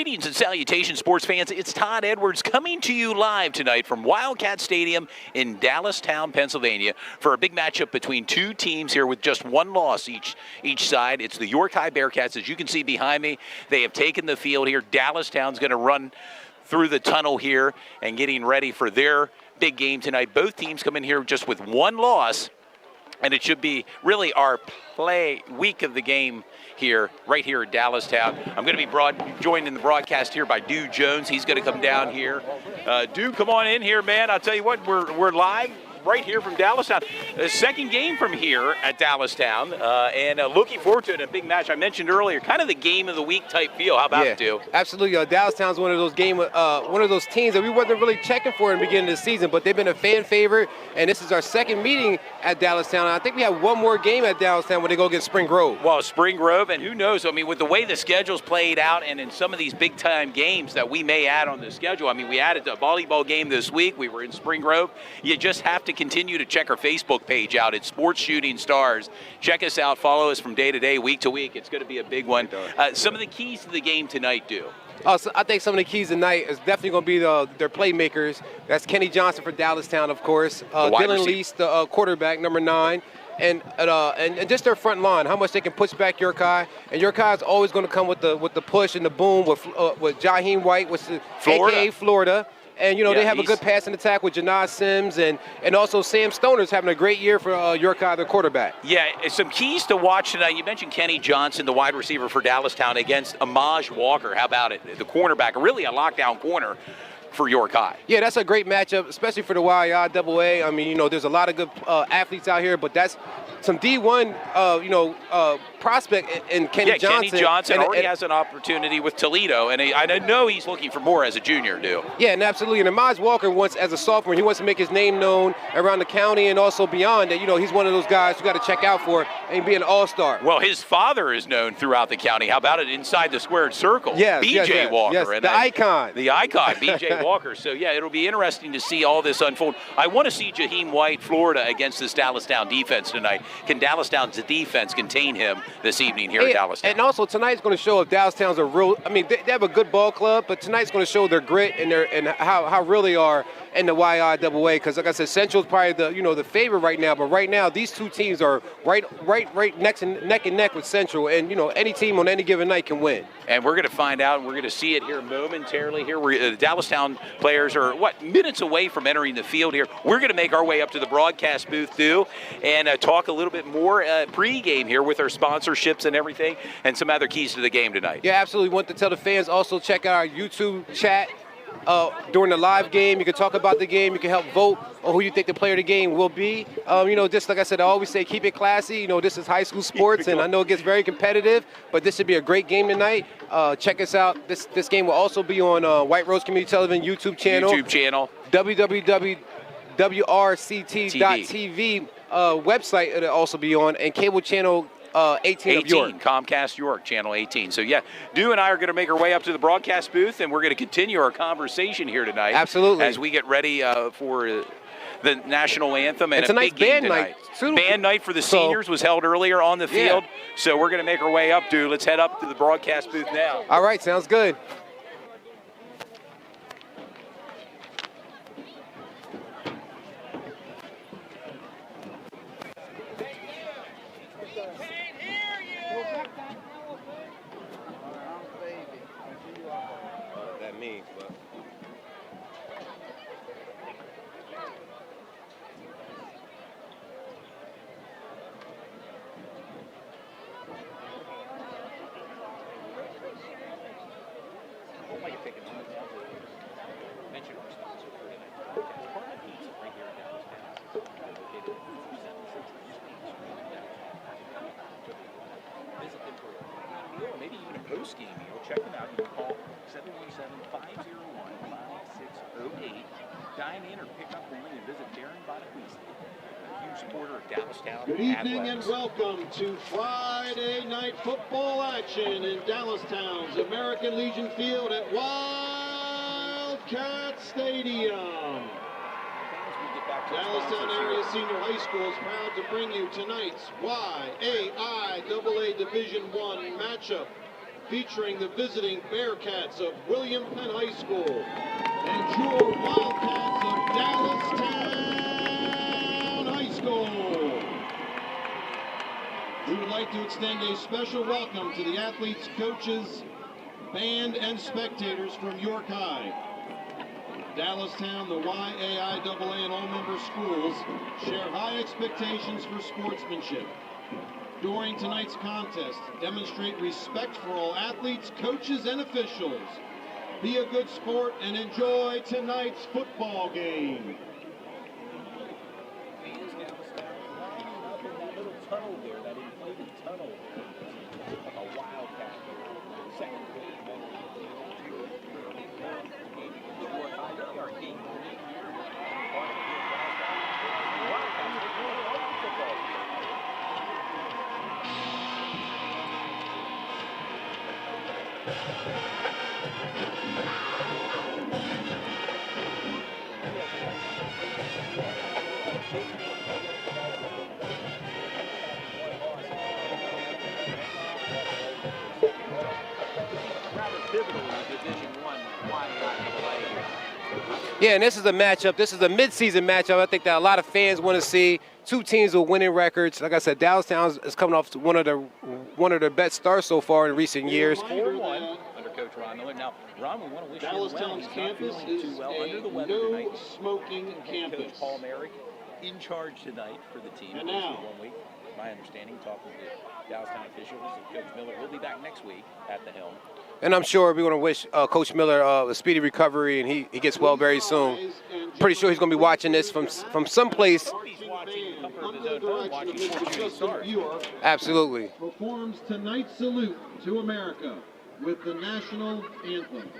Greetings and salutations, sports fans. It's Todd Edwards coming to you live tonight from Wildcat Stadium in Dallastown, Pennsylvania, for a big matchup between two teams here with just one loss each side. It's the York High Bearcats. As you can see behind me, they have taken the field here. Dallastown's going to run through the tunnel here and getting ready for their big game tonight. Both teams come in here just with one loss, and it should be really our play week of the game here, right here at Dallastown. I'm going to be joined in the broadcast here by Dew Jones. He's going to come down here. Dew, come on in here, man. I'll tell you what, we're live right here from Dallastown. Second game from here at Dallastown, and looking forward to it. A big match I mentioned earlier, kind of the game of the week type feel. How about it, Dew? Absolutely. Dallastown's one of those teams that we wasn't really checking for in the beginning of the season, but they've been a fan favorite, and this is our second meeting at Dallastown. And I think we have one more game at Dallastown when they go against Spring Grove. Well, Spring Grove, and who knows? I mean, with the way the schedule's played out, and in some of these big-time games that we may add on the schedule. I mean, we added a volleyball game this week. We were in Spring Grove. You just have to continue to check our Facebook page out. It's Sports Shooting Stars. Check us out. Follow us from day to day, week to week. It's going to be a big one. Some of the keys to the game tonight, Dew. So I think some of the keys tonight is definitely going to be their playmakers. That's Kenny Johnson for Dallastown, of course. Dylan Lease, the quarterback, number 9. And just their front line, how much they can push back York High. And York High is always going to come with the push and the boom with Jaheim White, which is a.k.a. Florida. And, they have a good passing attack with Janaz Sims and also Sam Stoner's having a great year for York High, the quarterback. Yeah, some keys to watch tonight. You mentioned Kenny Johnson, the wide receiver for Dallastown, against Amaj Walker. How about it? The cornerback, really a lockdown corner for York High. Yeah, that's a great matchup, especially for the YIAA. I mean, there's a lot of good athletes out here, but that's some D1, prospect in Kenny Johnson. Kenny Johnson already has an opportunity with Toledo, and I know he's looking for more as a junior, Dew. Yeah, and absolutely. And Amaj Walker wants, as a sophomore, he wants to make his name known around the county and also beyond. That he's one of those guys you got to check out for and be an all-star. Well, his father is known throughout the county. How about it inside the squared circle? Yes, BJ Walker. Yes, the icon. The icon, BJ Walker. So, yeah, it'll be interesting to see all this unfold. I want to see Jaheim White, Florida, against this Dallastown defense tonight. Can Dallastown's defense contain him this evening here at Dallastown? And also, tonight's going to show if Dallastown's a real – I mean, they have a good ball club, but tonight's going to show their grit and how real they are in the YIAA. Because, like I said, Central's probably the favorite right now. But right now, these two teams are right neck and neck with Central. And, any team on any given night can win. And we're going to find out, and we're going to see it here momentarily. Here, the Dallastown players are, minutes away from entering the field here. We're going to make our way up to the broadcast booth, too, and talk a little bit more pre-game here with our sponsorships and everything, and some other keys to the game tonight. Yeah, absolutely. Want to tell the fans, also check out our YouTube chat during the live game. You can talk about the game. You can help vote on who you think the player of the game will be. Just like I said, I always say keep it classy. This is high school sports, and I know it gets very competitive, but this should be a great game tonight. Check us out. This game will also be on White Rose Community Television YouTube channel. www.wrct.tv website it'll also be on, and cable channel 18 of York. Comcast York, channel 18. So, yeah, Dew and I are going to make our way up to the broadcast booth, and we're going to continue our conversation here tonight. Absolutely. As we get ready for the national anthem and tonight's a big game band night. Band night for the seniors was held earlier on the field. Yeah. So we're going to make our way up, Dew. Let's head up to the broadcast booth now. All right, sounds good. Post-game meal. Check them out. You can call 717-501-5608. Dine in or pick up only and visit Darren Bonaquisi, a huge supporter of Dallastown. Good evening and welcome to Friday night football action in Dallastown's American Legion Field at Wildcat Stadium. Dallastown Area Senior High School is proud to bring you tonight's YAIAA Division I matchup featuring the visiting Bearcats of William Penn High School and your Wildcats of Dallastown High School. We would like to extend a special welcome to the athletes, coaches, band, and spectators from York High. Dallastown, the YAIAA, and all member schools share high expectations for sportsmanship. During tonight's contest, demonstrate respect for all athletes, coaches, and officials. Be a good sport and enjoy tonight's football game. That little tunnel there, that inflated tunnel, a wildcat second grade. Yeah, and this is a matchup. This is a mid-season matchup. I think that a lot of fans want to see. Two teams with winning records. Like I said, Dallastown is coming off one of their best starts so far in recent years. 4-1 under Coach Ron Miller. Now, Ron, we want to wish you well. Dallastown's campus He's is well under the a weather tonight. no-smoking campus. Coach Paul Merrick in charge tonight for the team. And now, 1 week. My understanding, talking to Dallastown officials, Coach Miller will be back next week at the helm. And I'm sure we want to wish Coach Miller a speedy recovery, and he gets well very soon. Pretty sure he's going to be watching this from someplace. Absolutely. Performs tonight's salute to America with the national anthem.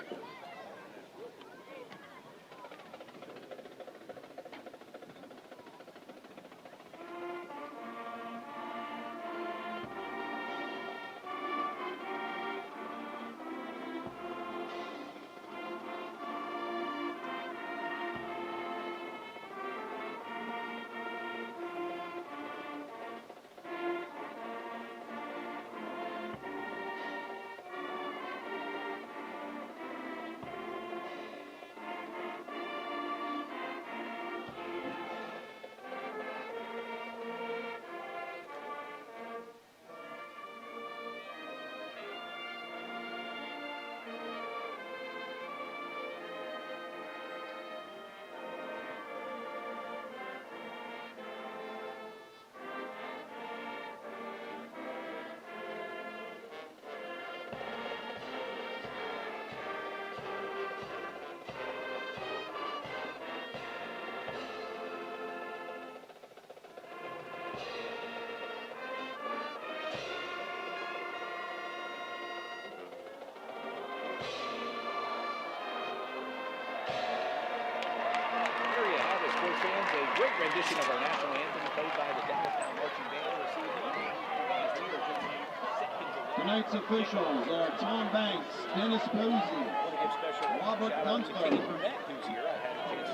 Fans, a great rendition of our national anthem played by the Dallastown Marching Band this evening. Tonight's officials are Tom Banks, Dennis Posey, Robert Gunther,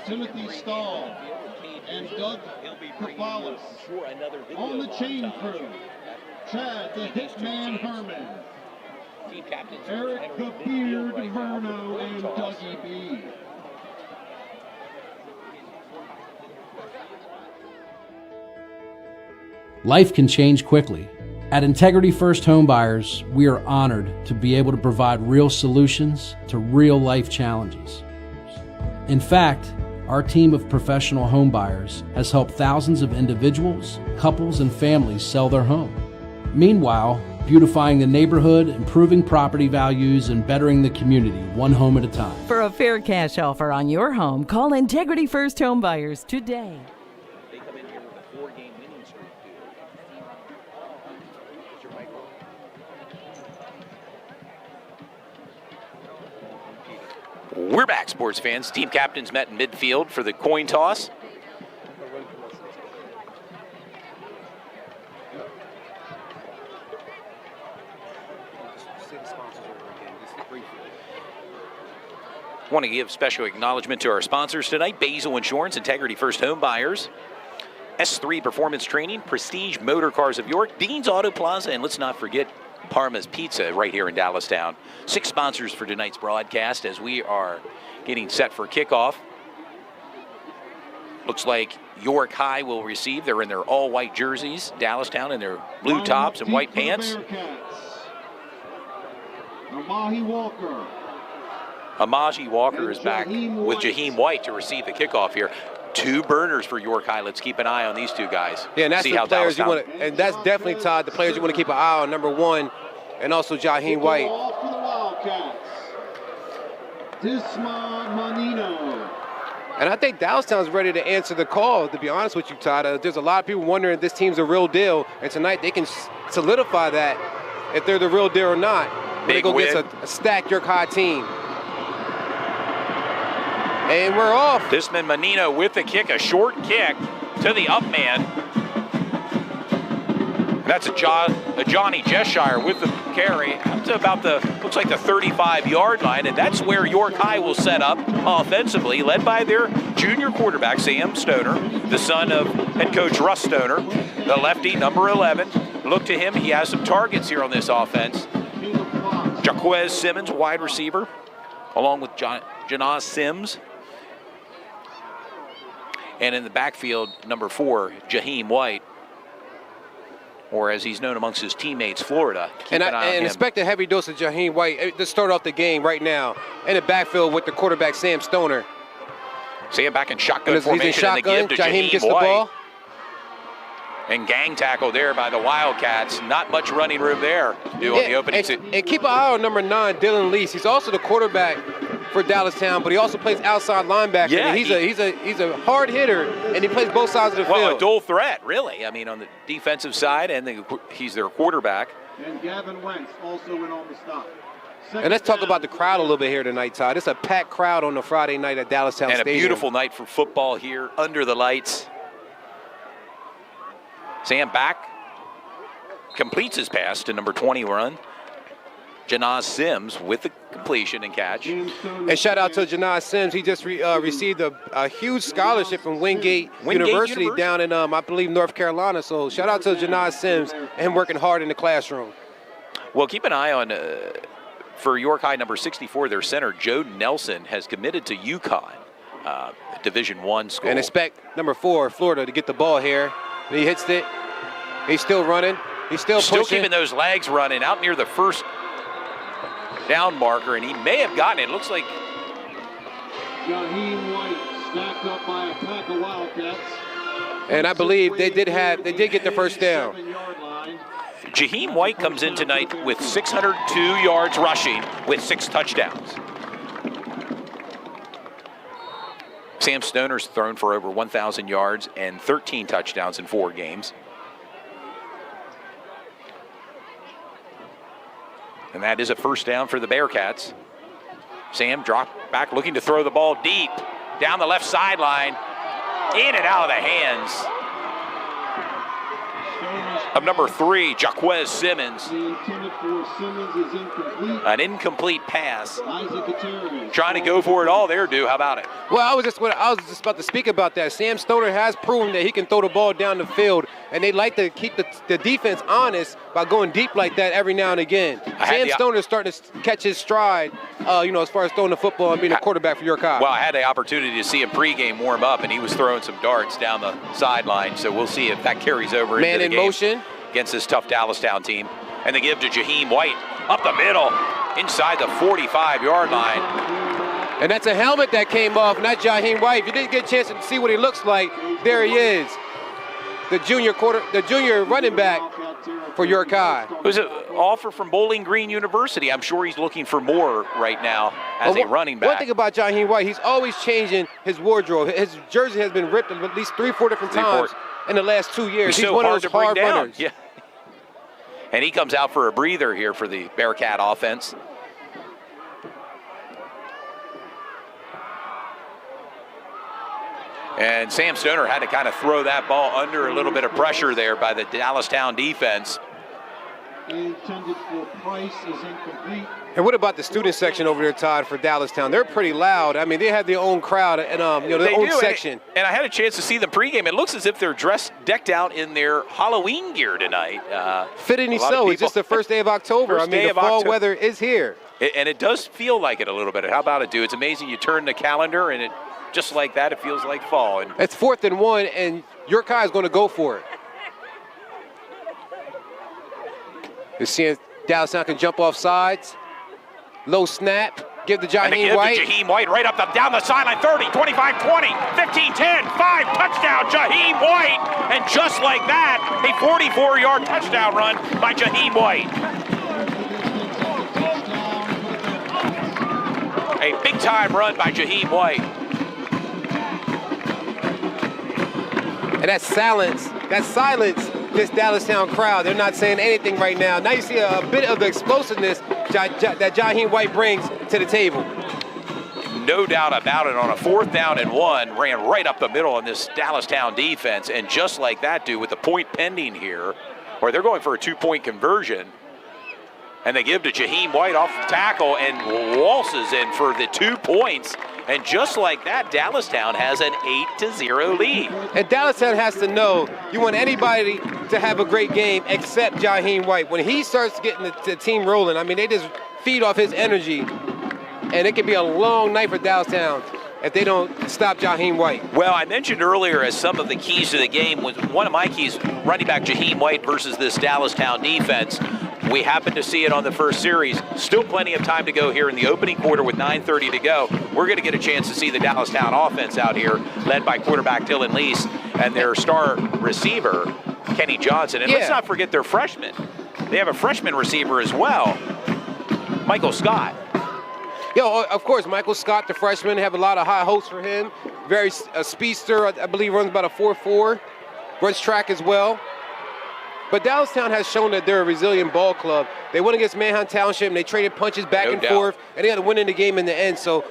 Timothy Stahl, and Doug Kafalis. On the chain crew, Chad the Hitman Herman, Eric the Beard Verno, and Dougie B. Life can change quickly. At Integrity First Home Buyers, we are honored to be able to provide real solutions to real life challenges. In fact, our team of professional home buyers has helped thousands of individuals, couples, and families sell their home. Meanwhile, beautifying the neighborhood, improving property values, and bettering the community one home at a time. For a fair cash offer on your home, call Integrity First Home Buyers today. We're back, sports fans. Team captains met in midfield for the coin toss. Want to give special acknowledgement to our sponsors tonight: Basil Insurance, Integrity First Home Buyers, S3 Performance Training, Prestige Motor Cars of York, Dean's Auto Plaza, and let's not forget Parma's Pizza right here in Dallastown. 6 sponsors for tonight's broadcast as we are getting set for kickoff. Looks like York High will receive. They're in their all-white jerseys. Dallastown in their blue tops and white pants. Amaji Walker is back with Jaheim White to receive the kickoff here. 2 burners for York High. Let's keep an eye on these 2 guys. Yeah, and that's the players you want to, and that's definitely, Todd, the players you want to keep an eye on. Number 1, and also Jaheim White. And I think Dallastown's ready to answer the call, to be honest with you, Todd. There's a lot of people wondering if this team's a real deal, and tonight they can solidify that if they're the real deal or not. They go against a stacked York High team. And we're off. Disman Menino with the kick, a short kick to the up man. That's a Johnny Jeshire with the carry up to about looks like the 35-yard line, and that's where York High will set up offensively, led by their junior quarterback, Sam Stoner, the son of head coach Russ Stoner, the lefty, number 11. Look to him. He has some targets here on this offense. Jaquez Simmons, wide receiver, along with Janaz Sims. And in the backfield, number 4, Jaheim White, or as he's known amongst his teammates, Florida. And expect a heavy dose of Jaheim White to start off the game right now in the backfield with the quarterback, Sam Stoner. Sam back in shotgun formation. He's in shotgun. And the give to Jaheim gets the White. ball. And gang tackle there by the Wildcats. Not much running room there to do on the opening. And keep an eye on number 9, Dylan Lease. He's also the quarterback for Dallastown, but he also plays outside linebacker. Yeah, he's a hard hitter, and he plays both sides of the field. Well, a dual threat, really. I mean, on the defensive side, and he's their quarterback. And Gavin Wentz also went on the stop. And let's talk about the crowd a little bit here tonight, Todd. It's a packed crowd on the Friday night at Dallastown Stadium. And a beautiful night for football here under the lights. Sam back, completes his pass to number 21, Janaz Sims with the completion and catch. And shout out to Janaz Sims. He just received a huge scholarship from Wingate University down in, I believe, North Carolina. So shout out to Janaz Sims and him working hard in the classroom. Well, keep an eye on, for York High number 64, their center, Joe Nelson, has committed to UConn, Division I school. And expect number 4, Florida, to get the ball here. He hits it. He's still running. He's still pushing. Still keeping those legs running out near the first down marker, and he may have gotten it. It looks like Jaheim White snapped up by a pack of Wildcats. And I believe they did get the first down. Jaheim White comes in tonight with 602 yards rushing with 6 touchdowns. Sam Stoner's thrown for over 1,000 yards and 13 touchdowns in 4 games. And that is a first down for the Bearcats. Sam dropped back, looking to throw the ball deep down the left sideline, in and out of the hands of number 3, Jaquez Simmons. An incomplete pass. Trying to go for it all there, How about it? Well, I was just about to speak about that. Sam Stoner has proven that he can throw the ball down the field, and they like to keep the defense honest by going deep like that every now and again. Sam Stoner is starting to catch his stride, as far as throwing the football and being a quarterback for York High. Well, I had the opportunity to see him pregame warm up, and he was throwing some darts down the sideline, so we'll see if that carries over into the game. Man in motion. Against this tough Dallastown team. And they give to Jaheim White up the middle inside the 45-yard line. And that's a helmet that came off, not Jaheim White. If you didn't get a chance to see what he looks like, there he is. The junior running back for York High. It was an offer from Bowling Green University. I'm sure he's looking for more right now as a running back. One thing about Jaheim White, he's always changing his wardrobe. His jersey has been ripped at least 3-4 different times in the last 2 years. He's one of those hard runners. Yeah. And he comes out for a breather here for the Bearcat offense. And Sam Stoner had to kind of throw that ball under a little bit of pressure there by the Dallastown defense. Intended for Price is incomplete. And what about the student section over there, Todd, for Dallastown? They're pretty loud. I mean, they have their own crowd and their own section. And I had a chance to see them pregame. It looks as if they're decked out in their Halloween gear tonight. Fittingly so. It's just the first day of October. I mean, the fall weather is here. And it does feel like it a little bit. How about it, dude? It's amazing. You turn the calendar, and it just like that, it feels like fall. And it's 4th and 1, and York High is going to go for it. You're seeing Dallastown can jump off sides. Low snap, give to Jaheim White. Jaheim White right up down the sideline, 30, 25, 20, 15, 10, 5, touchdown, Jaheim White. And just like that, a 44-yard touchdown run by Jaheim White. A big-time run by Jaheim White. And that silence this Dallastown crowd. They're not saying anything right now. Now you see a bit of the explosiveness that Jaheim White brings to the table. No doubt about it. On a 4th down and 1, ran right up the middle on this Dallastown defense. And just like that, dude, with the point pending here, or they're going for a 2-point conversion, and they give to Jaheim White off the tackle and waltzes in for the 2 points. And just like that, Dallastown has an 8-0 lead. And Dallastown has to know you want anybody to have a great game except Jaheim White. When he starts getting the team rolling, I mean, they just feed off his energy. And it can be a long night for Dallastown if they don't stop Jaheim White. Well, I mentioned earlier as some of the keys to the game was one of my keys, running back Jaheim White versus this Dallastown defense. We happened to see it on the first series. Still plenty of time to go here in the opening quarter with 9:30 to go. We're going to get a chance to see the Dallastown offense out here, led by quarterback Dylan Lease and their star receiver, Kenny Johnson. And let's not forget their freshman. They have a freshman receiver as well, Michael Scott. Of course, Michael Scott, the freshman, have a lot of high hopes for him. A speedster, I believe runs about a 4.4, runs track as well. But Dallastown has shown that they're a resilient ball club. They went against Manhunt Township, and they traded punches back and forth, and they had to win in the game in the end. So,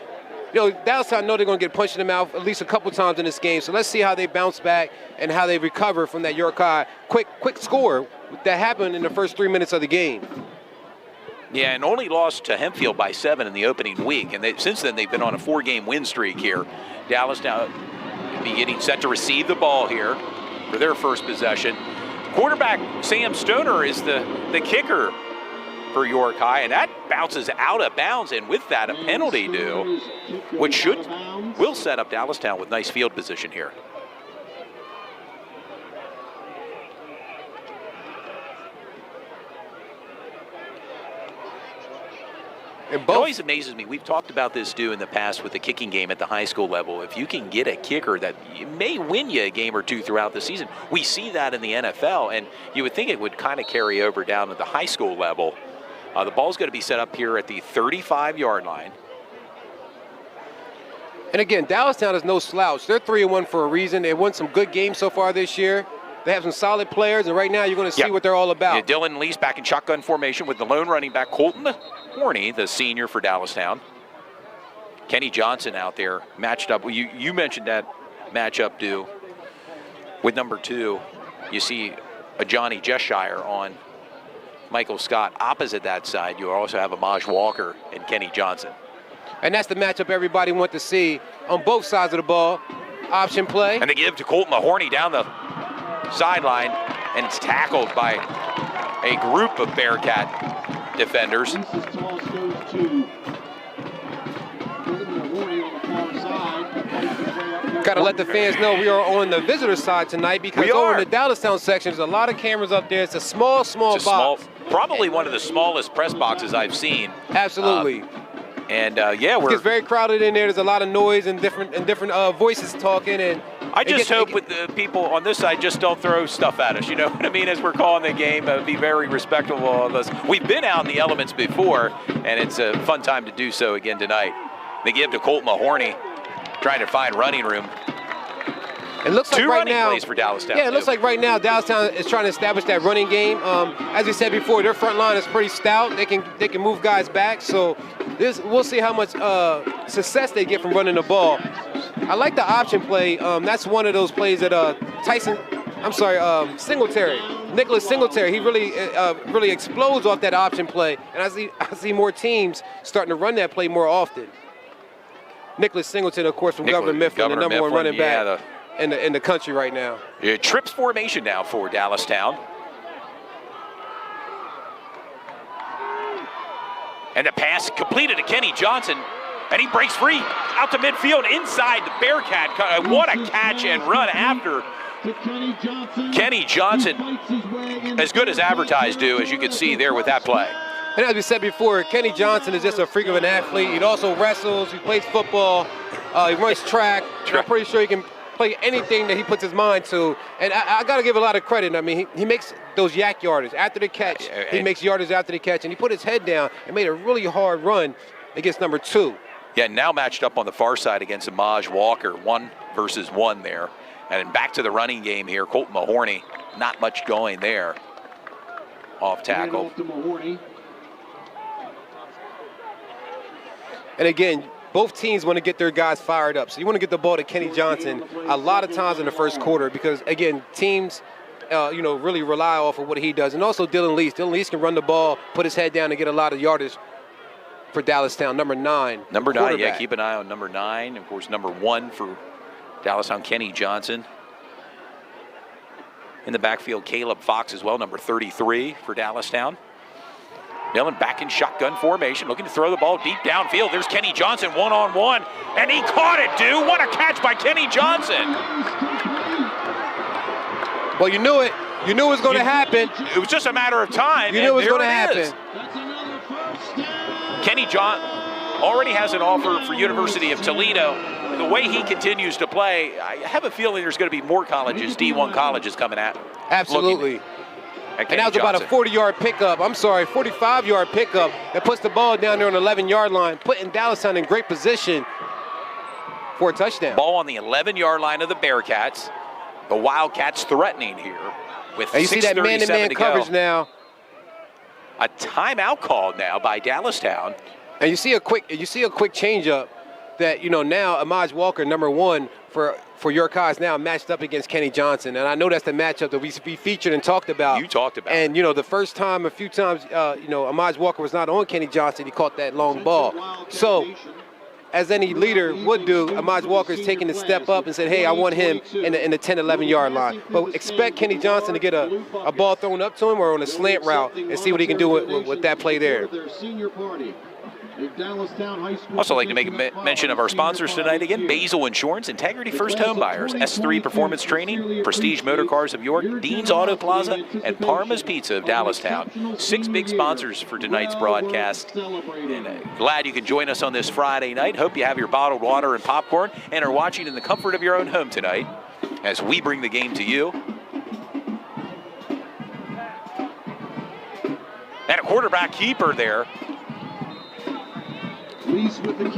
Dallastown know they're going to get punched in the mouth at least a couple times in this game. So let's see how they bounce back and how they recover from that York High quick score that happened in the first 3 minutes of the game. Yeah, and only lost to Hempfield by 7 in the opening week. And since then, they've been on a 4-game win streak here. Dallastown be getting set to receive the ball here for their first possession. Quarterback Sam Stoner is the kicker for York High, and that bounces out of bounds, and with that, a penalty due, which will set up Dallastown with nice field position here. It always amazes me. We've talked about this, in the past with the kicking game at the high school level. If you can get a kicker that may win you a game or two throughout the season, we see that in the NFL, and you would think it would kind of carry over down to the high school level. The ball's going to be set up here at the 35-yard line. And again, Dallastown is no slouch. They're 3-1 for a reason. They won some good games so far this year. They have some solid players, and right now you're going to see what they're all about. Yeah, Dylan Lease back in shotgun formation with the lone running back, Colton Horney, the senior for Dallastown. Kenny Johnson out there matched up. You mentioned that matchup, with number 2. You see a Johnny Jeshire on Michael Scott. Opposite that side, you also have Amaj Walker and Kenny Johnson. And that's the matchup everybody wants to see on both sides of the ball. Option play. And they give to Colton Horney down the sideline, and it's tackled by a group of Bearcat defenders. Got to let the fans know we are on the visitor side tonight because over in the Dallastown section, there's a lot of cameras up there. It's a small box. Probably one of the smallest press boxes I've seen. Absolutely. It gets very crowded in there. There's a lot of noise and different voices talking, and I just hope with the people on this side just don't throw stuff at us. You know what I mean? As we're calling the game, be very respectful of us. We've been out in the elements before, and it's a fun time to do so again tonight. They give to Colton Mahorney, trying to find running room. It looks like Two right running now, plays for Dallastown. Yeah, it looks like right now Dallastown is trying to establish that running game. As we said before, their front line is pretty stout. They can move guys back. So we'll see how much success they get from running the ball. I like the option play. That's one of those plays that Singletary Nicholas Singletary, he really explodes off that option play, and I see more teams starting to run that play more often. Nicholas Singleton, of course, from Governor Mifflin, the number one running back in the country right now. Yeah, trips formation now for Dallastown. And the pass completed to Kenny Johnson, and he breaks free out to midfield inside the Bearcat. What a catch and run after. Kenny Johnson, as good as advertised do, as you can see there with that play. And as we said before, Kenny Johnson is just a freak of an athlete. He also wrestles, he plays football, he runs track. I'm pretty sure he can play anything that he puts his mind to. And I got to give a lot of credit. I mean, he makes those yak yarders after the catch. He makes yarders after the catch, and he put his head down and made a really hard run against number 2. Yeah, now matched up on the far side against Amaj Walker, 1 versus 1 there. And then back to the running game here. Colton Mahorny, not much going there. Off tackle. And again, both teams want to get their guys fired up. So you want to get the ball to Kenny Johnson a lot of times in the first quarter because, again, teams, really rely off of what he does. And also Dylan Lease. Dylan Lease can run the ball, put his head down, and get a lot of yardage for Dallastown, number 9. Number 9, yeah, keep an eye on number 9. Of course, number 1 for Dallastown, Kenny Johnson. In the backfield, Caleb Fox as well, number 33 for Dallastown. Millen back in shotgun formation, looking to throw the ball deep downfield. There's Kenny Johnson one-on-one, and he caught it, dude. What a catch by Kenny Johnson. Well, you knew it. You knew it was going to happen. It was just a matter of time. You knew it was going to happen. Kenny Johnson already has an offer for University of Toledo. The way he continues to play, I have a feeling there's going to be more colleges, D1 colleges coming at. Absolutely. And that was about a 40-yard pickup. I'm sorry, 45-yard pickup that puts the ball down there on the 11-yard line, putting Dallastown in great position for a touchdown. Ball on the 11-yard line of the Bearcats. The Wildcats threatening here with 6:37 to go. And you see that man-to-man coverage now. A timeout called now by Dallastown. And you see a quick change-up that, now Amaj Walker, number 1 for York High, is now matched up against Kenny Johnson. And I know that's the matchup that we featured and talked about. You talked about and, the first time, a few times, Amaj Walker was not on Kenny Johnson. He caught that long ball. So, as any leader would do, Amaj Walker is taking the step up and said, hey, I want him in the 10, 11-yard line. But expect Kenny Johnson to get a ball thrown up to him or on a slant route and see what he can do with that play there. Also like to make a mention of our sponsors tonight again: Basil Insurance, Integrity First Home Buyers, S3 Performance Training, Prestige Motor Cars of York, Dean's Auto Plaza, and Parma's Pizza of Dallastown. 6 big sponsors for tonight's broadcast. And glad you can join us on this Friday night. Hope you have your bottled water and popcorn and are watching in the comfort of your own home tonight as we bring the game to you. And a quarterback keeper there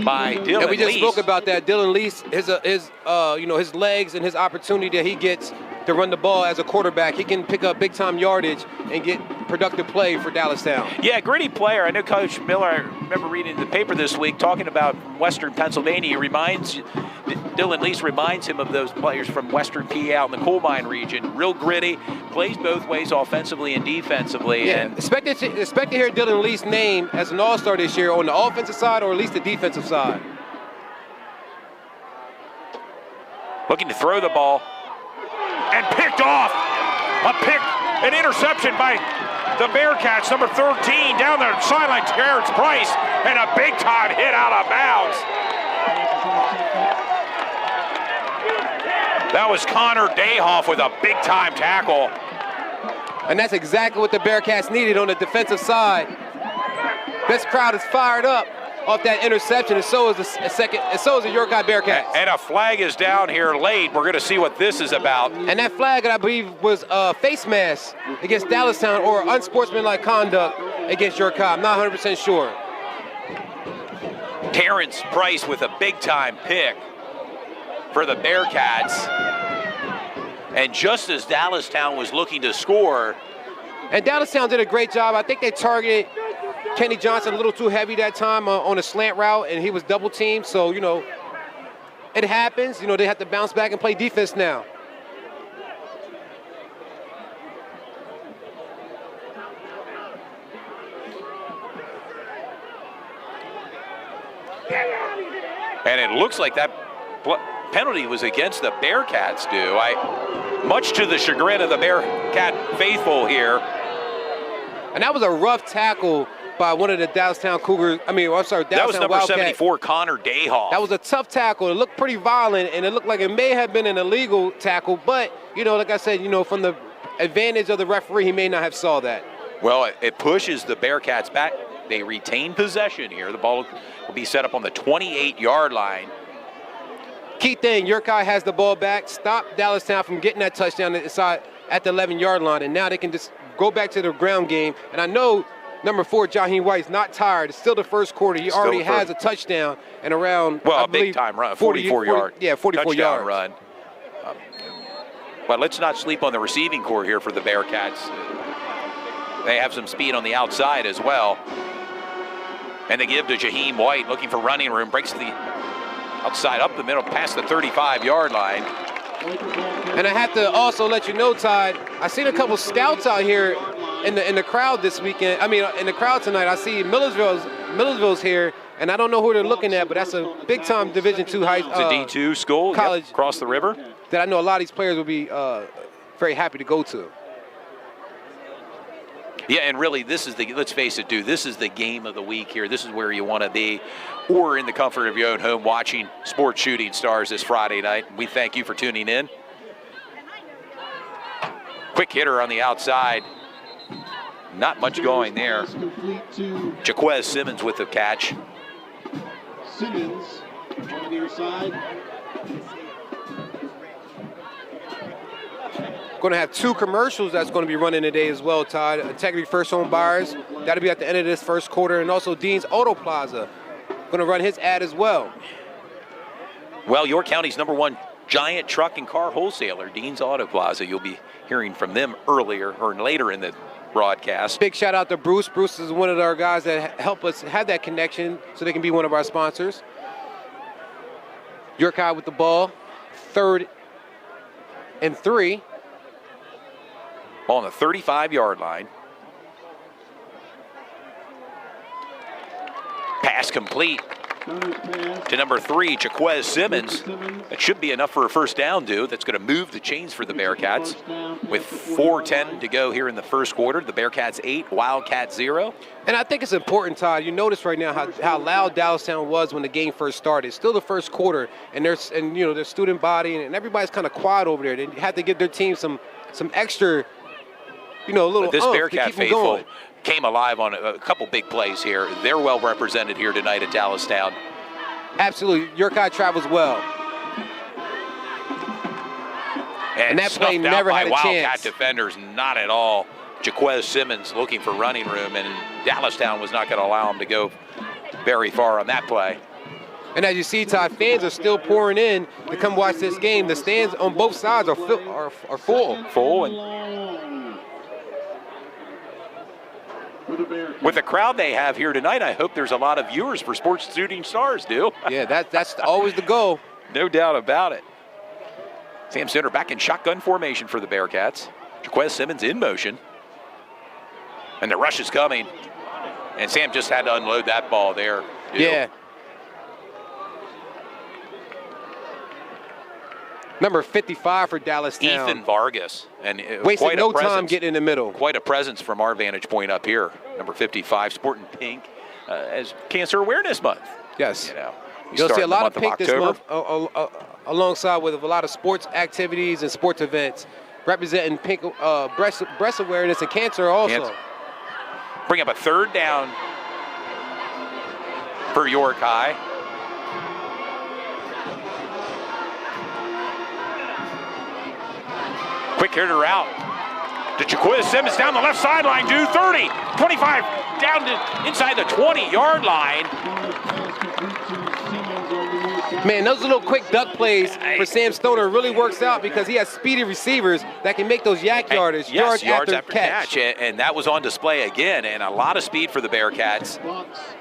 by Dylan Lease. And we just spoke about that. Dylan Lease, his legs and his opportunity that he gets to run the ball as a quarterback, he can pick up big-time yardage and get productive play for Dallastown. Yeah, gritty player. I know Coach Miller, I remember reading the paper this week talking about Western Pennsylvania. Dylan Lease reminds him of those players from Western PA out in the coal mine region. Real gritty, plays both ways offensively and defensively. Yeah, and expect to hear Dylan Lease's name as an all-star this year on the offensive side or at least the defensive side. Looking to throw the ball. And picked off. An interception by the Bearcats, number 13, down the sideline, Terrence Price, and a big-time hit out of bounds. That was Connor Dayhoff with a big-time tackle. And that's exactly what the Bearcats needed on the defensive side. This crowd is fired up off that interception, and so is the York High Bearcats. And a flag is down here late. We're going to see what this is about. And that flag, I believe, was a face mask against Dallastown or unsportsmanlike conduct against York High. I'm not 100% sure. Terrence Price with a big-time pick for the Bearcats. And just as Dallastown was looking to score. And Dallastown did a great job. I think they targeted Kenny Johnson a little too heavy that time on a slant route, and he was double teamed. So, it happens. They have to bounce back and play defense now. And it looks like that penalty was against the Bearcats, much to the chagrin of the Bearcat faithful here. And that was a rough tackle by one of the Dallastown Cougars. Dallastown That was number Wildcat. 74, Connor Dayhoff. That was a tough tackle. It looked pretty violent, and it looked like it may have been an illegal tackle. But, like I said, from the advantage of the referee, he may not have saw that. Well, it pushes the Bearcats back. They retain possession here. The ball will be set up on the 28-yard line. Key thing, Yorkai has the ball back, stop Dallastown from getting that touchdown inside at the 11-yard line, and now they can just go back to the ground game. And I know number 4, Jaheim White's not tired. It's still the first quarter. He already has a touchdown and around, a big-time run, 44-yard. Yeah, 44 yards. Run. But let's not sleep on the receiving core here for the Bearcats. They have some speed on the outside as well. And they give to Jaheim White, looking for running room, breaks the outside up the middle, past the 35-yard line. And I have to also let you know, Todd, I seen a couple scouts out here in the crowd this weekend. In the crowd tonight. I see Millersville's here, and I don't know who they're looking at, but that's a big-time Division II high It's a D2 school, college across the river. That I know a lot of these players will be very happy to go to. Yeah, and really, let's face it, dude, this is the game of the week here. This is where you want to be, or in the comfort of your own home watching Sports Shooting Stars this Friday night. We thank you for tuning in. Quick hitter on the outside. Not much going there. Jaquez Simmons with the catch. Simmons on the near side. Going to have 2 commercials that's going to be running today as well, Todd. Integrity First Home Buyers. That'll be at the end of this first quarter. And also Dean's Auto Plaza. Going to run his ad as well. Well, York County's #1 giant truck and car wholesaler, Dean's Auto Plaza. You'll be hearing from them later in the broadcast. Big shout out to Bruce. Bruce is one of our guys that help us have that connection so they can be one of our sponsors. York High with the ball. 3rd and 3. Ball on the 35-yard line. Pass complete to number 3, Jaquez Simmons. That should be enough for a first down, dude. That's going to move the chains for the Bearcats. With 4:10 to go here in the first quarter, the Bearcats 8, Wildcats 0. And I think it's important, Todd. You notice right now how loud Dallastown was when the game first started. It's still the first quarter, and their student body and everybody's kind of quiet over there. They had to give their team some extra, little this Bearcat faithful going. Came alive on a couple big plays here. They're well represented here tonight at Dallastown. Absolutely. York High travels well. And that play never had a Wildcat chance. Defenders, not at all. Jaquez Simmons looking for running room, and Dallastown was not going to allow him to go very far on that play. And as you see, Todd, fans are still pouring in to come watch this game. The stands on both sides are full. Full, and with the crowd they have here tonight, I hope there's a lot of viewers for Sports Shooting Stars, dude. Yeah, that's always the goal. No doubt about it. Sam Center back in shotgun formation for the Bearcats. Jaquez Simmons in motion. And the rush is coming. And Sam just had to unload that ball there. Dude. Yeah. Number 55 for Dallastown. Ethan Vargas. And wasted no time getting in the middle. Quite a presence from our vantage point up here. Number 55, sporting pink as Cancer Awareness Month. Yes. You'll see a lot of pink this month alongside with a lot of sports activities and sports events representing pink breast awareness and cancer also. Bring up a 3rd down for York High. Quick hitter out to Jaquez Simmons down the left sideline, dude. 30, 25, down to inside the 20-yard line. Man, those little quick duck plays for Sam Stoner really works out because he has speedy receivers that can make those yak yardage, yards after catch. And that was on display again, and a lot of speed for the Bearcats.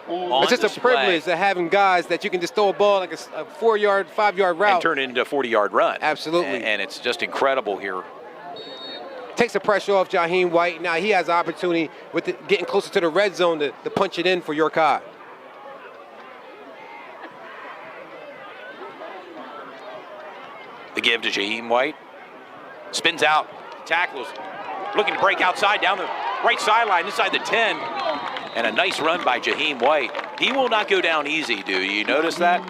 It's just a privilege to having guys that you can just throw a ball like a 4-yard, 5-yard route. And turn it into a 40-yard run. Absolutely. And it's just incredible here. Takes the pressure off Jaheim White. Now he has the opportunity with getting closer to the red zone to punch it in for York High. The give to Jaheim White. Spins out, tackles, looking to break outside down the right sideline, inside the 10. And a nice run by Jaheim White. He will not go down easy, do you notice that?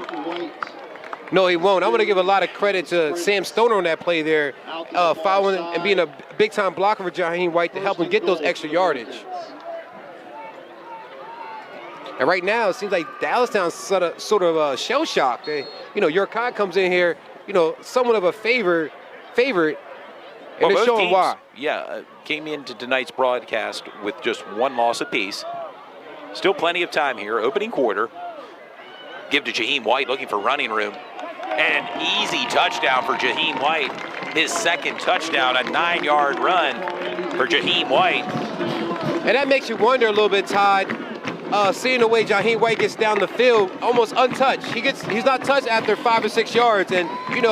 No, he won't. I'm going to give a lot of credit to Sam Stoner on that play there, following and being a big-time blocker for Jaheim White to help him get those extra yardage. And right now, it seems like Dallastown's sort of shell-shocked. Yorkai comes in here, somewhat of a favorite, and they're showing why. Yeah, came into tonight's broadcast with just one loss apiece. Still plenty of time here, opening quarter. Give to Jaheim White, looking for running room. And easy touchdown for Jaheim White. His second touchdown, a 9-yard run for Jaheim White. And that makes you wonder a little bit, Todd, seeing the way Jaheim White gets down the field, almost untouched. He's not touched after 5 or 6 yards. And,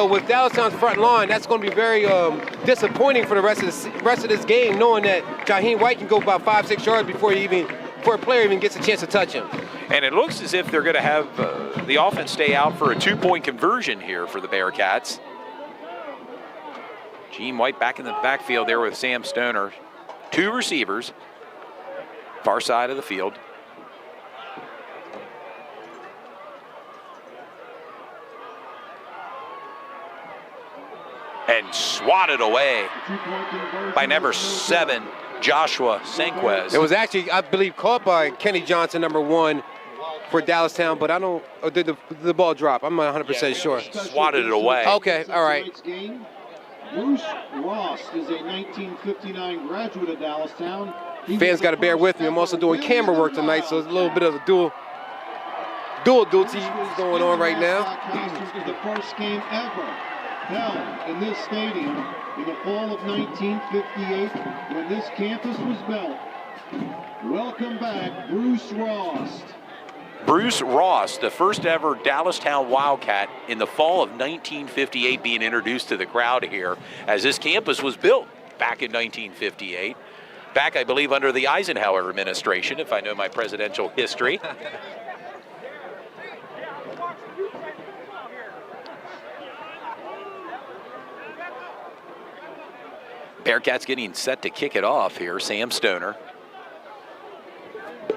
with Dallastown's front line, that's going to be very disappointing for the rest of this game, knowing that Jaheim White can go about 5, 6 yards before a player even gets a chance to touch him. And it looks as if they're going to have the offense stay out for a 2-point conversion here for the Bearcats. Jaheim White back in the backfield there with Sam Stoner. 2 receivers, far side of the field. And swatted away by number 7, Joshua Senquez. It was actually, I believe, caught by Kenny Johnson, number 1, for Dallastown, but I don't, or did the ball drop? I'm not 100% sure. Swatted it away. Okay, all right. Bruce Ross is a 1959 graduate of Dallastown. Fans got to bear with me. I'm also doing camera work tonight, so it's a little bit of a dual duty going on right now. This is the first game ever held in this stadium in the fall of 1958 when this campus was built. Welcome back, Bruce Ross. Bruce Ross, the first ever Dallastown Wildcat in the fall of 1958, being introduced to the crowd here as this campus was built back in 1958. Back, I believe, under the Eisenhower administration, if I know my presidential history. Bearcats getting set to kick it off here. Sam Stoner.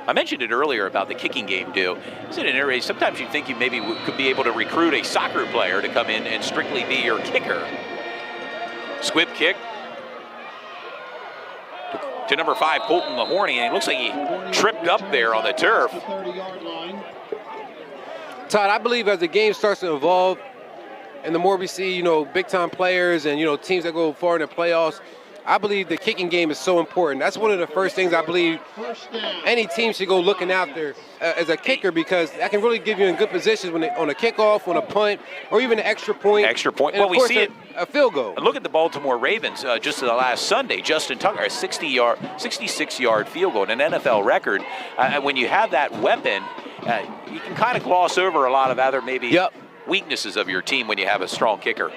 I mentioned it earlier about the kicking game, Isn't it interesting? Sometimes you think you maybe could be able to recruit a soccer player to come in and strictly be your kicker. Squib kick to number 5, Colton Lahorny, and it looks like he tripped up there on the turf. Todd, I believe as the game starts to evolve, and the more we see, big-time players and, teams that go far in the playoffs, I believe the kicking game is so important. That's one of the first things I believe any team should go looking after as a kicker, because that can really give you in good positions when on a kickoff, on a punt, or even an extra point. Extra point. And well, we see it. A field goal. And look at the Baltimore Ravens just the last Sunday. Justin Tucker, a 66-yard field goal, an NFL record. When you have that weapon, you can kind of gloss over a lot of other maybe weaknesses of your team when you have a strong kicker.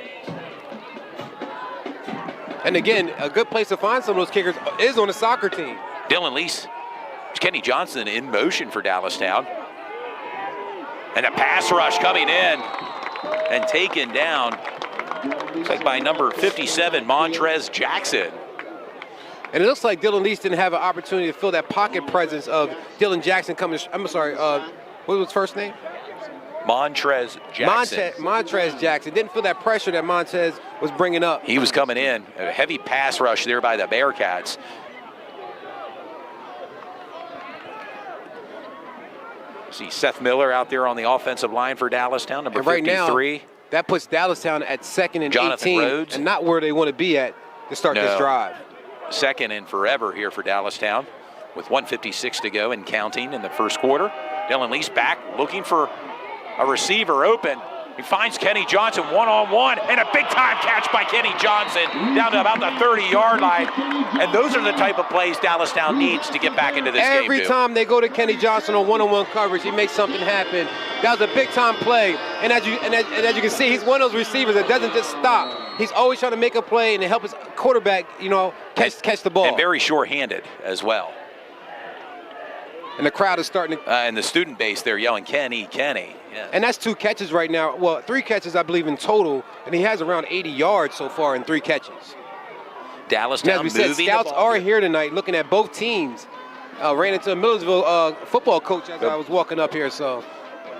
And again, a good place to find some of those kickers is on the soccer team. Dylan Lease, Kenny Johnson in motion for Dallastown. And a pass rush coming in and taken down. Looks like by number 57, Montrez Jackson. And it looks like Dylan Lease didn't have an opportunity to fill that pocket presence of Dylan Jackson coming. I'm sorry, what was his first name? Montrez Jackson. Montrez Jackson didn't feel that pressure that Montrez was bringing up. He was coming in. A heavy pass rush there by the Bearcats. See Seth Miller out there on the offensive line for Dallastown, number 53. Now, that puts Dallastown at 2nd and Jonathan 18, Rhodes. and not where they want to be at to start this drive. 2nd and forever here for Dallastown with 1:56 to go and counting in the first quarter. Dylan Lease back looking for a receiver open. He finds Kenny Johnson one-on-one, and a big-time catch by Kenny Johnson down to about the 30-yard line. And those are the type of plays Dallastown needs to get back into this game. Every time they go to Kenny Johnson on one-on-one coverage, he makes something happen. That was a big-time play. And as you can see, he's one of those receivers that doesn't just stop. He's always trying to make a play and to help his quarterback, catch the ball. And very sure-handed as well. And the crowd is starting to... and the student base, they're yelling, Kenny, Kenny. Yes. And that's 2 catches right now. Well, 3 catches, I believe, in total, and he has around 80 yards so far in 3 catches. Dallastown Now, as we said, moving scouts the ball are here tonight looking at both teams. Ran into a Millersville football coach as I was walking up here, so.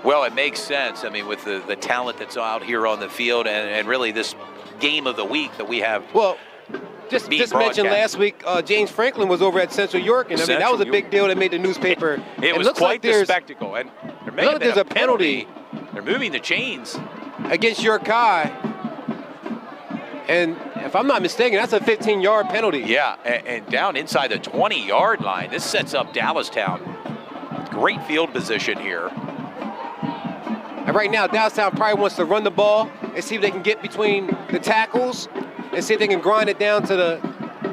Well, it makes sense. I mean, with the talent that's out here on the field and really this game of the week that we have. Well, just mentioned last week, James Franklin was over at Central York, and I mean, that was a big deal that made the newspaper. It was quite the spectacle. And there may have been there's a penalty. They're moving the chains. Against York High. And if I'm not mistaken, that's a 15-yard penalty. Yeah, and down inside the 20-yard line. This sets up Dallastown. Great field position here. And right now, Dallastown probably wants to run the ball and see if they can get between the tackles and see if they can grind it down to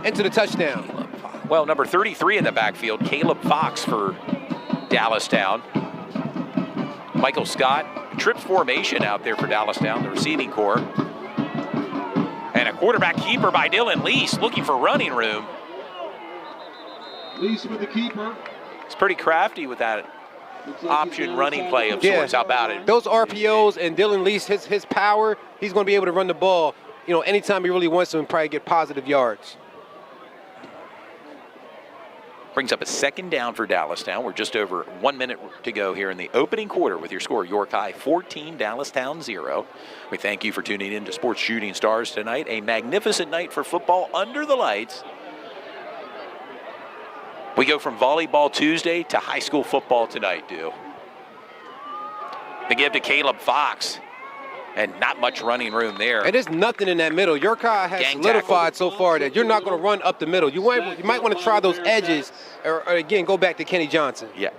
into the touchdown. Well, number 33 in the backfield, Caleb Fox for Dallastown. Michael Scott, trips formation out there for Dallastown, the receiving corps. And a quarterback keeper by Dylan Lease, looking for running room. Lease with the keeper. It's pretty crafty with that option running play of sorts. How about it? Those RPOs and Dylan Lease, his power, he's going to be able to run the ball, you know, anytime he really wants to and probably get positive yards. Brings up a second down for Dallastown. We're just over 1 minute to go here in the opening quarter with your score, York High 14, Dallastown 0. We thank you for tuning in to Sports Shooting Stars tonight. A magnificent night for football under the lights. We go from Volleyball Tuesday to high school football tonight, They give to Caleb Fox. And not much running room there. And there's nothing in that middle. York High has solidified so far that you're not going to run up the middle. You might want to try those edges, or again, go back to Kenny Johnson. Yeah.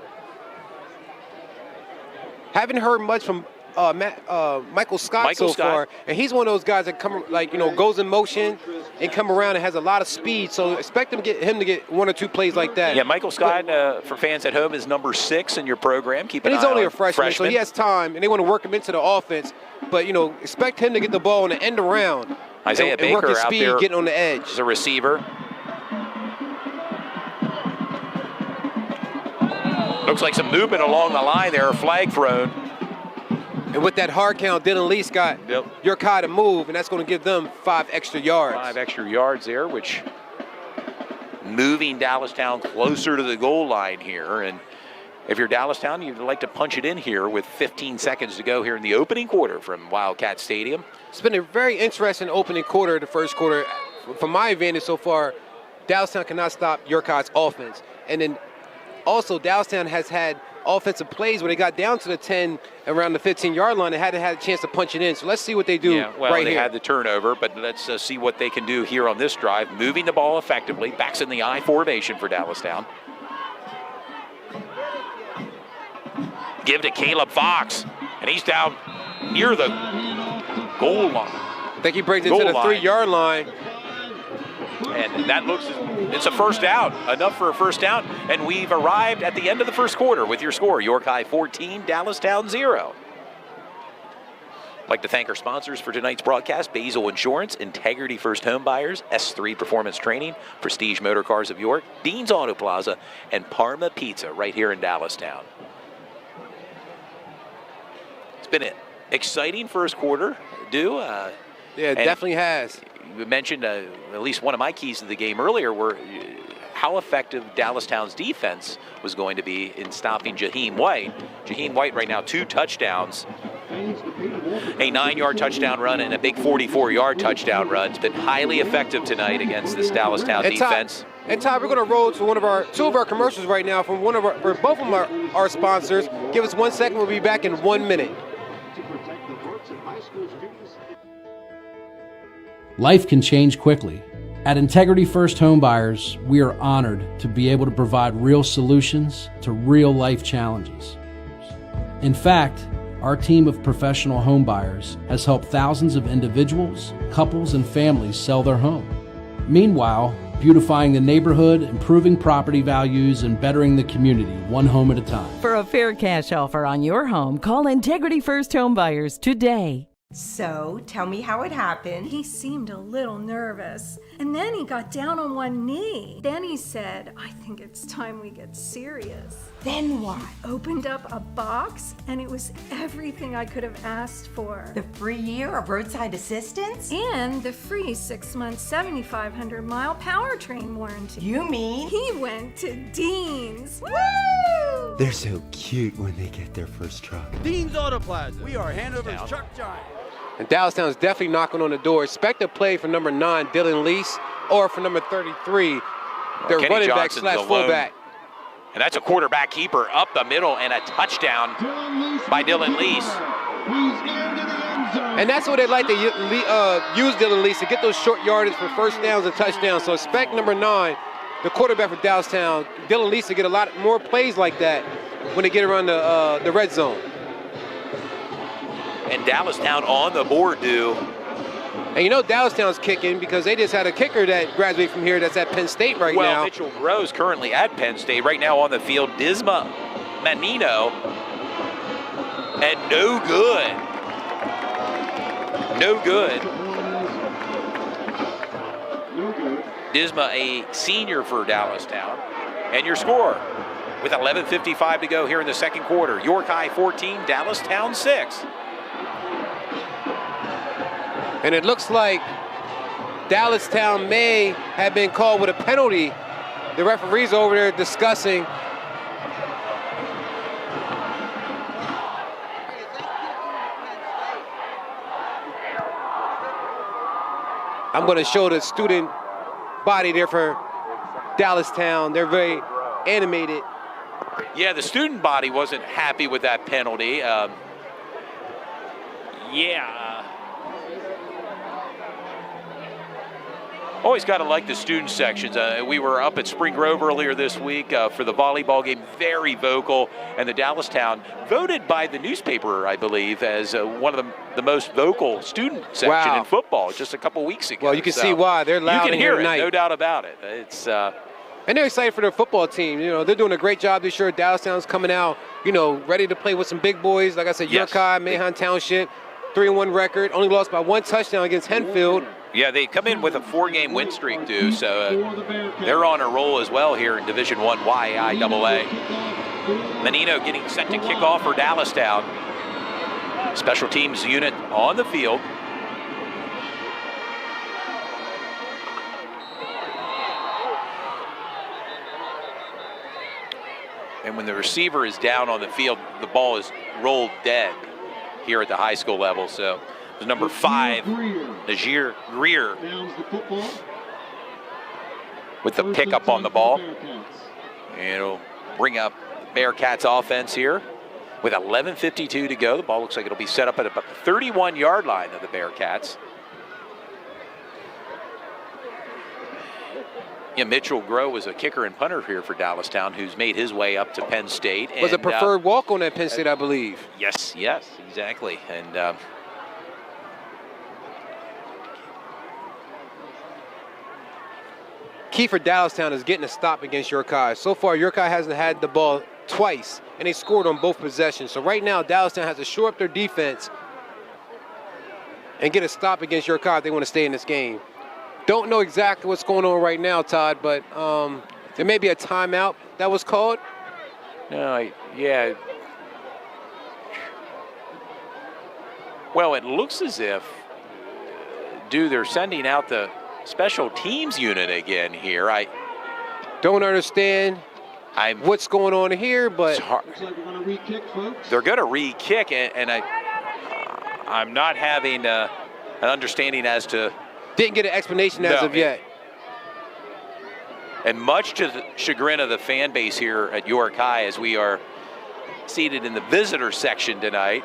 Haven't heard much from Michael Scott so far, and he's one of those guys that goes in motion and come around and has a lot of speed. So expect him to get 1 or 2 plays like that. Yeah, Michael Scott, for fans at home, is number 6 in your program. And he's only a freshman, so he has time, and they want to work him into the offense. But expect him to get the ball in the end around. Isaiah Baker work his out speed, there getting on the edge. as a receiver. Looks like some movement along the line there. A flag thrown. And with that hard count, Dylan Lease got York High to move, and that's going to give them 5 extra yards. 5 extra yards there, which moving Dallastown closer to the goal line here. And if you're Dallastown, you'd like to punch it in here with 15 seconds to go here in the opening quarter from Wildcat Stadium. It's been a very interesting opening quarter, the first quarter. From my advantage so far, Dallastown cannot stop York High's offense. And then also, Dallastown has had offensive plays where they got down to the 10, around the 15-yard line, and hadn't had a chance to punch it in. So let's see what they do they had the turnover, but let's see what they can do here on this drive. Moving the ball effectively, backs in the I formation for Dallastown. Give to Caleb Fox, and he's down near the goal line. I think he brings it to the 3-yard line. And that it's a first down, enough for a first down. And we've arrived at the end of the first quarter with your score, York High 14, Dallastown 0. I'd like to thank our sponsors for tonight's broadcast, Basil Insurance, Integrity First Home Buyers, S3 Performance Training, Prestige Motor Cars of York, Dean's Auto Plaza, and Parma Pizza right here in Dallastown. It's been an exciting first quarter, Yeah, it definitely has. You mentioned at least one of my keys to the game earlier were how effective Dallastown's defense was going to be in stopping Jaheim White. Jaheim White right now 2 touchdowns, a 9-yard touchdown run and a big 44-yard touchdown run. It's been highly effective tonight against this Dallastown defense. And Todd, we're going to roll to 2 of our commercials right now from both of our sponsors. Give us 1 second. We'll be back in 1 minute. Life can change quickly. At Integrity First Home Buyers, we are honored to be able to provide real solutions to real life challenges. In fact, our team of professional home buyers has helped thousands of individuals, couples, and families sell their home. Meanwhile, beautifying the neighborhood, improving property values, and bettering the community one home at a time. For a fair cash offer on your home, call Integrity First Home Buyers today. So, tell me how it happened. He seemed a little nervous, and then he got down on one knee. Then he said, "I think it's time we get serious." Then what? Opened up a box, and it was everything I could have asked for. The free year of roadside assistance? And the free 6-month, 7,500-mile powertrain warranty. You mean? He went to Dean's. Woo! They're so cute when they get their first truck. Dean's Auto Plaza. We are Hanover's truck giant. And Dallastown is definitely knocking on the door. Expect a play for number 9, Dylan Lease, or for number 33, their Kenny running back Johnson's slash alone. fullback. And that's a quarterback keeper up the middle and a touchdown by Dylan Lease. And that's what they like to use Dylan Lease to get those short yardage for first downs and touchdowns. So expect number 9, the quarterback for Dallastown, Dylan Lease, to get a lot more plays like that when they get around the red zone. And Dallastown on the board, do. And you know Dallastown's kicking because they just had a kicker that graduated from here that's at Penn State right Well, now. Mitchell Groves currently at Penn State. Right now on the field, Disma Manino. And no good. No good. Disma, a senior for Dallastown. And your score with 11:55 to go here in the second quarter. York High 14, Dallastown 6. And it looks like Dallastown may have been called with a penalty. The referees over there discussing. I'm going to show the student body there for Dallastown. They're very animated. Yeah, the student body wasn't happy with that penalty. Always got to like the student sections. We were up at Spring Grove earlier this week for the volleyball game, very vocal. And the Dallastown voted by the newspaper, I believe, as one of the most vocal student section in football just a couple weeks ago. Well, you can see why. They're loud You can in hear here it, tonight. no doubt about it. It's and they're excited for their football team. You know, they're doing a great job this year. Dallastown's coming out, you know, ready to play with some big boys. Like I said, Yes. York High, Mahon Township, 3-1 record. Only lost by 1 touchdown against Henfield. Yeah, they come in with a 4-game win streak, too, so they're on a roll as well here in Division I YIAA. Menino getting set to kick off for Dallastown. Special teams unit on the field. And when the receiver is down on the field, the ball is rolled dead here at the high school level, so number 5, Najir Greer, with the pickup on the ball. And it'll bring up Bearcats offense here with 11:52 to go. The ball looks like it'll be set up at about the 31-yard line of the Bearcats. Yeah, Mitchell Grow was a kicker and punter here for Dallastown, who's made his way up to Penn State. Was a preferred walk-on at Penn State, I believe. Yes, exactly. And key for Dallastown is getting a stop against York High. So far, York High hasn't had the ball twice, and they scored on both possessions. So right now, Dallastown has to shore up their defense and get a stop against York High if they want to stay in this game. Don't know exactly what's going on right now, Todd, but there may be a timeout that was called. No, yeah. Well, it looks as if, they're sending out the special teams unit again here. I don't understand what's going on here, but Looks like we're going to re-kick, folks. They're going to re-kick, and I'm not having an understanding as to. Didn't get an explanation as of yet. And much to the chagrin of the fan base here at York High, as we are seated in the visitor section tonight.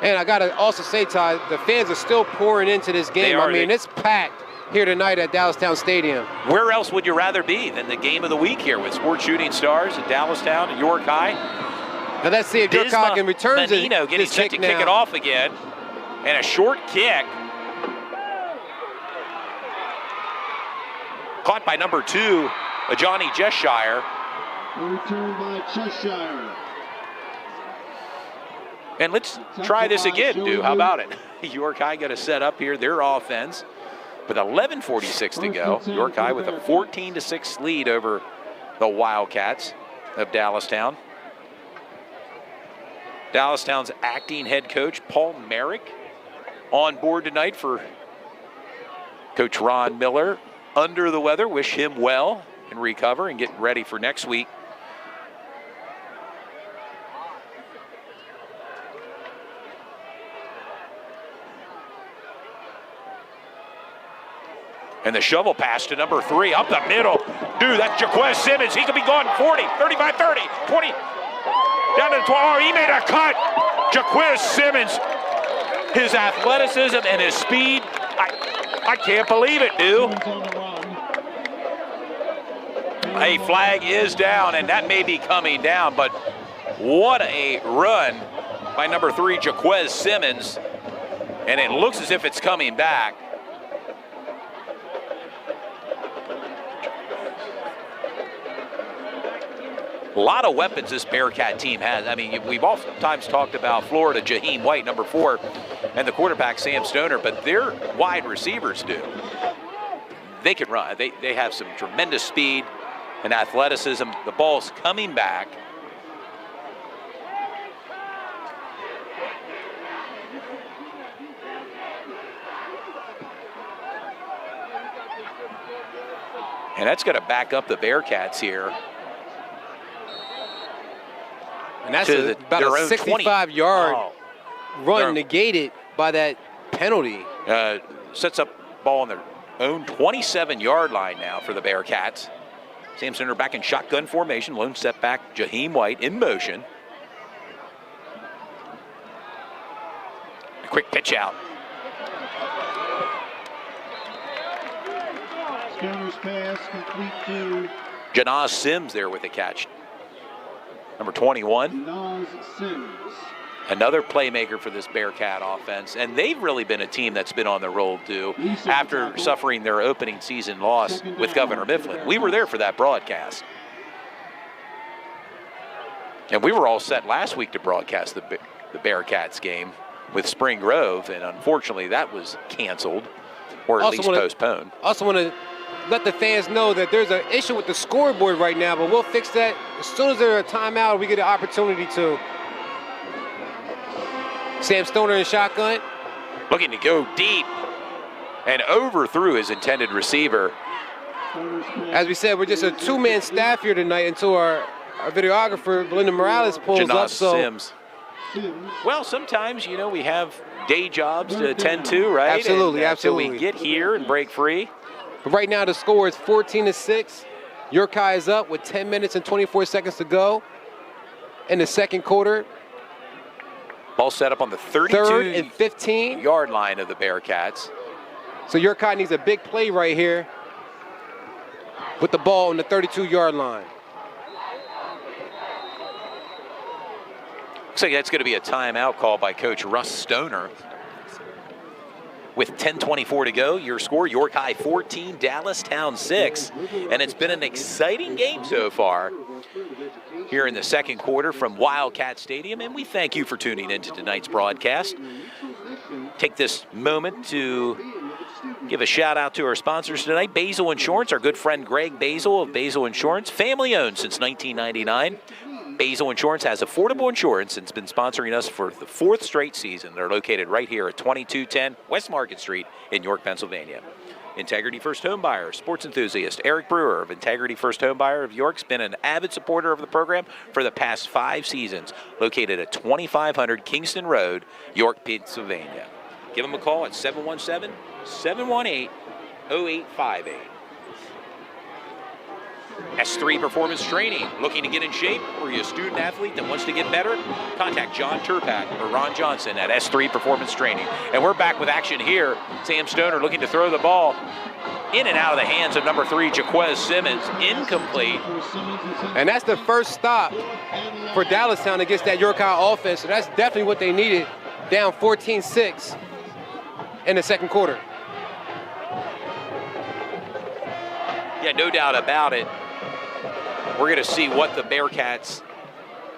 And I got to also say, Todd, the fans are still pouring into this game. I mean, it's packed here tonight at Dallastown Stadium. Where else would you rather be than the game of the week here with Sports Shooting Stars at Dallastown and York High? Now let's see if York High can return Menino getting set to kick it off again. And a short kick. Caught by number 2, Johnny Cheshire. Returned by Cheshire. And let's try this again, Stu. How about it? York High got to set up here their offense with 11:46 to go. York High with a 14-6 lead over the Wildcats of Dallastown. Dallastown's acting head coach, Paul Merrick, on board tonight for Coach Ron Miller. Under the weather, wish him well and recover and get ready for next week. And the shovel pass to number 3, up the middle. Dude, that's Jaquez Simmons. He could be gone 40, 35, 30, 20, down to the 12. Oh, he made a cut. Jaquez Simmons, his athleticism and his speed, I can't believe it, dude. A flag is down, and that may be coming down, but what a run by number 3, Jaquez Simmons. And it looks as if it's coming back. A lot of weapons this Bearcat team has. I mean, we've oftentimes talked about Florida, Jaheim White, number 4, and the quarterback, Sam Stoner, but their wide receivers do. They can run. They have some tremendous speed and athleticism. The ball's coming back. And that's going to back up the Bearcats here. And that's about a 65-yard run negated by that penalty. Sets up ball on their own 27-yard line now for the Bearcats. Sam Stoner back in shotgun formation. Lone step back, Jaheim White in motion. A quick pitch out. Stoner's pass complete to Janaz Sims there with the catch. Number 21. Janaz Sims. Another playmaker for this Bearcat offense. And they've really been a team that's been on the roll, too, after suffering their opening season loss with Governor Mifflin. We were there for that broadcast. And we were all set last week to broadcast the Bearcats game with Spring Grove, and unfortunately that was canceled, or at least postponed. Also want to let the fans know that there's an issue with the scoreboard right now, but we'll fix that as soon as there's a timeout. We get an opportunity to. Sam Stoner in shotgun. Looking to go deep and overthrew his intended receiver. As we said, we're just a 2-man staff here tonight until our videographer, Belinda Morales, pulls Janaz up. Sims. Well, sometimes, you know, we have day jobs to attend to, right? Absolutely, absolutely. So we get here and break free. But right now the score is 14-6. York High is up with 10 minutes and 24 seconds to go in the second quarter. Ball set up on the 3rd and 15 yard line of the Bearcats. So York High needs a big play right here with the ball on the 32-yard line. Looks like that's going to be a timeout call by Coach Russ Stoner. With 10:24 to go, your score, York High 14, Dallastown 6. And it's been an exciting game so far here in the second quarter from Wildcat Stadium. And we thank you for tuning into tonight's broadcast. Take this moment to give a shout out to our sponsors tonight. Basil Insurance, our good friend Greg Basil of Basil Insurance, family owned since 1999. Basil Insurance has affordable insurance and has been sponsoring us for the 4th straight season. They're located right here at 2210 West Market Street in York, Pennsylvania. Integrity First Home Buyer, sports enthusiast Eric Brewer of Integrity First Home Buyer of York's been an avid supporter of the program for the past 5 seasons. Located at 2500 Kingston Road, York, Pennsylvania. Give them a call at 717-718-0858. S3 Performance Training. Looking to get in shape? Or are you a student athlete that wants to get better? Contact John Turpak or Ron Johnson at S3 Performance Training. And we're back with action here. Sam Stoner looking to throw the ball in and out of the hands of number 3, Jaquez Simmons. Incomplete. And that's the first stop for Dallastown against that York High offense. So that's definitely what they needed. Down 14-6 in the second quarter. Yeah, no doubt about it. We're going to see what the Bearcats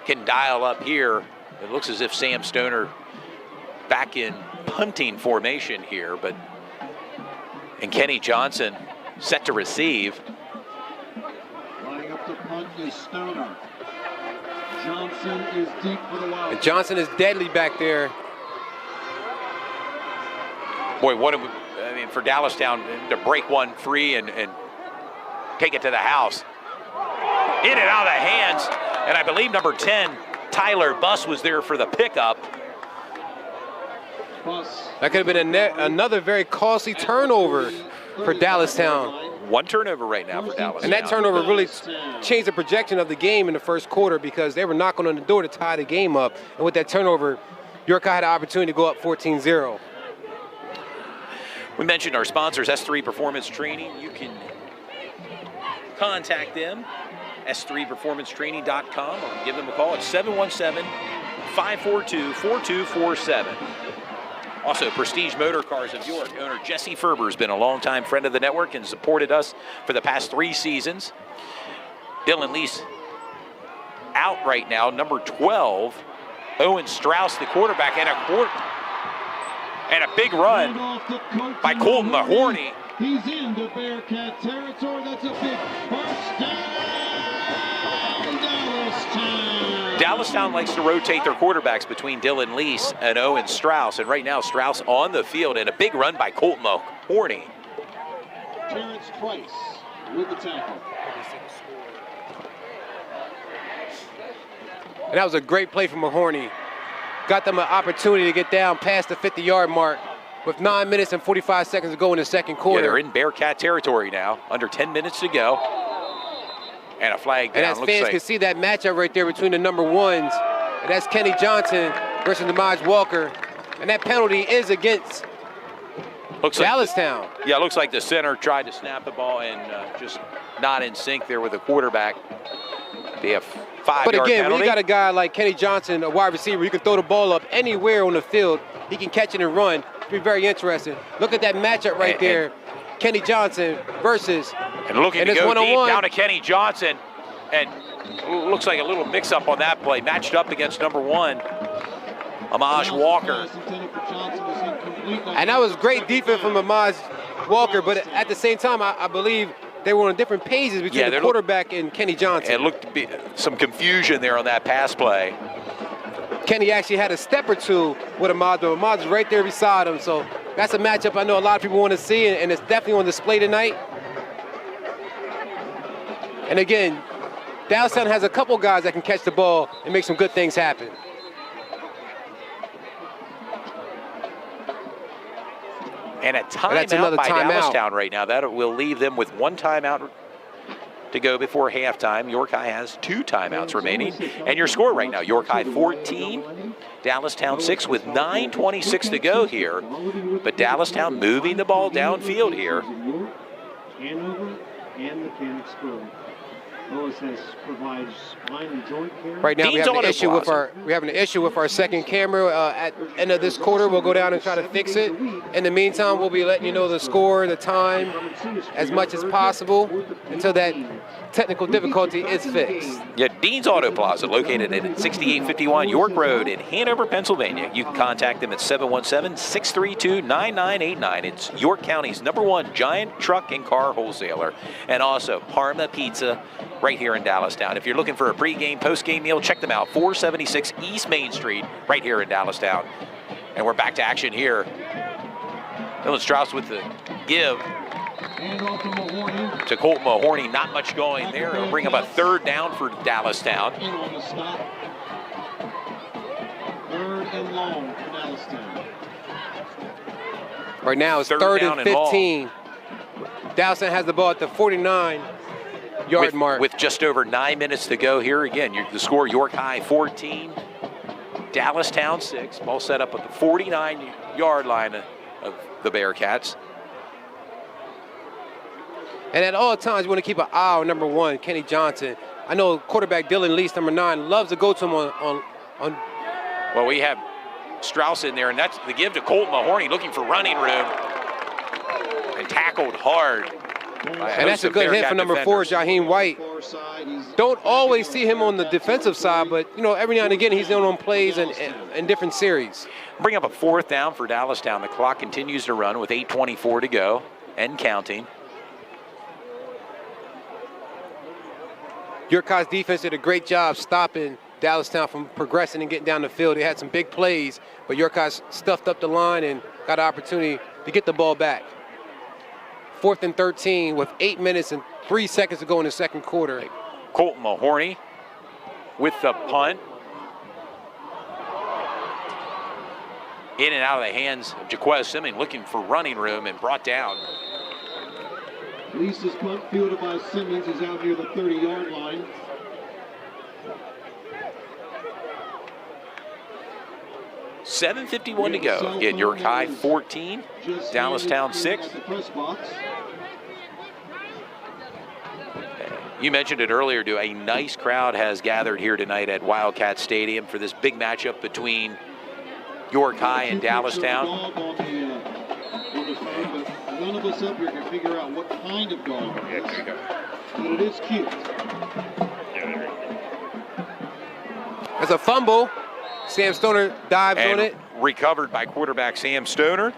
can dial up here. It looks as if Sam Stoner back in punting formation here, and Kenny Johnson set to receive. Lining up to punt is Stoner. Johnson is deep for the Wild. And Johnson is deadly back there. Boy, for Dallastown to break one free and take it to the house. In and out of the hands. And I believe number 10, Tyler Buss, was there for the pickup. That could have been another very costly turnover for Dallastown. One turnover right now for Dallas. And that turnover really changed the projection of the game in the first quarter because they were knocking on the door to tie the game up. And with that turnover, York High had an opportunity to go up 14-0. We mentioned our sponsors, S3 Performance Training. You can contact them, s3performancetraining.com, or give them a call at 717-542-4247. Also, Prestige Motor Cars of York. Owner Jesse Ferber has been a longtime friend of the network and supported us for the past 3 seasons. Dylan Lease out right now, number 12. Owen Strauss, the quarterback, and a big run by Colton Mahorny. He's into Bearcat territory. That's a big first down. Dallastown likes to rotate their quarterbacks between Dylan Lease and Owen Strauss. And right now, Strauss on the field, and a big run by Colton Mahorny. Terrence Price with the tackle. And that was a great play from Mahorny. Got them an opportunity to get down past the 50-yard mark with 9 minutes and 45 seconds to go in the second quarter. Yeah, they're in Bearcat territory now, under 10 minutes to go. And a flag down. And as fans can see that matchup right there between the number 1s, and that's Kenny Johnson versus Namaj Walker. And that penalty is against Dallastown. Yeah, it looks like the center tried to snap the ball and just not in sync there with the quarterback. They have 5-yard But again, penalty. when you got a guy like Kenny Johnson, a wide receiver, you can throw the ball up anywhere on the field. He can catch it and run. It'll be very interesting. Look at that matchup right there. Kenny Johnson versus, and looking to it's go one-on-one. deep down to Kenny Johnson. And looks like a little mix-up on that play. Matched up against number 1, Amaj Walker. And that was great defense from Amaj Walker, but at the same time, I believe they were on different pages between the quarterback and Kenny Johnson. It looked to be some confusion there on that pass play. Kenny actually had a step or two with Amaj, but Amaj was right there beside him. So that's a matchup I know a lot of people want to see, and it's definitely on display tonight. And again, Dallastown has a couple guys that can catch the ball and make some good things happen. And a timeout by Dallastown right now. That will leave them with 1 timeout to go before halftime. York High has 2 timeouts remaining. And your score right now, York High 14, Dallastown 6 with 9:26 to go here. But Dallastown moving the ball downfield here. Hanover and Mechanicsburg. OSS provides spine and joint care. Right now we have an issue with our second camera. At the end of this quarter, we'll go down and try to fix it. In the meantime, we'll be letting you know the score, the time, as much as possible until that technical difficulty is fixed. Yeah, Dean's Auto Plaza, located at 6851 York Road in Hanover, Pennsylvania. You can contact them at 717-632-9989. It's York County's #1 giant truck and car wholesaler. And also Parma Pizza right here in Dallastown. If you're looking for a pregame, postgame meal, check them out. 476 East Main Street right here in Dallastown. And we're back to action here. Dylan Strauss with the give to Colton Mahorny. Not much going there. It'll bring up a 3rd down for Dallastown. 3rd and long for Dallastown. Right now it's 3rd and 15. Dallastown has the ball at the 49-yard mark. With just over 9 minutes to go here. Again, the score, York High 14, Dallastown 6. Ball set up at the 49-yard line of the Bearcats. And at all times, you want to keep an eye on number 1, Kenny Johnson. I know quarterback Dylan Lease, number 9, loves to go to him on. Well, we have Strauss in there, and that's the give to Colton Mahorny, looking for running room. And tackled hard. And that's a good hit for number 4, Jaheim White. Don't always see him on the defensive side, but every now and again he's on plays in different series. Bring up a 4th down for Dallastown. The clock continues to run with 8:24 to go and counting. York High's defense did a great job stopping Dallastown from progressing and getting down the field. They had some big plays, but York High stuffed up the line and got an opportunity to get the ball back. 4th and 13 with 8 minutes and 3 seconds to go in the second quarter. Colton Mahorny with the punt. In and out of the hands of Jaquez Simmons, looking for running room and brought down. Lisa's punt fielded by Simmons is out near the 30-yard line. $7:51 to go. Get York High 14, Dallastown 6. You mentioned it earlier, too. A nice crowd has gathered here tonight at Wildcat Stadium for this big matchup between York High and Dallastown. None of us up here can figure out what kind of dog it is, but it is cute. There's a fumble. Sam Stoner dives and on it. Recovered by quarterback Sam Stoner.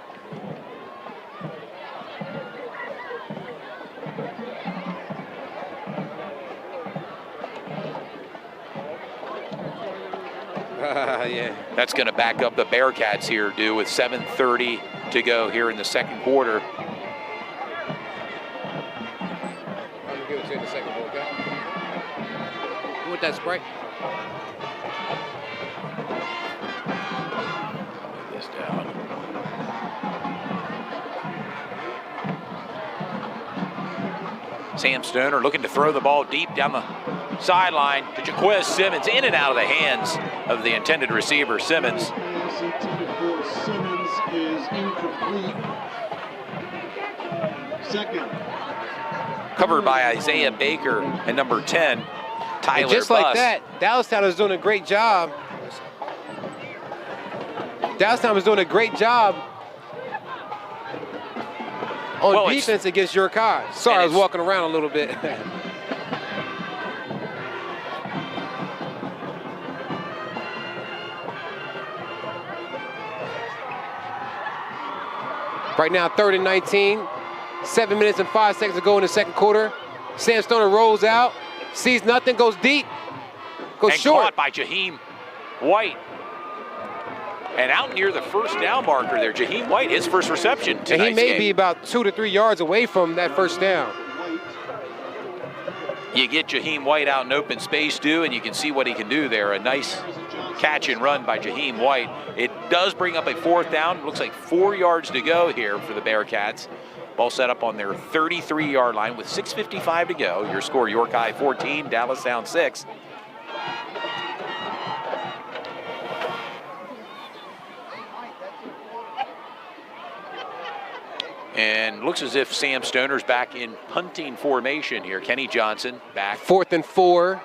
Yeah. That's going to back up the Bearcats here, Dew, with 7:30 to go here in the second quarter. I'm going to give it to you in the second quarter, okay? You want that Sprite? Put this down. Sam Stoner looking to throw the ball deep down the sideline to Jaquez Simmons, in and out of the hands of the intended receiver, Simmons. Pass intended for Simmons is incomplete. Second. Covered by Isaiah Baker and number 10, Tyler And just Buss. like that, Dallastown is doing a great job. Dallastown is doing a great job on defense against York High. Sorry, I was walking around a little bit. Right now, 3rd and 19. 7 minutes and 5 seconds to go in the second quarter. Sam Stoner rolls out, sees nothing, goes deep, goes and short. Caught by Jaheim White. And out near the first down marker there, Jaheim White, his first reception And tonight's he may game. be about 2 to 3 yards away from that first down. You get Jaheim White out in open space, Dew, and you can see what he can do there. A nice catch and run by Jaheim White. It does bring up a 4th down. It looks like 4 yards to go here for the Bearcats. Ball set up on their 33-yard line with 6:55 to go. Your score, York High 14, Dallastown 6. And looks as if Sam Stoner's back in punting formation here. Kenny Johnson back. 4th and 4.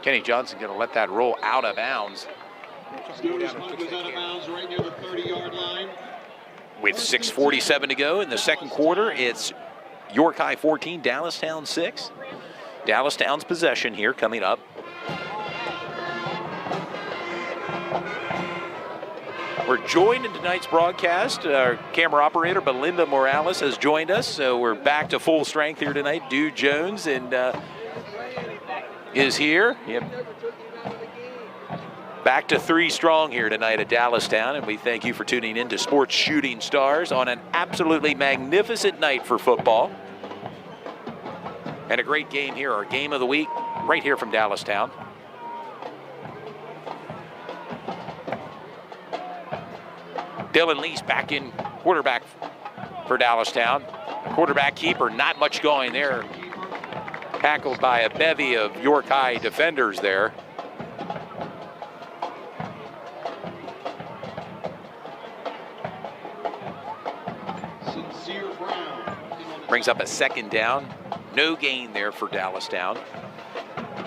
Kenny Johnson going to let that roll out of bounds. Stoner's punt was out of bounds right near the 30-yard line. With 6:47 to go in the second quarter, it's York High 14, Dallastown 6. Dallastown's possession here coming up. We're joined in tonight's broadcast. Our camera operator, Belinda Morales, has joined us, so we're back to full strength here tonight. Dew Jones is here. Yep. Back to 3 strong here tonight at Dallastown, and we thank you for tuning in to Sports Shooting Stars on an absolutely magnificent night for football. And a great game here, our game of the week, right here from Dallastown. Dylan Lease back in quarterback for Dallastown. Quarterback keeper, not much going there. Tackled by a bevy of York High defenders there. Brings up a 2nd down. No gain there for Dallastown.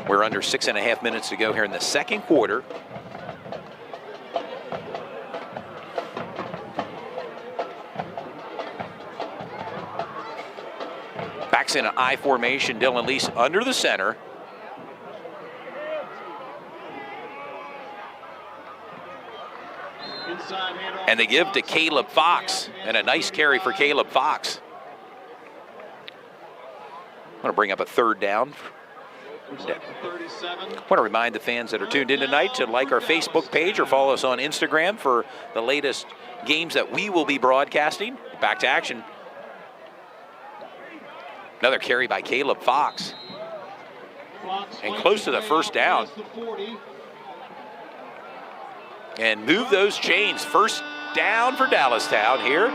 We're under 6.5 minutes to go here in the second quarter. Backs in an I formation. Dylan Lease under the center. And they give to Caleb Fox. And a nice carry for Caleb Fox. going to bring up a third down. I want to remind the fans that are tuned in tonight to like our Facebook page or follow us on Instagram for the latest games that we will be broadcasting. Back to action. Another carry by Caleb Fox. And close to the first down. And move those chains. First down for Dallastown here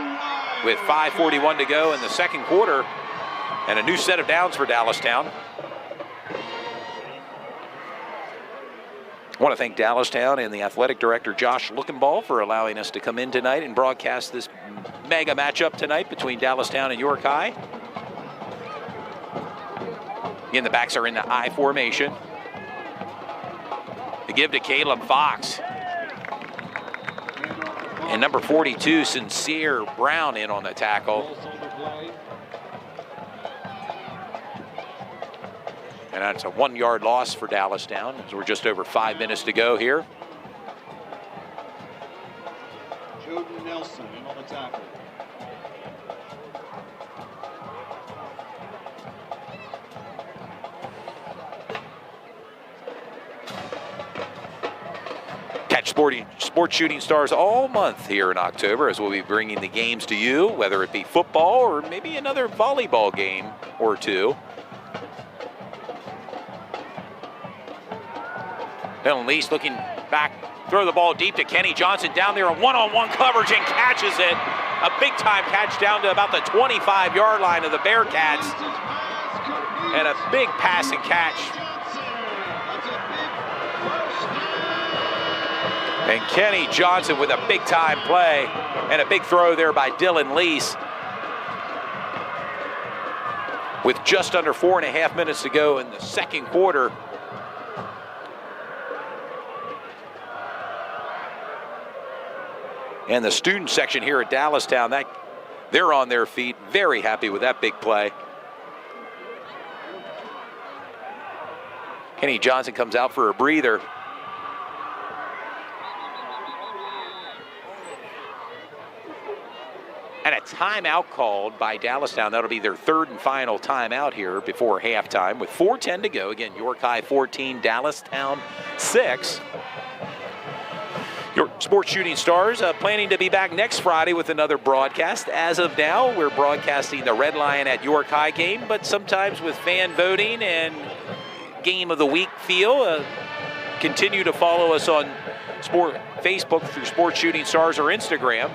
with 5:41 to go in the second quarter. And a new set of downs for Dallastown. I want to thank Dallastown and the athletic director, Josh Lookenball, for allowing us to come in tonight and broadcast this mega matchup tonight between Dallastown and York High. Again, the backs are in the I formation. They give to Caleb Fox. And number 42, Sincere Brown, in on the tackle. And that's a 1 yard loss for Dallastown as we're just over 5 minutes to go here. Jordan Nelson in on the tackle. Catch Sports Shooting Stars all month here in October as we'll be bringing the games to you, whether it be football or maybe another volleyball game or two. Dylan Lease looking back, throw the ball deep to Kenny Johnson down there in one-on-one coverage and catches it. A big-time catch down to about the 25-yard line of the Bearcats. And a big pass and catch. And Kenny Johnson with a big-time play and a big throw there by Dylan Lease. With just under 4.5 minutes to go in the second quarter. And the student section here at Dallastown, they're on their feet, very happy with that big play. Kenny Johnson comes out for a breather. And a timeout called by Dallastown. That'll be their third and final timeout here before halftime with 4:10 to go. Again, York High 14, Dallastown 6. Your Sports Shooting Stars planning to be back next Friday with another broadcast. As of now, we're broadcasting the Red Lion at York High game, but sometimes with fan voting and game of the week feel, continue to follow us on Facebook through Sports Shooting Stars or Instagram.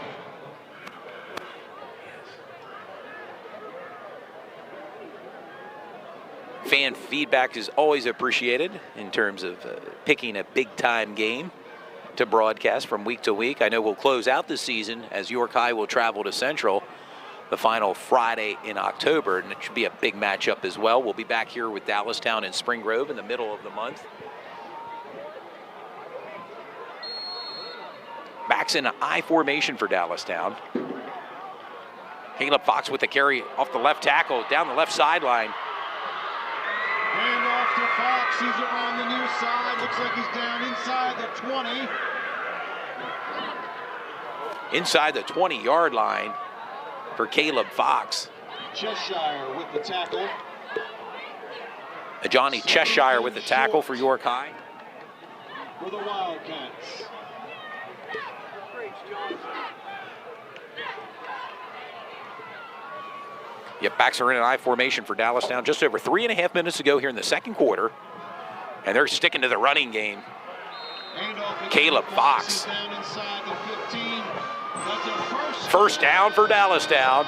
Fan feedback is always appreciated in terms of picking a big-time game to broadcast from week to week. I know we'll close out the season as York High will travel to Central the final Friday in October, and it should be a big matchup as well. We'll be back here with Dallastown and Spring Grove in the middle of the month. Backs in an I formation for Dallastown. Caleb Fox with the carry off the left tackle, down the left sideline. Hand off to Fox, he's around the near side, looks like he's down inside the 20. Inside the 20-yard line for Caleb Fox. Cheshire with the tackle. Johnny Cheshire with the tackle for York High. For the Wildcats. Yep, backs are in an I formation for Dallastown. Just over 3.5 minutes to go here in the second quarter. And they're sticking to the running game. Caleb Fox. First down for Dallastown.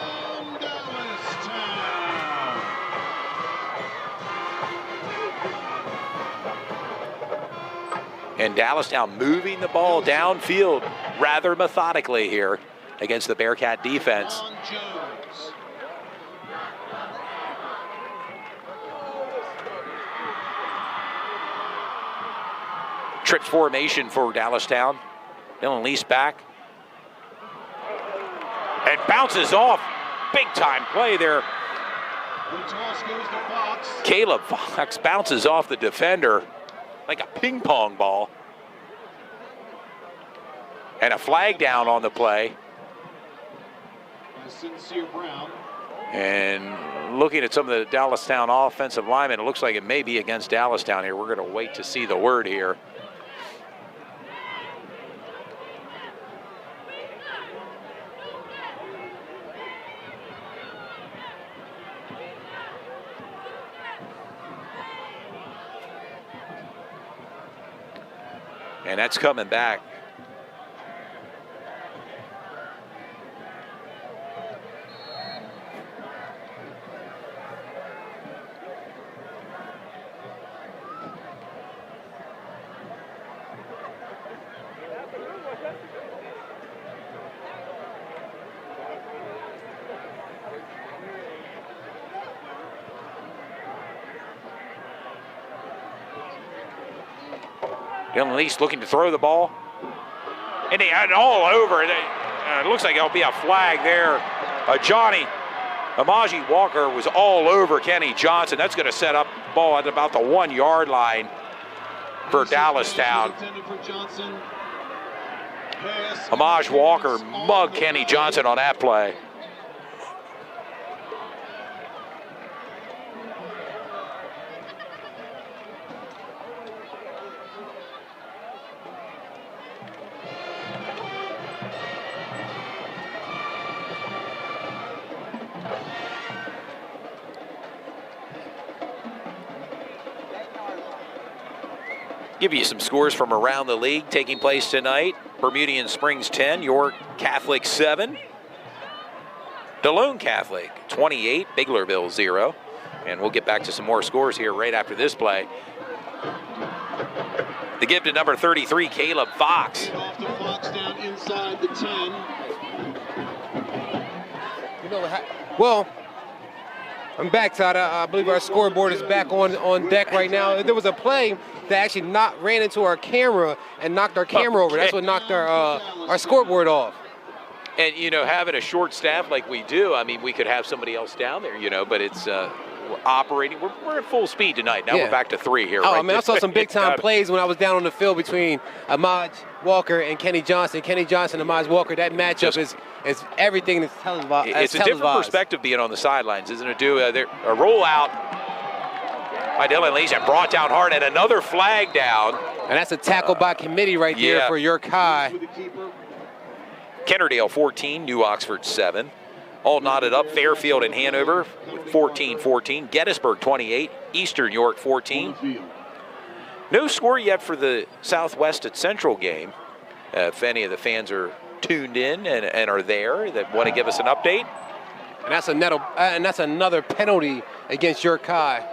And Dallastown moving the ball downfield rather methodically here against the Bearcat defense. Trips formation for Dallastown. Dylan Lease back. And bounces off. Big time play there. Caleb Fox bounces off the defender like a ping pong ball. And a flag down on the play. Sincere Brown. And looking at some of the Dallastown offensive linemen, it looks like it may be against Dallastown here. We're going to wait to see the word here. And that's coming back. Dylan Lease looking to throw the ball. And they had it all over. It looks like it'll be a flag there. Johnny Amaji Walker was all over Kenny Johnson. That's going to set up the ball at about the 1 yard line for Dallastown. Amaj Walker mugged Kenny Johnson on that play. Give you some scores from around the league taking place tonight. Bermudian Springs 10, York Catholic 7. DeLone Catholic 28, Biglerville 0. And we'll get back to some more scores here right after this play. The give to number 33, Caleb Fox. Off to Fox down inside the 10. You know what? Well, I'm back, Todd. I believe our scoreboard is back on deck right now. There was a play that actually ran into our camera and knocked our camera over. That's what knocked our scoreboard off. And, you know, having a short staff like we do, I mean, we could have somebody else down there, you know, but it's we're operating. We're at full speed tonight. Now we're back to 3 here. Oh, right? man, I saw some big-time plays when I was down on the field between Amaj Walker and Kenny Johnson. Kenny Johnson, Amaj Walker, that matchup is everything that's televised. It's a different perspective being on the sidelines, isn't it, Dude? A rollout by Dylan Lees and brought down hard, and another flag down. And that's a tackle by committee right there for York High. Kennerdale 14, New Oxford 7. All knotted up, Fairfield and Hanover 14-14. Gettysburg 28, Eastern York 14. No score yet for the Southwest at Central game. If any of the fans are tuned in and are there that want to give us an update. And that's another penalty against York High.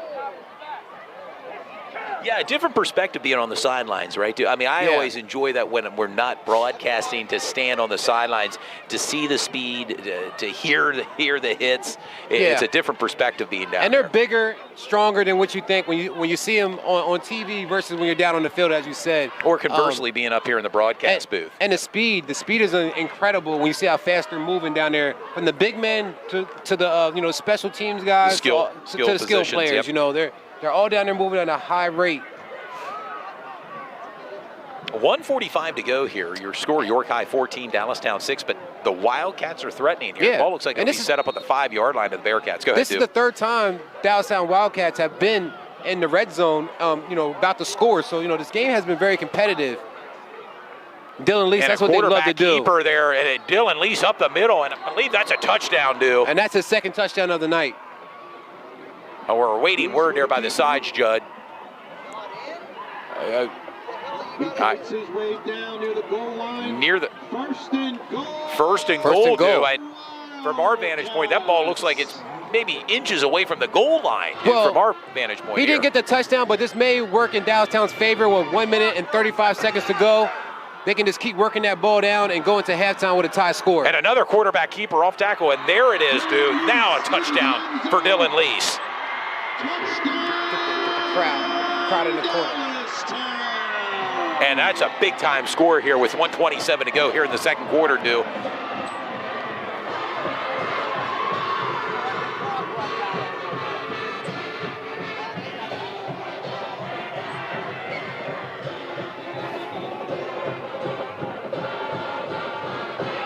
Yeah, a different perspective being on the sidelines, right? I mean, I always enjoy that when we're not broadcasting, to stand on the sidelines, to see the speed, to hear the hits. It's a different perspective being down And they're bigger, stronger than what you think when you see them on TV versus when you're down on the field, as you said. Or conversely, being up here in the broadcast booth. And the speed is incredible when you see how fast they're moving down there, from the big men to the special teams guys, to the skill players. Yep. You know, they're all down there moving at a high rate. 1:45 to go here. Your score, York High 14, Dallastown 6, but the Wildcats are threatening here. Yeah. The ball looks like it'll be set up on the 5 yard line of the Bearcats. Go ahead, This is the third time Dallastown Wildcats have been in the red zone, about to score. So, this game has been very competitive. Dylan Lease, that's what they love to do. Keeper there, and Dylan Lease up the middle, and I believe that's a touchdown, dude. And that's his second touchdown of the night. Oh, we're awaiting word there by the sides, Judd. He cuts his way down near the goal line. Near the first and goal. dude. From our vantage point, that ball looks like it's maybe inches away from the goal line, from our vantage point. He didn't get the touchdown, but this may work in Dallastown's favor with 1 minute and 35 seconds to go. They can just keep working that ball down and go into halftime with a tie score. And another quarterback keeper off tackle, and there it is, dude. Now a touchdown for Dylan Lease. Crowd in the corner. And that's a big-time score here with 1:27 to go here in the second quarter, dude.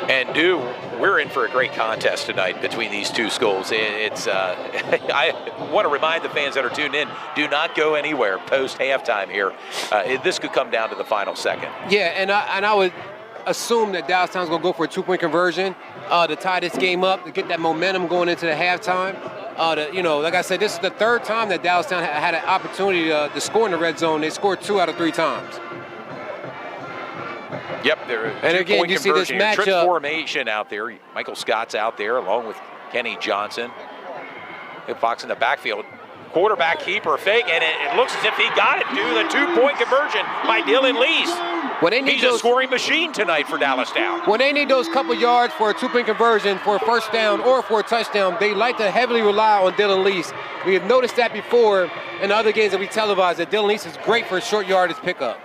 And we're in for a great contest tonight between these two schools. I want to remind the fans that are tuned in, do not go anywhere post halftime here. This could come down to the final second. Yeah, and I would assume that Dallastown's going to go for a 2-point conversion to tie this game up, to get that momentum going into the halftime. Like I said, this is the third time that Dallastown had an opportunity to score in the red zone. They scored 2 out of 3 times. Yep, and again, you see this matchup. Trip formation out there. Michael Scott's out there along with Kenny Johnson. Fox in the backfield. Quarterback keeper fake, and it looks as if he got it due to the 2-point conversion by Dylan Lease. He's a scoring machine tonight for Dallastown. When they need those couple yards for a 2-point conversion, for a first down or for a touchdown, they like to heavily rely on Dylan Lease. We have noticed that before in the other games that we televised, that Dylan Lease is great for a short yardage pickup.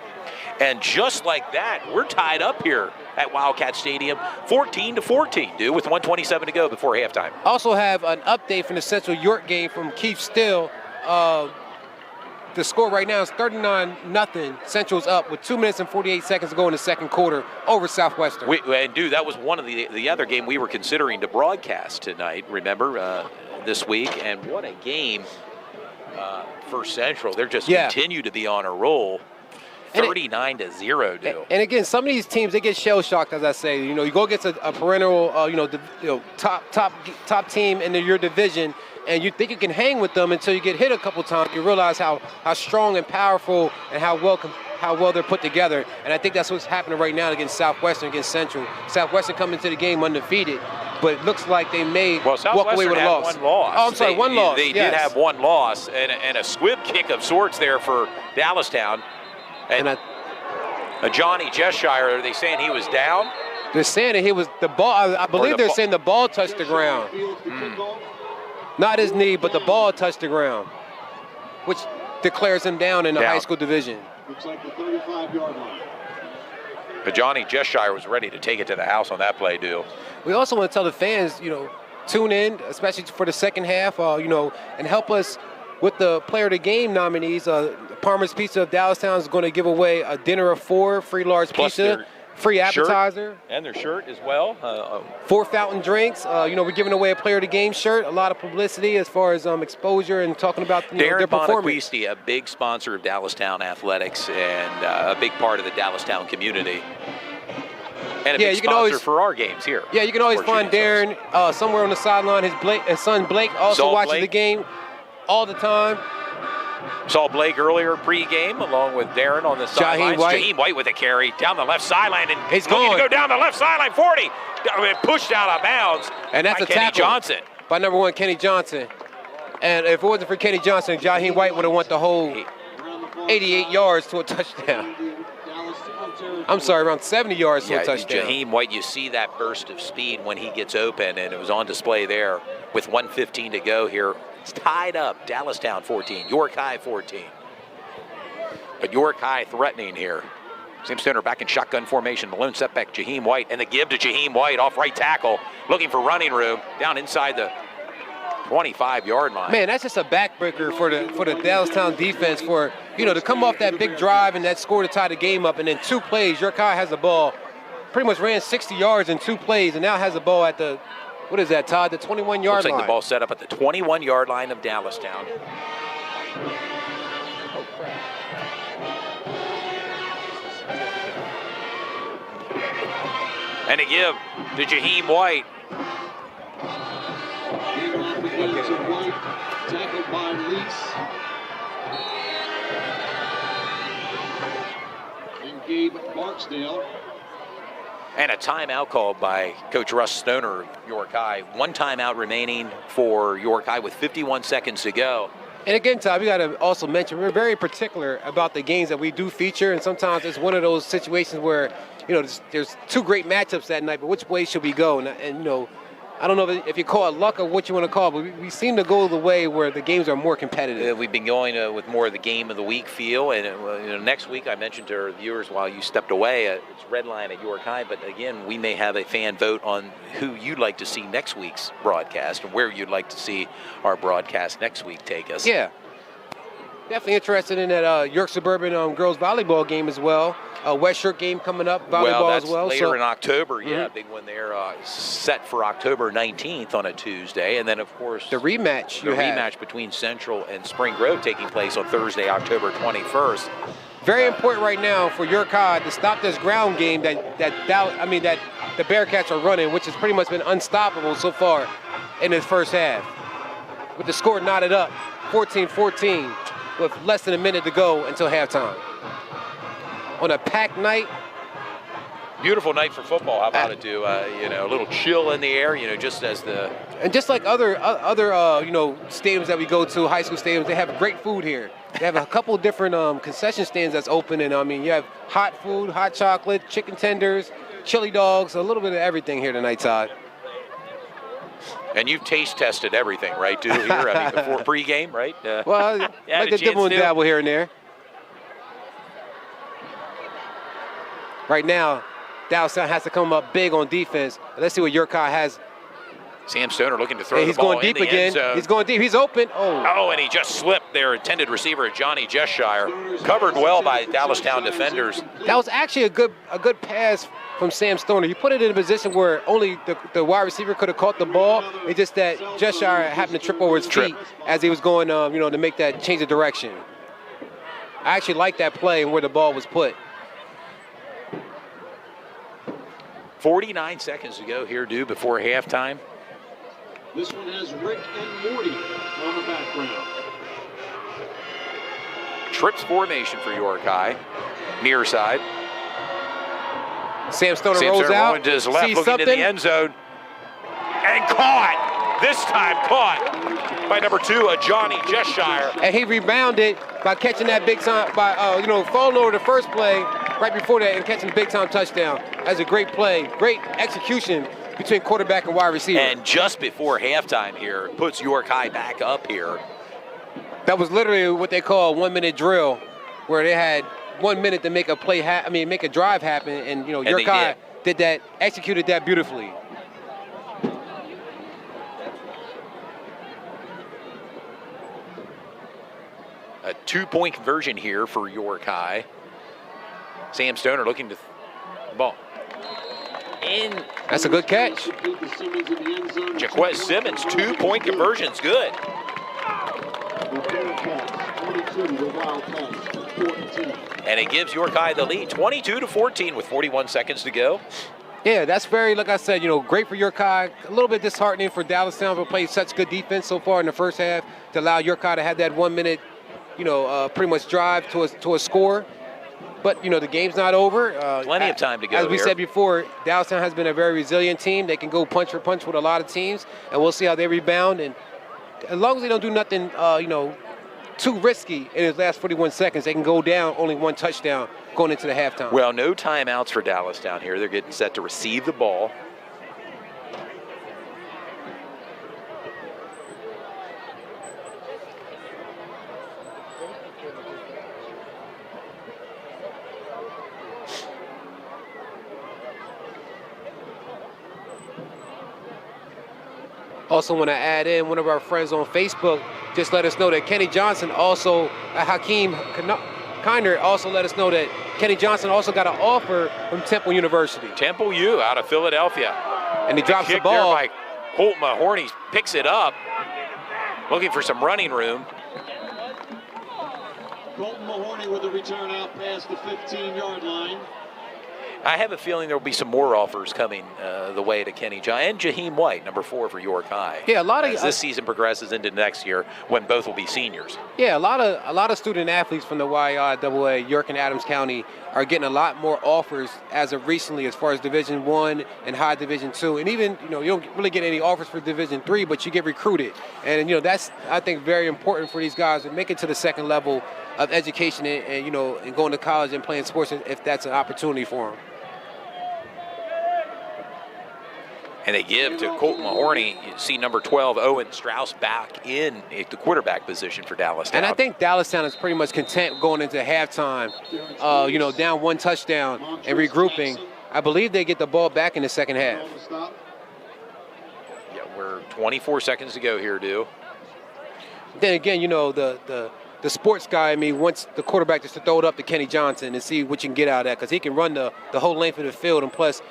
And just like that, we're tied up here at Wildcat Stadium, 14-14, with 1:27 to go before halftime. Also have an update from the Central York game from Keith Still. The score right now is 39-0. Central's up with 2 minutes and 48 seconds to go in the second quarter over Southwestern. That was one of the other game we were considering to broadcast tonight, remember, this week. And what a game for Central. They're just continue to be on a roll. 39-0, dude. And again, some of these teams, they get shell-shocked, as I say. You go against a perennial, top team in your division, and you think you can hang with them until you get hit a couple times. You realize how strong and powerful and how well they're put together. And I think that's what's happening right now against Southwestern, against Central. Southwestern coming into the game undefeated, but it looks like they may walk away with a loss. One loss. Oh, I'm sorry, one loss. They did have one loss, and a squib kick of sorts there for Dallastown. And a Johnny Jeshire, are they saying he was down? They're saying that he was the ball. I believe they're saying the ball touched the ground. Not his knee, but the ball touched the ground, which declares him down in the high school division. Looks like the 35-yard line. But Johnny Jeshire was ready to take it to the house on that play, We also want to tell the fans, tune in, especially for the second half, and help us with the Player of the Game nominees. Parmer's Pizza of Dallastown is going to give away a dinner of 4, free large pizza, free appetizer. And their shirt as well. 4 fountain drinks. We're giving away a Player of the Game shirt. A lot of publicity as far as exposure and talking about their performance. Darren Bonaquisti, a big sponsor of Dallastown Athletics and a big part of the Dallastown community. And a big sponsor for our games here. Yeah, you can always find Darren somewhere on the sideline. His son Blake also watches the game all the time. Saw Blake earlier pre-game along with Darren on the sidelines. Jaheim White with a carry down the left sideline, and he's going to go down the left sideline, 40, pushed out of bounds. And that's by Kenny Johnson. By number 1, Kenny Johnson. And if it wasn't for Kenny Johnson, Jaheim White would have went the whole 88 yards to a touchdown. I'm sorry, around 70 yards to a touchdown. Jaheim White, you see that burst of speed when he gets open, and it was on display there with 1:15 to go here. It's tied up. Dallastown 14, York High 14. But York High threatening here. Sam Stoner back in shotgun formation. The lone setback, Jaheim White, and the give to Jaheim White off right tackle, looking for running room down inside the 25-yard line. Man, that's just a backbreaker for the Dallastown defense to come off that big drive and that score to tie the game up, and then 2 plays. York High has the ball, pretty much ran 60 yards in 2 plays, and now has the ball at the, what is that, Todd? The 21-yard line. Looks like the ball set up at the 21-yard line of Dallastown. Oh, crap. And a give to Jaheim White. Tackled by Lease. And Gabe Barksdale. And a timeout called by Coach Russ Stoner of York High. 1 timeout remaining for York High with 51 seconds to go. And again, Todd, we got to also mention we're very particular about the games that we do feature, and sometimes it's one of those situations where, there's 2 great matchups that night, but which way should we go? And I don't know if you call it luck or what you want to call it, but we seem to go the way where the games are more competitive. We've been going with more of the game of the week feel, and next week I mentioned to our viewers while you stepped away, it's red line at York High, but again, we may have a fan vote on who you'd like to see next week's broadcast and where you'd like to see our broadcast next week take us. Yeah, Definitely interested in that York Suburban girls volleyball game as well. West Shore game coming up, volleyball as well. Later in October, yeah, big one there. Set for October 19th on a Tuesday. And then, of course, the rematch. The rematch between Central and Spring Grove taking place on Thursday, October 21st. Very important right now for York High to stop this ground game that the Bearcats are running, which has pretty much been unstoppable so far in this first half. With the score knotted up, 14-14, with less than a minute to go until halftime. On a packed night. Beautiful night for football. How about it, do? A little chill in the air, just as the... And just like other stadiums that we go to, high school stadiums, they have great food here. They have a couple different concession stands that's open, and you have hot food, hot chocolate, chicken tenders, chili dogs, a little bit of everything here tonight, Todd. And you've taste tested everything, right, too, here? Before pregame, right? Well, like the dibble and dabble here and there. Right now, Dallastown has to come up big on defense. Let's see what York High has. Sam Stoner looking to throw the he's ball going deep in the again. End zone. He's going deep. He's open. Oh, and he just slipped their intended receiver, Johnny Jeshire. Covered well by Dallastown defenders. That was actually a good pass from Sam Stoner. He put it in a position where only the wide receiver could have caught the ball. It's just that Jeshire happened to trip over his feet as he was going, to make that change of direction. I actually like that play and where the ball was put. 49 seconds to go here, before halftime. This one has Rick and Morty on the background. Trips formation for York High. Near side. Sam Stoner rolls out. Rolling to his left, looking to the end zone. And caught. This time caught by number 2, Johnny Jeshire. And he rebounded by catching that big time, falling over the first play right before that and catching the big time touchdown. That's a great play. Great execution between quarterback and wide receiver. And just before halftime here, puts York High back up here. That was literally what they call a 1-minute drill, where they had 1 minute to make a play, make a drive happen, and York High did that, executed that beautifully. A 2-point conversion here for York High. Sam Stoner looking to the ball. That's a good catch. Jaquez Simmons, 2-point conversion's good. And it gives York High the lead, 22-14 with 41 seconds to go. Yeah, that's very, like I said, great for York High. A little bit disheartening for Dallastown to play such good defense so far in the first half to allow York High to have that 1 minute, pretty much drive to a score. But, the game's not over. Plenty of time to go. As we said before, Dallastown has been a very resilient team. They can go punch for punch with a lot of teams, and we'll see how they rebound. And as long as they don't do nothing, too risky in his last 41 seconds, they can go down only 1 touchdown going into the halftime. Well, no timeouts for Dallastown here. They're getting set to receive the ball. Also want to add in, one of our friends on Facebook just let us know that Kenny Johnson also, Hakeem Kinder also let us know that Kenny Johnson also got an offer from Temple University. Temple U out of Philadelphia. And he drops the ball. There by Colt Mahorny, picks it up, looking for some running room. Colton Mahorny with a return out past the 15-yard line. I have a feeling there will be some more offers coming the way to Kenny John and Jaheim White, number 4 for York High. Yeah, a lot of as this season progresses into next year when both will be seniors. Yeah, a lot of student athletes from the YIAA, York and Adams County, are getting a lot more offers as of recently, as far as Division I and High Division II, and even you don't really get any offers for Division III, but you get recruited, and that's I think very important for these guys to make it to the second level of education and going to college and playing sports if that's an opportunity for them. And they give to Colton Mahorny. You see number 12, Owen Strauss, back in at the quarterback position for Dallastown. And I think Dallastown is pretty much content going into halftime, down 1 touchdown and regrouping. I believe they get the ball back in the second half. Yeah, we're 24 seconds to go here, Dew. Then again, the the sports guy in me wants the quarterback just to throw it up to Kenny Johnson and see what you can get out of that, because he can run the whole length of the field. And plus,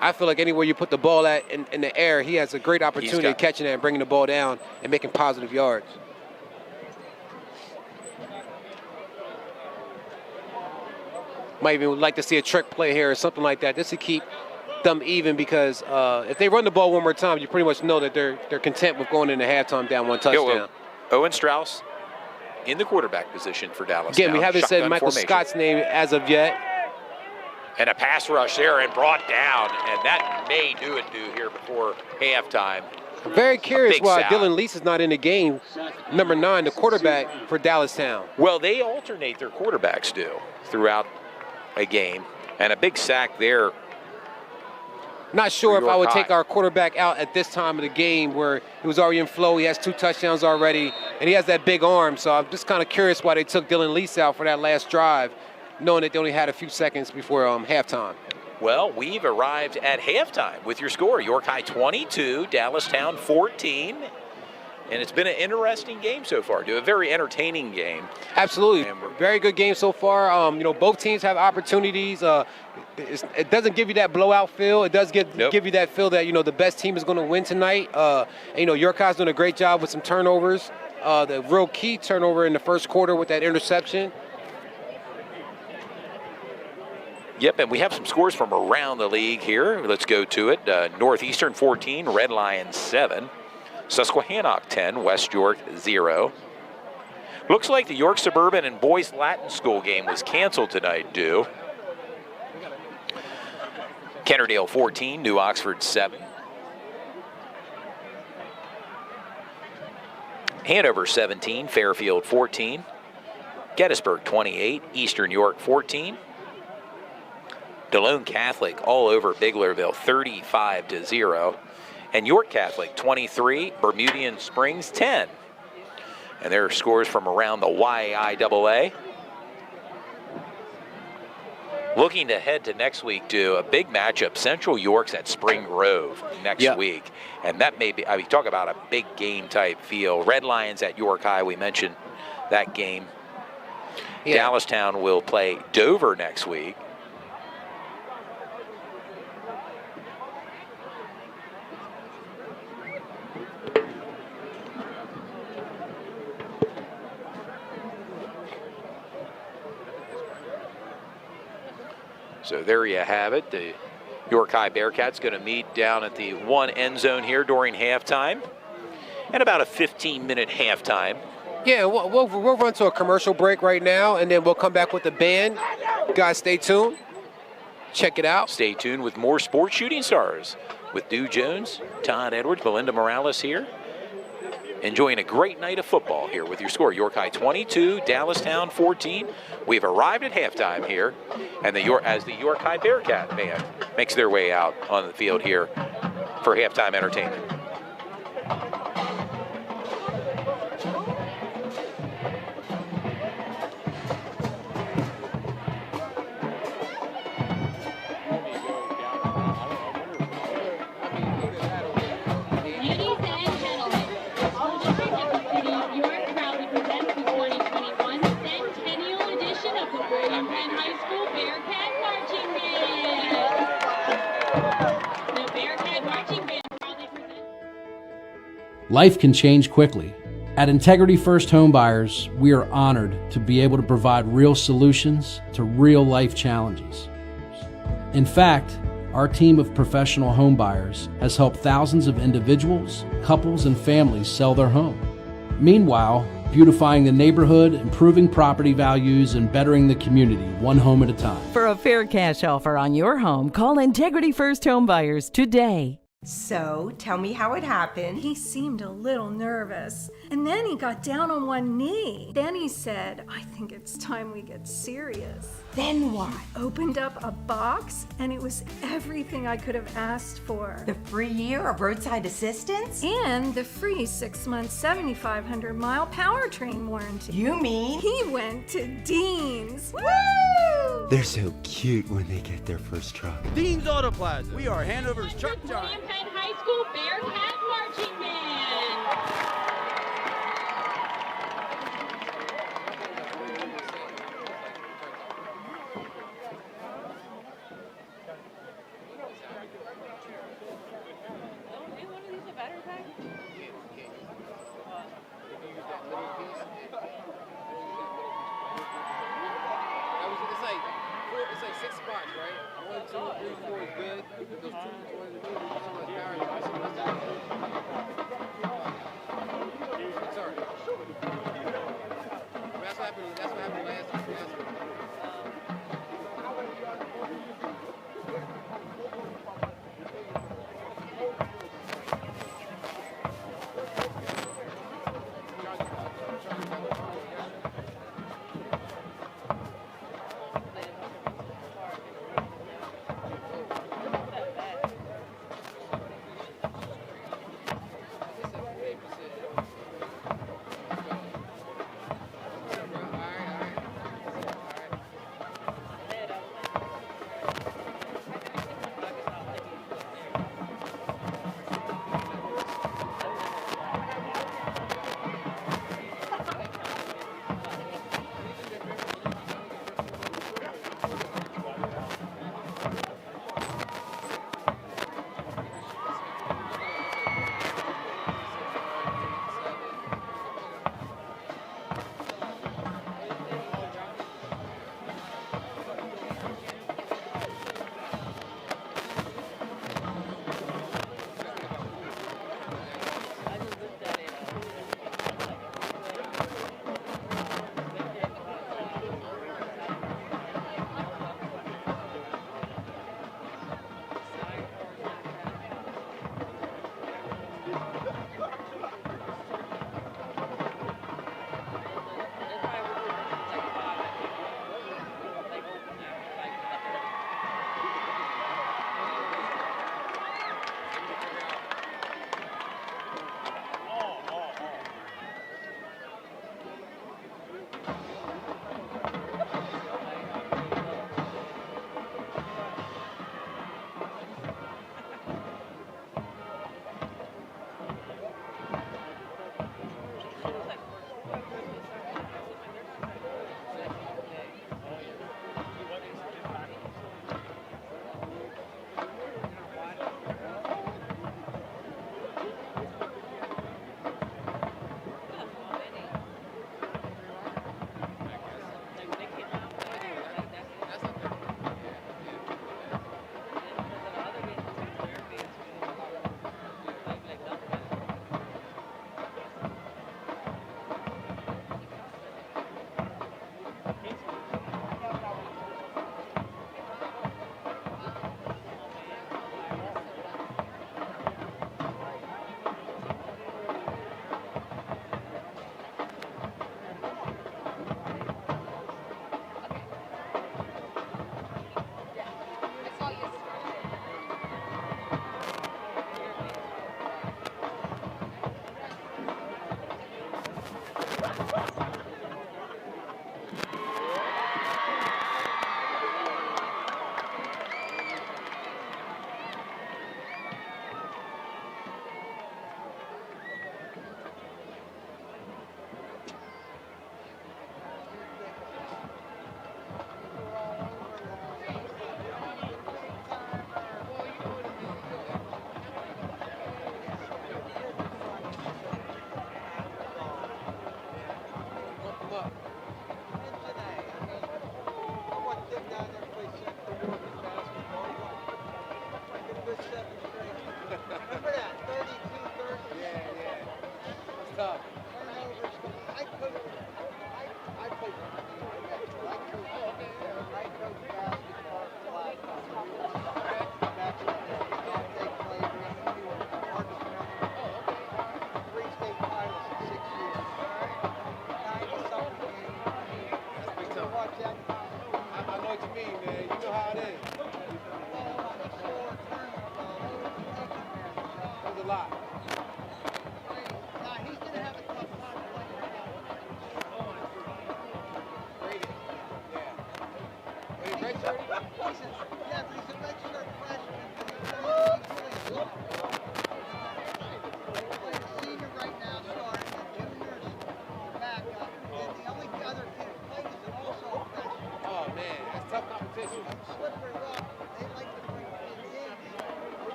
I feel like anywhere you put the ball at in the air, he has a great opportunity of catching that and bringing the ball down and making positive yards. Might even like to see a trick play here or something like that, just to keep them even, because if they run the ball one more time, you pretty much know that they're content with going into halftime down one touchdown. Owen Strauss in the quarterback position for Dallastown. Again, we haven't said Michael Scott's name as of yet. And a pass rush there and brought down, and that may do it here before halftime. I'm very curious why Dylan Lease is not in the game. Number 9, the quarterback for Dallastown. Well, they alternate their quarterbacks throughout a game, and a big sack there. Not sure if I would take our quarterback out at this time of the game where he was already in flow. He has 2 touchdowns already, and he has that big arm. So I'm just kind of curious why they took Dylan Lease out for that last drive, knowing that they only had a few seconds before halftime. Well, we've arrived at halftime with your score. York High 22, Dallastown 14. And it's been an interesting game so far, a very entertaining game. Absolutely, very good game so far. Both teams have opportunities. It doesn't give you that blowout feel. It does give you that feel that, the best team is going to win tonight. York High's doing a great job with some turnovers. The real key turnover in the first quarter with that interception. Yep, and we have some scores from around the league here. Let's go to it. Northeastern 14, Red Lions 7. Susquehannock 10, West York 0. Looks like the York Suburban and Boys Latin School game was canceled tonight due. Kennerdale 14, New Oxford 7. Hanover 17, Fairfield 14. Gettysburg 28, Eastern York 14. DeLone Catholic all over Biglerville 35-0. And York Catholic 23, Bermudian Springs 10. And there are scores from around the YIAA. Looking ahead to next week, to a big matchup. Central York's at Spring Grove next week. And that may be, talk about a big game type feel. Red Lions at York High, we mentioned that game. Dallastown will play Dover next week. So there you have it. The York High Bearcats going to meet down at the one end zone here during halftime. And about a 15-minute halftime. Yeah, we'll run to a commercial break right now, and then we'll come back with the band. Guys, stay tuned. Check it out. Stay tuned with more Sports Shooting Stars with Dew Jones, Todd Edwards, Belinda Morales here. Enjoying a great night of football here with your score. York High 22, Dallastown 14. We've arrived at halftime here, and as the York High Bearcat band makes their way out on the field here for halftime entertainment. Life can change quickly. At Integrity First Home Buyers, we are honored to be able to provide real solutions to real life challenges. In fact, our team of professional home buyers has helped thousands of individuals, couples, and families sell their home. Meanwhile, beautifying the neighborhood, improving property values, and bettering the community one home at a time. For a fair cash offer on your home, call Integrity First Home Buyers today. So, tell me how it happened. He seemed a little nervous, and then he got down on one knee. Then he said, "I think it's time we get serious." Then what? Opened up a box, and it was everything I could have asked for. The free year of roadside assistance? And the free 6-month, 7,500-mile powertrain warranty. You mean? He went to Dean's. Woo! They're so cute when they get their first truck. Dean's Auto Plaza. We are Hanover's truck giant. High School Bearcat Marching Band. 6 spots, right? 1, 2, 3, 4 is good. Those 2, 1, 2, sorry. That's what happened last week.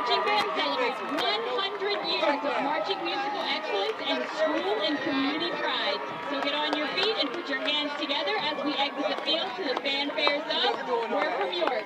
Marching Band celebrates 100 years of marching musical excellence and school and community pride. So get on your feet and put your hands together as we exit the field to the fanfares of We're from York.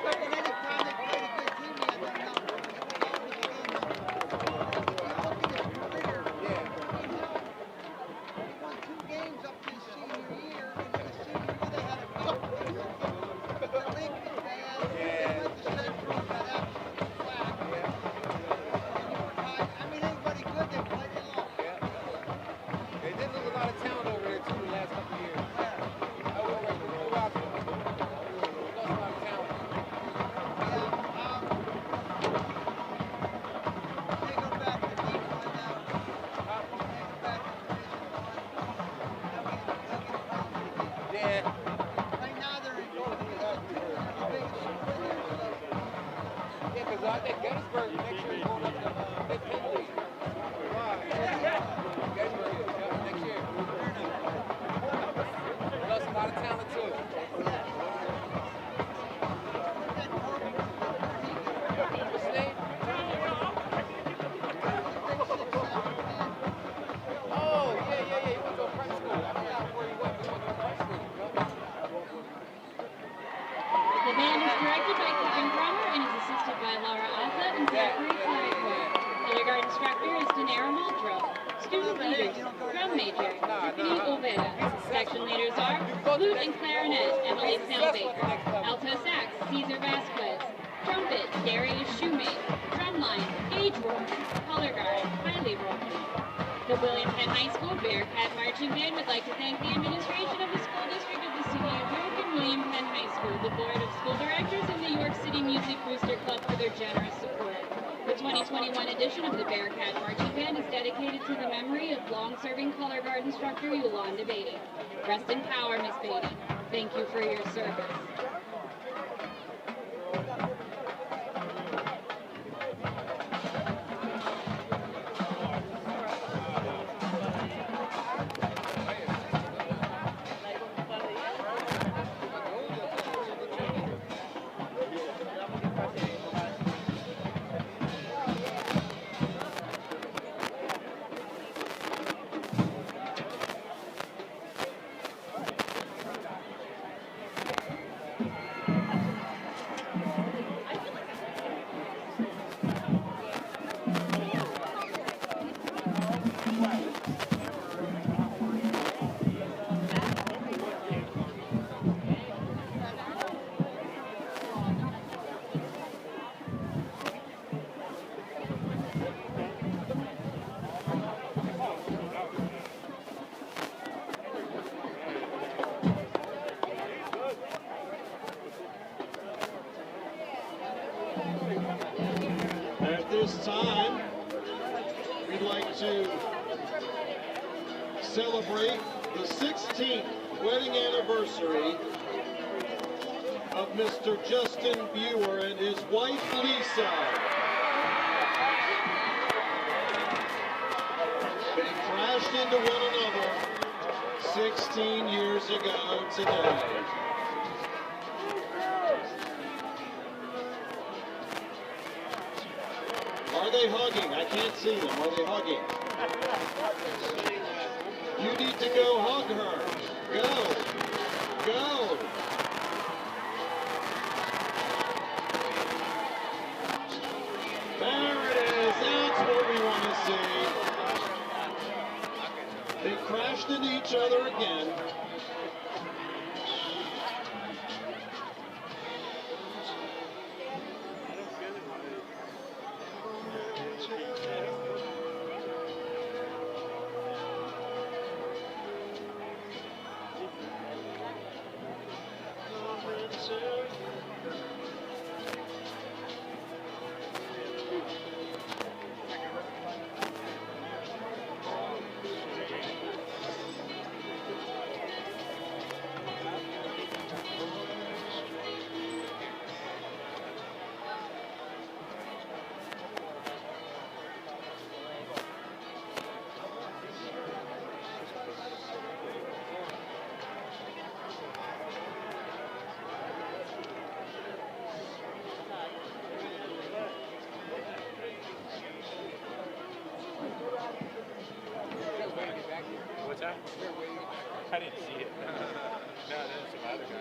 The William Penn High School Bearcat Marching Band would like to thank the administration of the school district of the city of York and William Penn High School, the board of school directors, and the York City Music Booster Club for their generous support. The 2021 edition of the Bearcat Marching Band is dedicated to the memory of long-serving color guard instructor Yolanda Beatty. Rest in power, Miss Beatty. Thank you for your service. At this time, we'd like to celebrate the 16th wedding anniversary of Mr. Justin Buer and his wife, Lisa. They crashed into one another 16 years ago today. Are they hugging? I can't see them. Are they hugging? You need to go hug her. Go. Go. There it is. That's what we want to see. They crashed into each other again. I didn't see it. No, there's some other guys.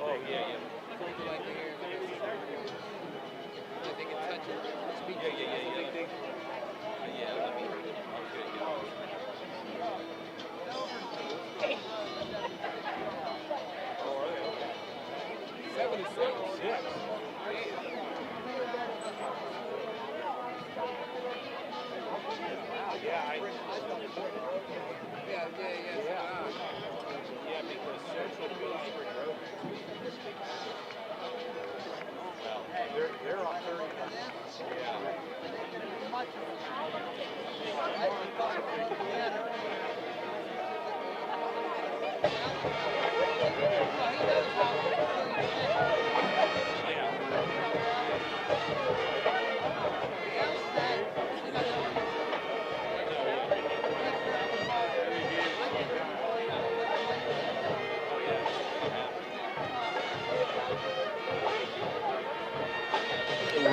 Oh, yeah. Yeah, because Central goes Spring Grove. Well, they're on 30.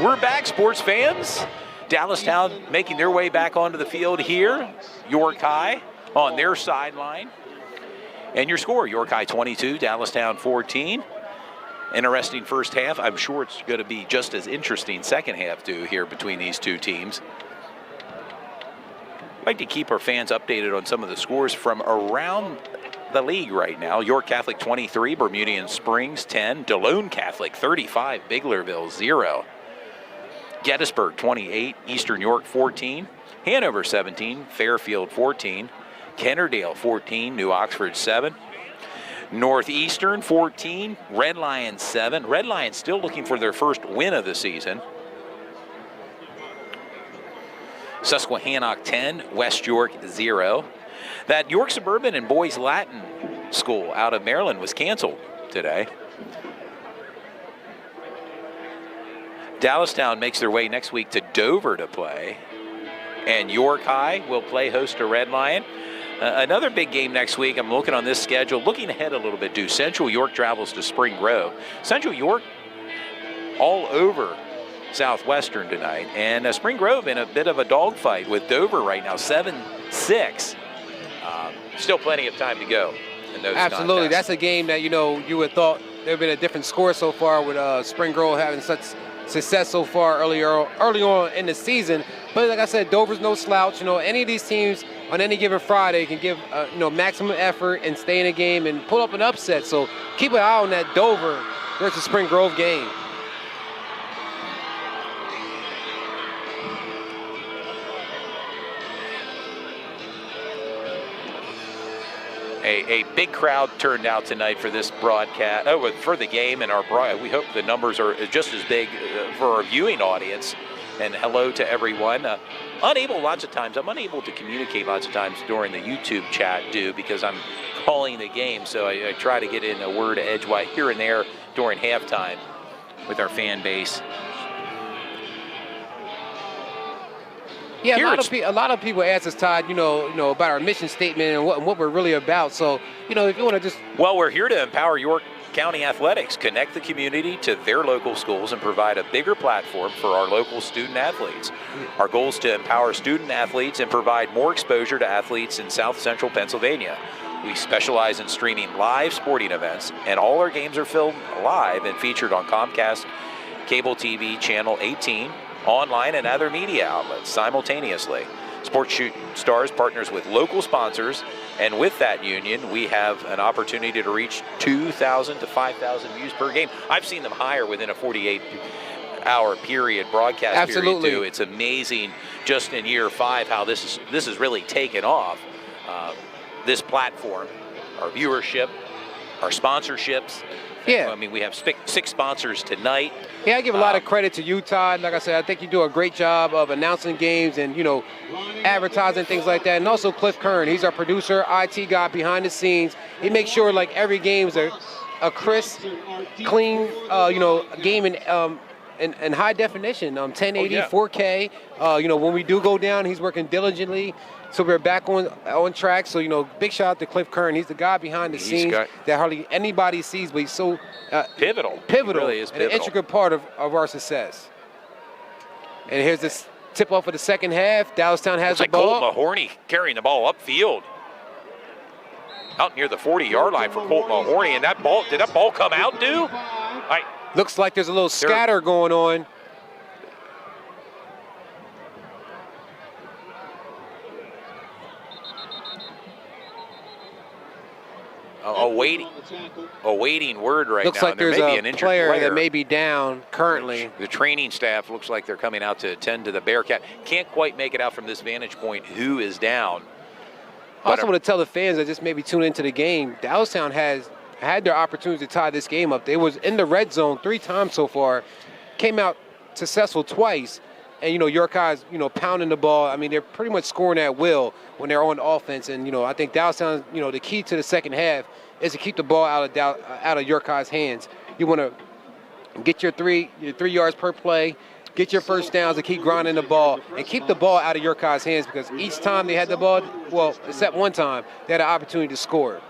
We're back, sports fans. Dallastown making their way back onto the field here. York High on their sideline. And your score, York High 22, Dallastown 14. Interesting first half. I'm sure it's going to be just as interesting second half too here between these two teams. I'd like to keep our fans updated on some of the scores from around the league right now. York Catholic 23, Bermudian Springs 10, DeLone Catholic 35, Biglerville 0. Gettysburg 28, Eastern York 14, Hanover 17, Fairfield 14, Kennerdale 14, New Oxford 7, Northeastern 14, Red Lions 7. Red Lions still looking for their first win of the season. Susquehannock 10, West York 0. That York Suburban and Boys Latin School out of Maryland was canceled today. Dallastown makes their way next week to Dover to play. And York High will play host to Red Lion. Another big game next week. I'm looking on this schedule, looking ahead a little bit. Central York travels to Spring Grove. Central York all over Southwestern tonight. And Spring Grove in a bit of a dogfight with Dover right now, 7-6. Still plenty of time to go in those Absolutely. contests. That's a game that, you would thought there would been a different score so far with Spring Grove having such success so far early on in the season. But like I said, Dover's no slouch. Any of these teams on any given Friday can give maximum effort and stay in a game and pull up an upset. So keep an eye on that Dover versus Spring Grove game. A big crowd turned out tonight for this broadcast, for the game, and we hope the numbers are just as big for our viewing audience. And hello to everyone. I'm unable to communicate lots of times during the YouTube chat, because I'm calling the game, so I try to get in a word edgewise here and there during halftime with our fan base. Yeah, a lot of people ask us, Todd, about our mission statement and what we're really about. So, if you want to just... Well, we're here to empower York County athletics, connect the community to their local schools, and provide a bigger platform for our local student athletes. Our goal is to empower student athletes and provide more exposure to athletes in South Central Pennsylvania. We specialize in streaming live sporting events, and all our games are filmed live and featured on Comcast Cable TV Channel 18, online and other media outlets simultaneously. Sports Shoot Stars partners with local sponsors, and with that union, we have an opportunity to reach 2,000 to 5,000 views per game. I've seen them higher within a 48-hour period, broadcast Absolutely. period, too. It's amazing just in year 5 how this is really taken off. This platform, our viewership, our sponsorships. Yeah. I mean, we have 6 sponsors tonight. Yeah, I give a lot of credit to you, Todd. Like I said, I think you do a great job of announcing games and, advertising, things like that. And also Cliff Kern, he's our producer, IT guy behind the scenes. He makes sure, every game is a crisp, clean, game in high definition, 1080, 4K. When we do go down, he's working diligently So we're back on track. So, you know, big shout out to Cliff Kern. He's the guy behind the scenes that hardly anybody sees, but he's so pivotal. Pivotal. He really is and pivotal. an intricate part of our success. And here's this tip-off of the second half. Dallastown has the ball. Colt Mahorny carrying the ball upfield. Out near the 40-yard line for Colt Mahorny. And that ball, did that ball come out, dude? Looks like there's a little scatter going on. Awaiting word right now. Looks like there's a player that may be down currently. The training staff looks like they're coming out to attend to the Bearcat. Can't quite make it out from this vantage point who is down. I also want to tell the fans that just maybe tune into the game. Dallastown has had their opportunity to tie this game up. They was in the red zone 3 times so far, came out successful twice, and, you know, York High's, you know, pounding the ball. I mean, they're pretty much scoring at will when they're on offense, and, you know, I think Dallastown, you know, the key to the second half is to keep the ball out of York High's hands. You want to get your 3 yards per play, get your first downs, and keep grinding the ball, and keep the ball out of York High's hands, because each time they had the ball, well, except one time, they had an opportunity to score.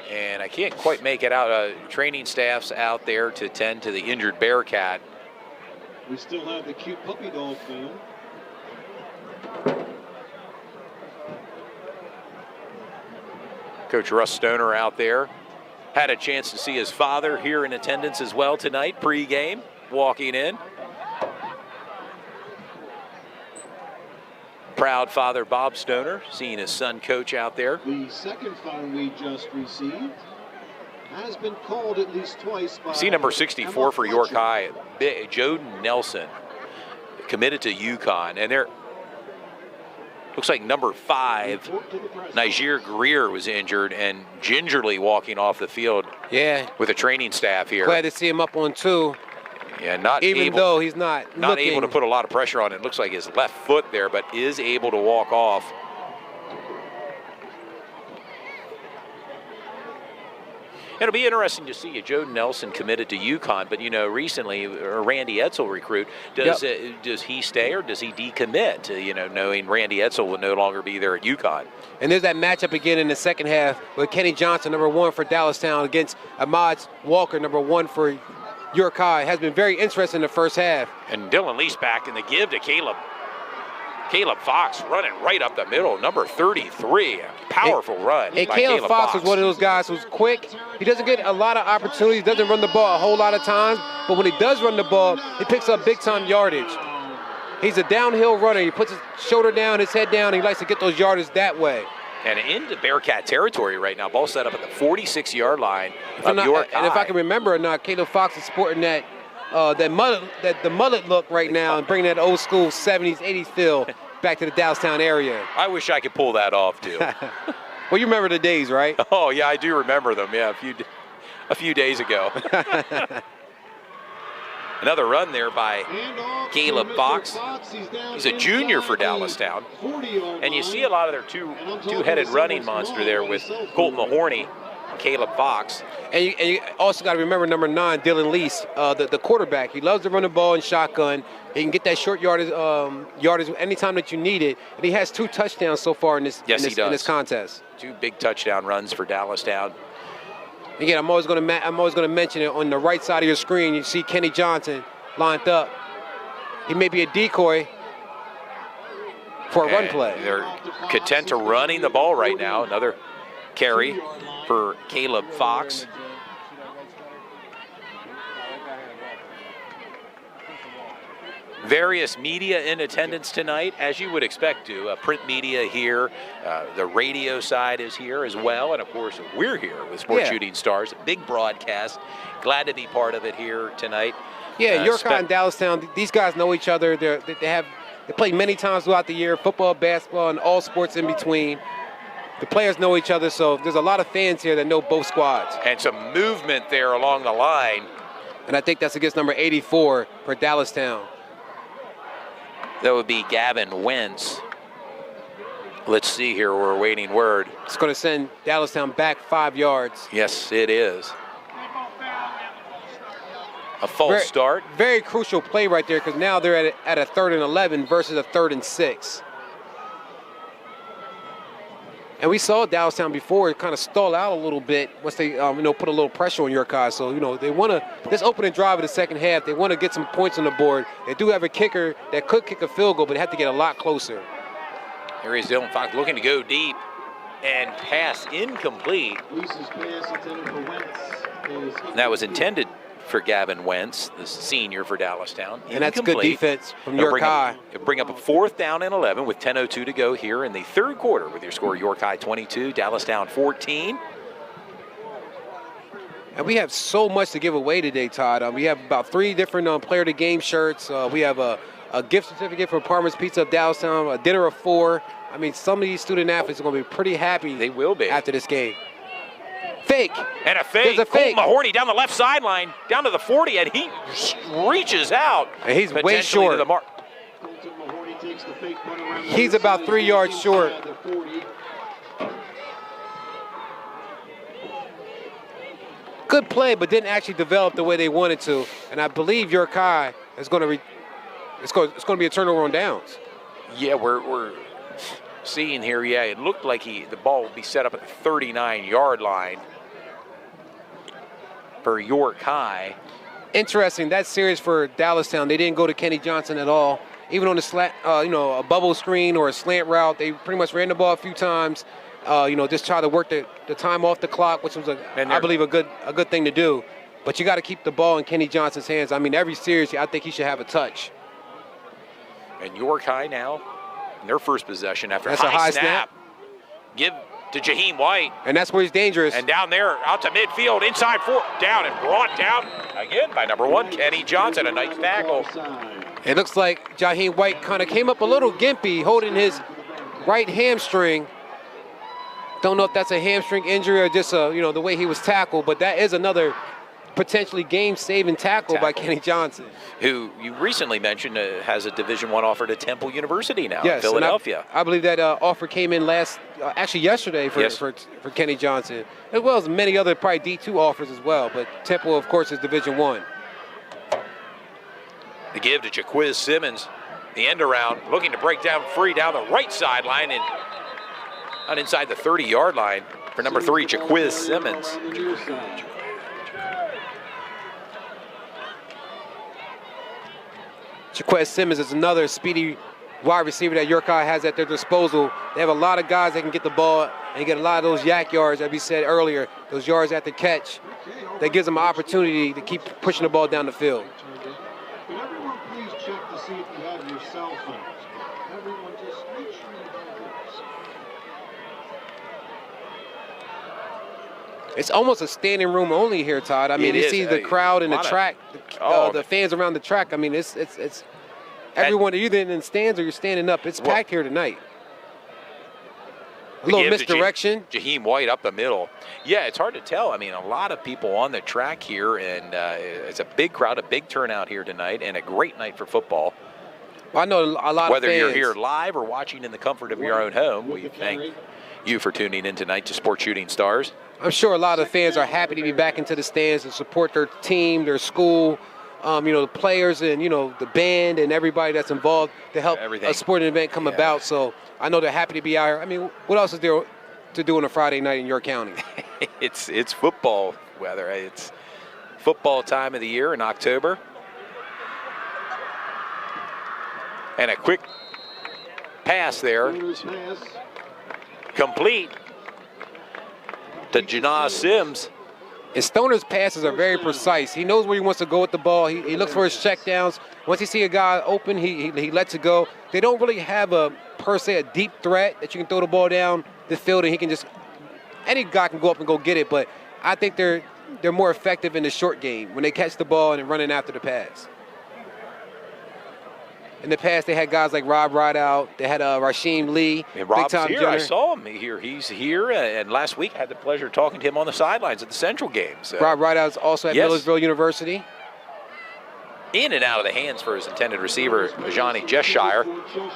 And I can't quite make it out. Training staff's out there to tend to the injured Bearcat. We still have the cute puppy dog film. Coach Russ Stoner out there. Had a chance to see his father here in attendance as well tonight, pre-game, walking in. Proud father Bob Stoner, seeing his son coach out there. The second phone we just received has been called at least twice by... See number 64 for York High, Joden Nelson, committed to UConn. And there looks like number 5, Niger Greer, was injured and gingerly walking off the field. Yeah. With the training staff here. Glad to see him up on 2. Yeah, even though he's not able to put a lot of pressure on it. It looks like his left foot there, but is able to walk off. It'll be interesting to see Joe Nelson committed to UConn, but, you know, recently Randy Edsel recruit. Does he stay or does he decommit? You know, knowing Randy Edsel will no longer be there at UConn. And there's that matchup again in the second half with Kenny Johnson, number 1 for Dallastown, against Ahmad Walker, number 1 for York High. Has been very interesting in the first half. And Dylan Lease back in the give to Caleb. Caleb Fox running right up the middle, number 33. Powerful run. And Caleb Fox was one of those guys who's quick. He doesn't get a lot of opportunities, doesn't run the ball a whole lot of times, but when he does run the ball, he picks up big-time yardage. He's a downhill runner. He puts his shoulder down, his head down, and he likes to get those yardage that way. And into Bearcat territory right now. Ball set up at the 46-yard line of York High. And if I can remember or not, Caleb Fox is sporting the mullet look right now and bringing that old school 70s, 80s feel back to the Dallastown area. I wish I could pull that off, too. Well, you remember the days, right? Oh, yeah, I do remember them, yeah, a few days ago. Another run there by Caleb Fox. He's a junior for Dallastown. And you see a lot of their two-headed running monster there with Colt Mahorny, Caleb Fox. And you also got to remember number 9, Dylan Lease, the quarterback. He loves to run the ball in shotgun. He can get that short yardage anytime that you need it. And he has 2 touchdowns so far in this contest. 2 big touchdown runs for Dallastown. Again, I'm always going to mention it. On the right side of your screen, you see Kenny Johnson lined up. He may be a decoy for a run play. They're content to running the ball right now. Another carry for Caleb Fox. Various media in attendance tonight, as you would expect to. Print media here, the radio side is here as well, and of course we're here with Sports Shooting Stars. A big broadcast. Glad to be part of it here tonight. Yeah, York High and Dallastown, these guys know each other. They play many times throughout the year, football, basketball, and all sports in between. The players know each other, so there's a lot of fans here that know both squads. And some movement there along the line. And I think that's against number 84 for Dallastown. That would be Gavin Wentz. Let's see here, we're awaiting word. It's going to send Dallastown back 5 yards. Yes, it is. A false start. Very crucial play right there, because now they're at a 3rd and 11 versus a 3rd and 6. And we saw Dallastown before kind of stall out a little bit once they, put a little pressure on York High. So, they want to, this opening drive of the second half, they want to get some points on the board. They do have a kicker that could kick a field goal, but they have to get a lot closer. Here is Dylan Fox looking to go deep and pass incomplete. Lisa's pass intended for Wentz is That was intended for Gavin Wentz, the senior for Dallastown. And that's good defense from York High. Bring up a 4th down and 11 with 10:02 to go here in the third quarter with your score York High 22, Dallastown 14. And we have so much to give away today, Todd. We have about 3 different player of the game shirts. We have a gift certificate from Parmer's Pizza of Dallastown, a dinner of 4. I mean, some of these student athletes are going to be pretty happy. They will be after this game. Fake. And a fake. There's a fake. Colt Mahorny down the left sideline, down to the 40, and he reaches out. And he's way short. To the mark. He's about 3 yards short. Good play, but didn't actually develop the way they wanted to. And I believe York High is going to it's going to be a turnover on downs. Yeah, we're seeing here. Yeah, it looked like the ball would be set up at the 39-yard line for York High. Interesting. That's serious for Dallastown. They didn't go to Kenny Johnson at all. Even on the slant, a bubble screen or a slant route, they pretty much ran the ball a few times. Just try to work the time off the clock, which was I believe a good thing to do. But you got to keep the ball in Kenny Johnson's hands. I mean, every series, I think he should have a touch. And York High now, in their first possession after That's a high snap. Give to Jaheim White. And that's where he's dangerous. And down there, out to midfield, inside 4, down and brought down again by number 1, Kenny Johnson. A nice tackle. It looks like Jaheim White kind of came up a little gimpy, holding his right hamstring. Don't know if that's a hamstring injury or just the way he was tackled, but that is another potentially game-saving tackle by Kenny Johnson, who you recently mentioned has a Division I offer to Temple University now in yes, Philadelphia. I believe that offer came in yesterday for Kenny Johnson, as well as many other probably D2 offers as well. But Temple, of course, is Division I. The give to Jaquiz Simmons, the end around, looking to break down free down the right sideline and out inside the 30-yard line for number 3, Jaquiz Simmons. Jaquiz Simmons is another speedy wide receiver that York High has at their disposal. They have a lot of guys that can get the ball and get a lot of those yak yards, as we said earlier, those yards at the catch. That gives them an opportunity to keep pushing the ball down the field. Could everyone please check to see if you have your cell phones? Everyone just make sure you have yours. It's almost a standing room only here, Todd. I mean, you see the crowd in the track, the fans around the track. I mean, it's everyone either in the stands or you're standing up. It's packed here tonight. A little misdirection. Jaheim White up the middle. Yeah, it's hard to tell. I mean, a lot of people on the track here, and it's a big crowd, a big turnout here tonight, and a great night for football. Well, I know a lot of fans. Whether you're here live or watching in the comfort of your own home, we thank you for tuning in tonight to Sports Shooting Stars. I'm sure a lot of fans are happy to be back into the stands and support their team, their school, the players and, the band and everybody that's involved to help a sporting event come about. So I know they're happy to be out here. I mean, what else is there to do on a Friday night in York County? It's football weather. It's football time of the year in October. And a quick pass there. Complete to Janaz Sims. And Stoner's passes are very precise. He knows where he wants to go with the ball. He looks for his checkdowns. Once he sees a guy open, he lets it go. They don't really have a deep threat that you can throw the ball down the field and he can just, any guy can go up and go get it. But I think they're more effective in the short game when they catch the ball and running after the pass. In the past, they had guys like Rob Rideout. They had Rasheem Lee. And Rob's here. I saw him here. He's here. And last week, I had the pleasure of talking to him on the sidelines at the Central games. Rob Rideout's also at Millersville University. In and out of the hands for his intended receiver, Johnny Jeshire.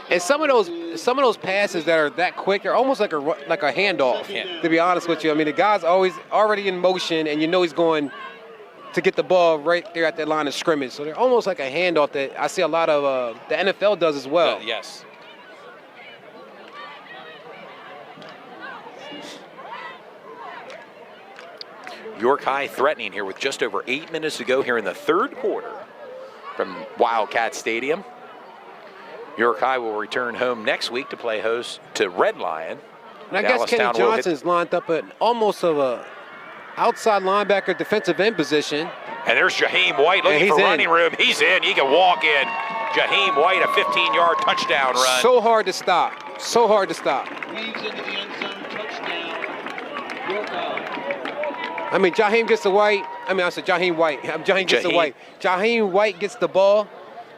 And some of those passes that are that quick, they're almost like a handoff. Yeah. To be honest with you, I mean the guy's already in motion, and he's going to get the ball right there at that line of scrimmage. So they're almost like a handoff that I see a lot of the NFL does as well. Yes. York High threatening here with just over 8 minutes to go here in the third quarter from Wildcat Stadium. York High will return home next week to play host to Red Lion. And I guess Kenny Johnson's lined up at almost of a outside linebacker defensive end position. And there's Jaheim White looking for running room. He's in. He can walk in. Jaheim White, a 15-yard touchdown run. So hard to stop. So hard to stop. Weaves into the end zone, touchdown, York High. I mean, Jaheim gets the white. I said Jaheim White. Jaheim gets the white. Jaheim White gets the ball,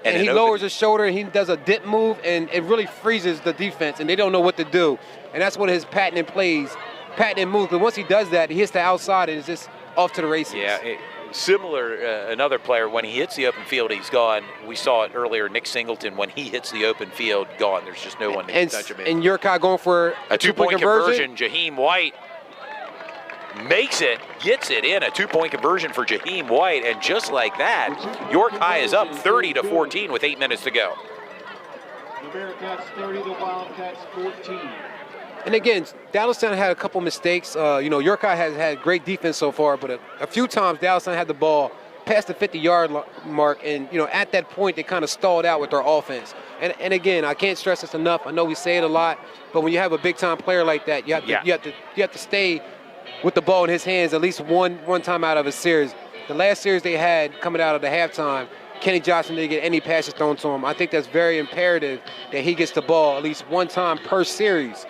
and he lowers his shoulder, and he does a dip move, and it really freezes the defense, and they don't know what to do. And that's one of his patented plays, patented moves. But once he does that, he hits the outside, and it's just off to the races. Yeah, similar, another player, when he hits the open field, he's gone. We saw it earlier, Nick Singleton, when he hits the open field, gone. There's just no one to touch him in. And York High going for a two-point conversion. Jaheim White makes it, gets it in, a two-point conversion for Jaheim White, and just like that, York High is up 30-14 with 8 minutes to go. The Bearcats 30, the Wildcats 14. And again, Dallastown had a couple mistakes. York High has had great defense so far, but a few times Dallastown had the ball past the 50-yard mark, and at that point they kind of stalled out with their offense. And again, I can't stress this enough. I know we say it a lot, but when you have a big-time player like that, you have to stay with the ball in his hands at least one time out of a series. The last series they had coming out of the halftime, Kenny Johnson didn't get any passes thrown to him. I think that's very imperative that he gets the ball at least one time per series.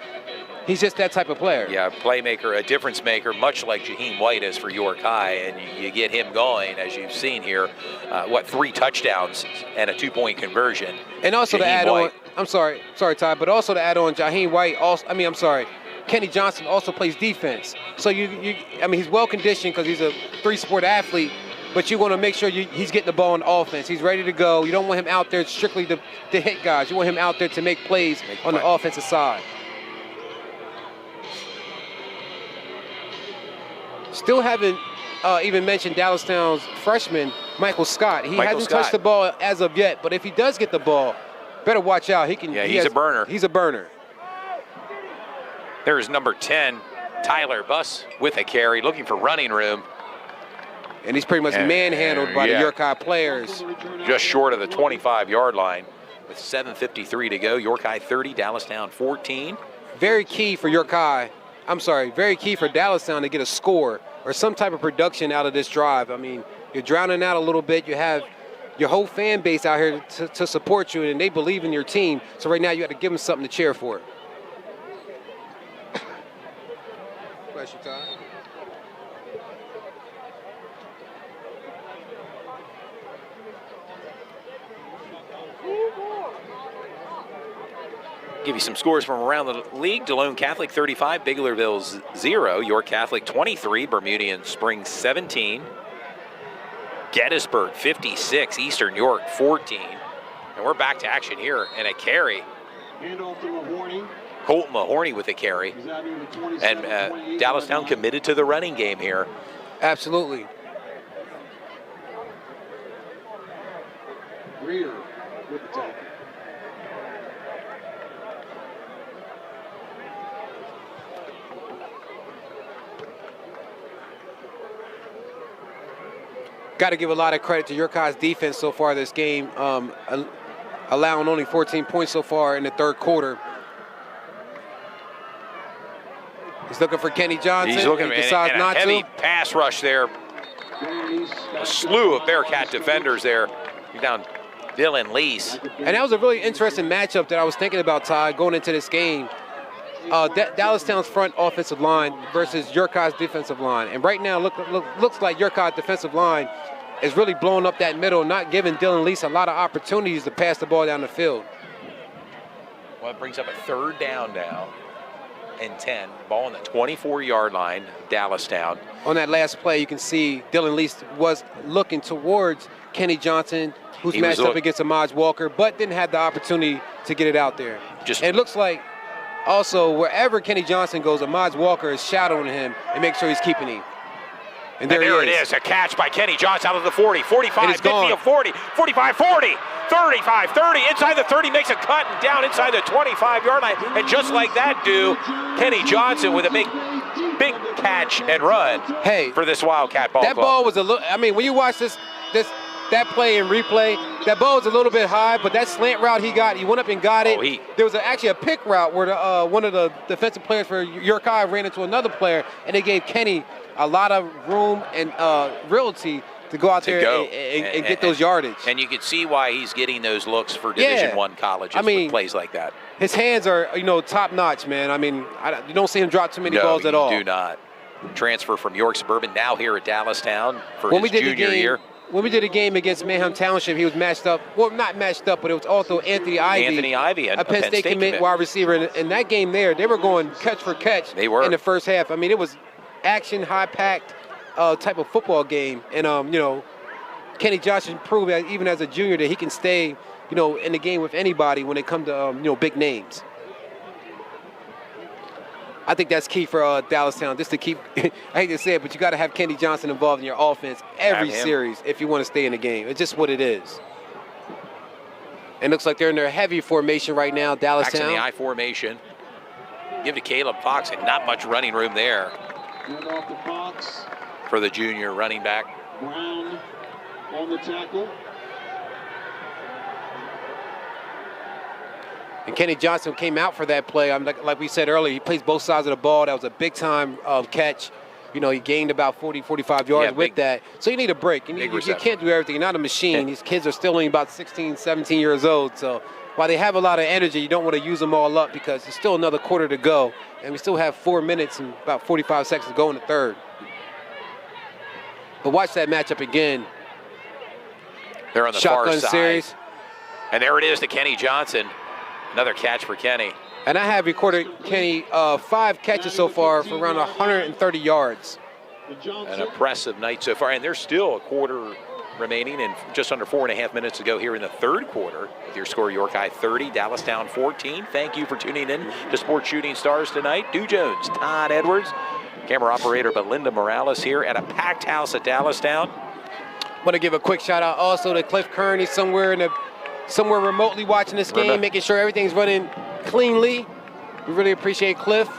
He's just that type of player. Yeah, playmaker, a difference maker, much like Jaheim White is for York High, and you get him going, as you've seen here, 3 touchdowns and a two-point conversion. And also to add on, I'm sorry, Ty, but also to add on, Jaheim White Kenny Johnson also plays defense. So he's well conditioned because he's a 3-sport athlete, but you want to make sure he's getting the ball on offense. He's ready to go. You don't want him out there strictly to hit guys. You want him out there to make plays on the offensive side. Still haven't even mentioned Dallastown's freshman, Michael Scott. He hasn't touched the ball as of yet, but if he does get the ball, better watch out. He's a burner. He's a burner. There's number 10, Tyler Buss, with a carry, looking for running room. And he's pretty much manhandled by the York High players. Just short of the 25-yard line with 7:53 to go. York High 30, Dallastown 14. Very key for York High. Very key for Dallastown to get a score or some type of production out of this drive. I mean, you're drowning out a little bit. You have your whole fan base out here to support you, and they believe in your team. So right now you got to give them something to cheer for. Bless you, Todd. Give you some scores from around the league. Delone Catholic 35, Biglerville 0, York Catholic 23, Bermudian Springs 17, Gettysburg 56, Eastern York 14. And we're back to action here, and a carry. Handoff to Mahorny. Colton Mahorny with a carry. And Dallastown committed to the running game here. Absolutely. Greer with the tackle. Got to give a lot of credit to York High's defense so far this game, allowing only 14 points so far in the third quarter. He's looking for Kenny Johnson. He's looking, he decides and not a heavy to. pass rush there. A slew of Bearcat defenders there. You're down Dylan Lease. And that was a really interesting matchup that I was thinking about, Todd, going into this game. Dallastown's front offensive line versus York High's defensive line. And right now, looks like York High's defensive line is really blowing up that middle, not giving Dylan Lease a lot of opportunities to pass the ball down the field. Well, it brings up a third down now and 10. Ball on the 24-yard line, Dallastown. On that last play, you can see Dylan Lease was looking towards Kenny Johnson, who's matched up against Amaj Walker, but didn't have the opportunity to get it out there. And it looks like also wherever Kenny Johnson goes, Amaj Walker is shadowing him and make sure he's keeping him. And there it is, a catch by Kenny Johnson out of the 40, 45, 50, gone. 40, 45, 40, 35, 30, inside the 30, makes a cut and down inside the 25-yard line. And just like that, Kenny Johnson with a big catch and run for this Wildcat ball club. That ball was a little, I mean, when you watch that play and replay, that ball was a little bit high, but that slant route he got, he went up and got it. There was actually a pick route where one of the defensive players for York High ran into another player, and they gave Kenny a lot of room and realty to go out there and get those yardage. And you can see why he's getting those looks for Division I colleges with plays like that. His hands are, top notch, man. I mean, you don't see him drop too many balls at all. No, you do not. Transfer from York Suburban, now here at Dallastown for his junior year. When we did a game against Mayhem Township, he was matched up. Well, not matched up, but it was also Anthony Ivy. A Penn State commit wide receiver. In that game there, they were going catch for catch in the first half. I mean, it was action, high-packed type of football game. And, Kenny Johnson proved that even as a junior that he can stay, in the game with anybody when it comes to, big names. I think that's key for Dallastown, just to keep, I hate to say it, but you got to have Kenny Johnson involved in your offense every series if you want to stay in the game. It's just what it is. And it looks like they're in their heavy formation right now, Dallastown. Backs in the I formation. Give to Caleb Fox, and not much running room there for the junior running back. Brown on the tackle. And Kenny Johnson came out for that play. Like we said earlier, he plays both sides of the ball. That was a big-time catch. He gained about 40, 45 yards with that. So you need a break. You can't do everything. You're not a machine. These kids are still only about 16, 17 years old. So while they have a lot of energy, you don't want to use them all up because there's still another quarter to go. And we still have 4 minutes and about 45 seconds to go in the third. But watch that matchup again. They're on the Shotgun far side. Series. And there it is to Kenny Johnson. Another catch for Kenny. And I have recorded Kenny 5 catches so far for around 130 yards. An impressive night so far. And there's still a quarter remaining and just under 4.5 minutes to go here in the third quarter. With your score, York High 30, Dallastown 14. Thank you for tuning in to Sports Shooting Stars tonight. Dew Jones, Todd Edwards, camera operator Belinda Morales here at a packed house at Dallastown. Want to give a quick shout out also to Cliff Kearney somewhere remotely watching this game, making sure everything's running cleanly. We really appreciate Cliff.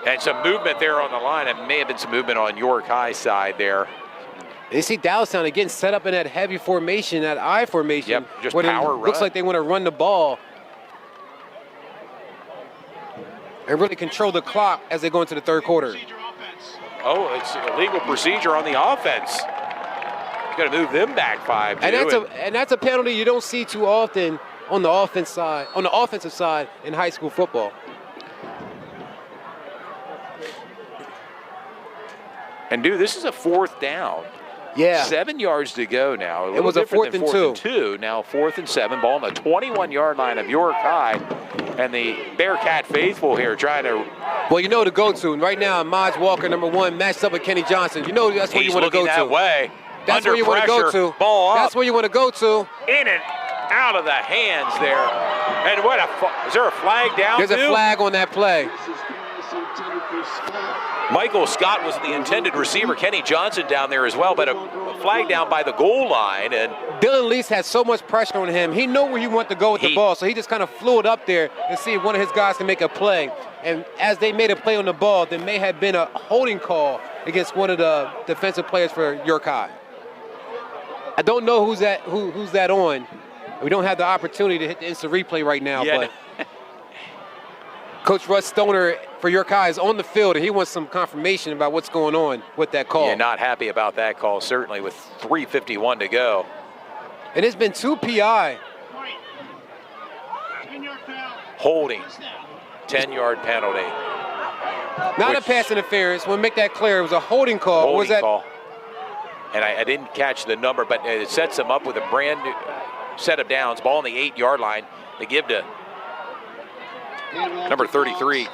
And some movement there on the line. It may have been some movement on York High side there. You see Dallastown again set up in that heavy formation, that I formation. Yep, just power run. Looks like they want to run the ball and really control the clock as they go into the third quarter. Oh, it's illegal procedure on the offense. Got to move them back 5. And that's a penalty you don't see too often on the offensive side in high school football. And this is a 4th down. Yeah. 7 yards to go now. It was a 4th and 2. Now 4th and 7. Ball on the 21-yard line of York High. And the Bearcat faithful here trying to. Well, the go-to. And right now, Maj Walker, number 1, matched up with Kenny Johnson. That's where you want to go to. He's looking that way. That's where you want to go to. Ball up. That's where you want to go to. In and out of the hands there. And is there a flag down? There's a flag on that play. Michael Scott was the intended receiver. Kenny Johnson down there as well, but a flag down by the goal line. And Dylan Lease had so much pressure on him. He knew where he wanted to go with the ball, so he just kind of flew it up there and see if one of his guys can make a play. And as they made a play on the ball, there may have been a holding call against one of the defensive players for York High. I don't know who's that on. We don't have the opportunity to hit the instant replay right now, but Coach Russ Stoner for York High is on the field, and he wants some confirmation about what's going on with that call. Yeah, not happy about that call, certainly, with 3:51 to go. And it's been 2 PI. Holding. 10-yard penalty. Not a pass interference. We'll make that clear. It was a holding call. Holding call. And I didn't catch the number, but it sets them up with a brand new set of downs. Ball on the 8-yard line. They give to number 33,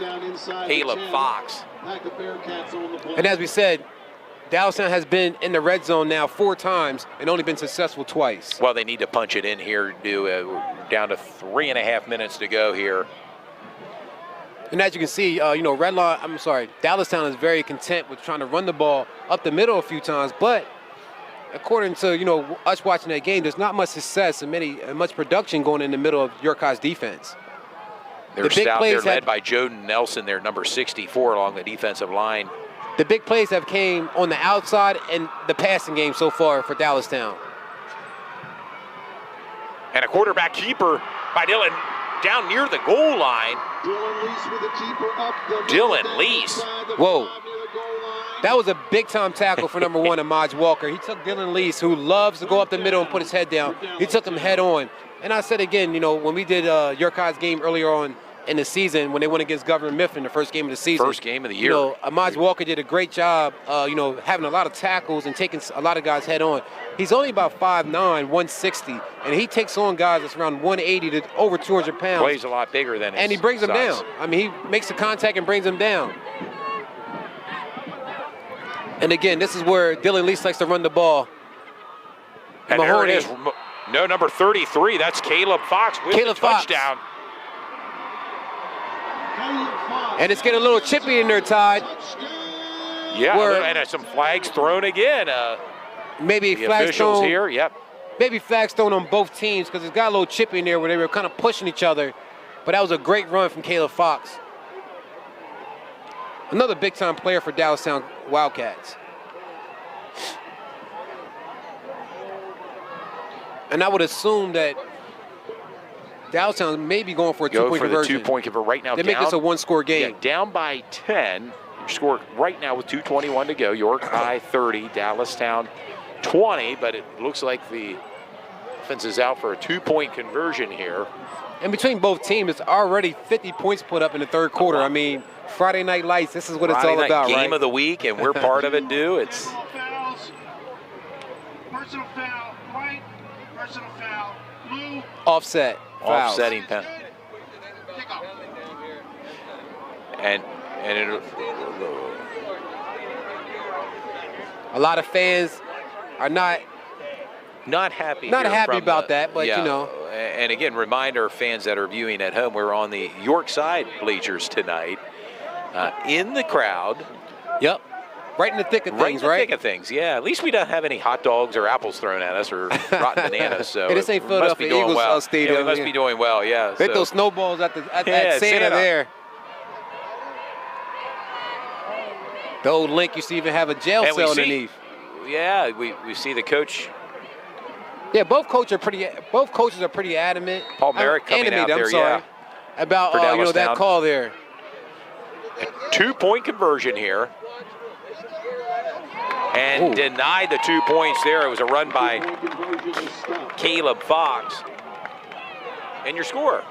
Caleb Fox. And as we said, Dallastown has been in the red zone now 4 times and only been successful twice. Well, they need to punch it in here, down to 3.5 minutes to go here. And as you can see, Dallastown is very content with trying to run the ball up the middle a few times. But according to, us watching that game, there's not much success and much production going in the middle of York High's defense. They're stout. They're led by Joe Nelson, their number 64, along the defensive line. The big plays have came on the outside and the passing game so far for Dallastown. And a quarterback keeper by Dylan down near the goal line. Dylan Lease with the keeper up the Dylan Lease. Whoa. That was a big-time tackle for number 1, Amaj Walker. He took Dylan Lease, who loves to go up the middle and put his head down. He took him head on. And I said again, when we did York High's game earlier on in the season, when they went against Governor Mifflin, the first game of the season. First game of the year. Amaj Walker did a great job, having a lot of tackles and taking a lot of guys head on. He's only about 5'9", 160, and he takes on guys that's around 180 to over 200 pounds. Plays a lot bigger than his And he brings them size. down. I mean, he makes the contact and brings them down. And again, this is where Dylan Lease likes to run the ball. And there it is. No, number 33. That's Caleb Fox with the touchdown. And it's getting a little chippy in there, Todd. Yeah, and some flags thrown again. Maybe the flags officials thrown here. Yep. Maybe flags thrown on both teams because it's got a little chippy in there where they were kind of pushing each other. But that was a great run from Caleb Fox. Another big-time player for Dallastown Wildcats. And I would assume that Dallastown may be going for a two-point conversion. The two-point conversion right now. They make this a one-score game. Yeah, down by 10. Score right now with 2:21 to go. York High 30, Dallastown 20. But it looks like the offense is out for a two-point conversion here. And between both teams, it's already 50 points put up in the third quarter. I mean, Friday Night Lights, this is what it's all about, right? Game of the week, and we're part of it, too. It's personal foul, white, personal foul, blue. Offset. Fouls. Offsetting pen. And a lot of fans are not happy. happy about that, but And again, reminder fans that are viewing at home, we're on the York side bleachers tonight, in the crowd. Yep. Right in the thick of things, right? Right in the thick of things, yeah. At least we don't have any hot dogs or apples thrown at us or rotten bananas. So hey, this ain't Philadelphia Eagles stadium. Yeah, we must be doing well, yeah. They throw snowballs at Santa there. The old link used to even have a jail cell underneath. Yeah, we see the coach. Yeah, both coaches are pretty adamant. Paul Merrick coming out there, about that call there. A two-point conversion here. And denied the 2 points there. It was a run by Caleb Fox. And your score,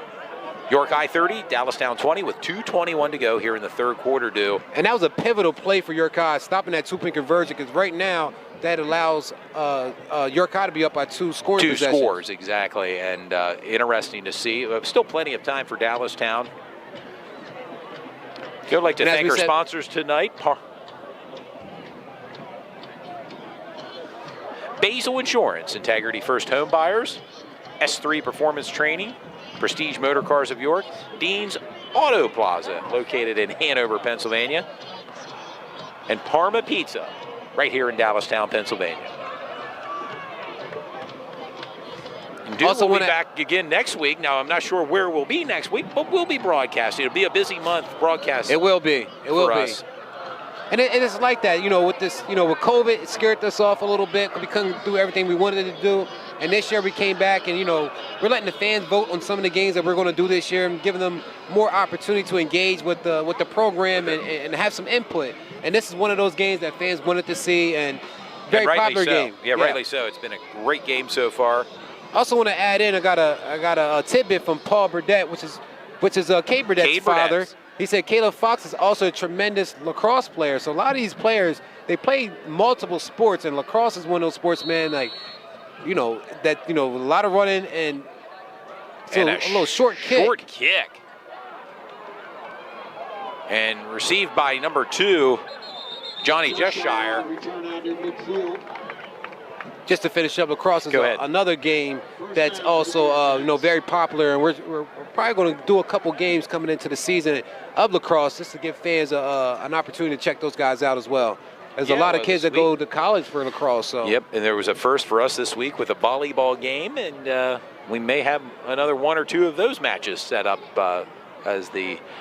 York High 30, Dallastown 20 with 2:21 to go here in the third quarter due. And that was a pivotal play for York High, stopping that two-point conversion, because right now that allows York High to be up by two scoring possessions. 2 scores, exactly. And interesting to see. Still plenty of time for Dallastown. I'd like to thank our sponsors tonight. Basil Insurance, Integrity First Home Buyers, S3 Performance Training, Prestige Motor Cars of York, Dean's Auto Plaza, located in Hanover, Pennsylvania, and Parma Pizza, right here in Dallastown, Pennsylvania. And we'll be back again next week. Now, I'm not sure where we'll be next week, but we'll be broadcasting. It'll be a busy month broadcasting. It will be. It will be. Us. And it's like that, with this, with COVID, it scared us off a little bit. We couldn't do everything we wanted to do. And this year we came back and, we're letting the fans vote on some of the games that we're going to do this year and giving them more opportunity to engage with the program and have some input. And this is one of those games that fans wanted to see, and very popular game. Yeah, rightly so. It's been a great game so far. I also want to add in, I got a tidbit from Paul Burdett, which is Kate Burdett's father. He said Caleb Fox is also a tremendous lacrosse player. So a lot of these players, they play multiple sports, and lacrosse is one of those sports, man, a lot of running and a little short kick. Short kick. And received by number 2, Johnny Jeshire. just to finish up, lacrosse is Go ahead. another game that's also very popular, and we're probably going to do a couple games coming into the season of lacrosse just to give fans an opportunity to check those guys out as well. There's a lot of kids that go to college for lacrosse. So. Yep, and there was a first for us this week with a volleyball game, and we may have another one or two of those matches set up as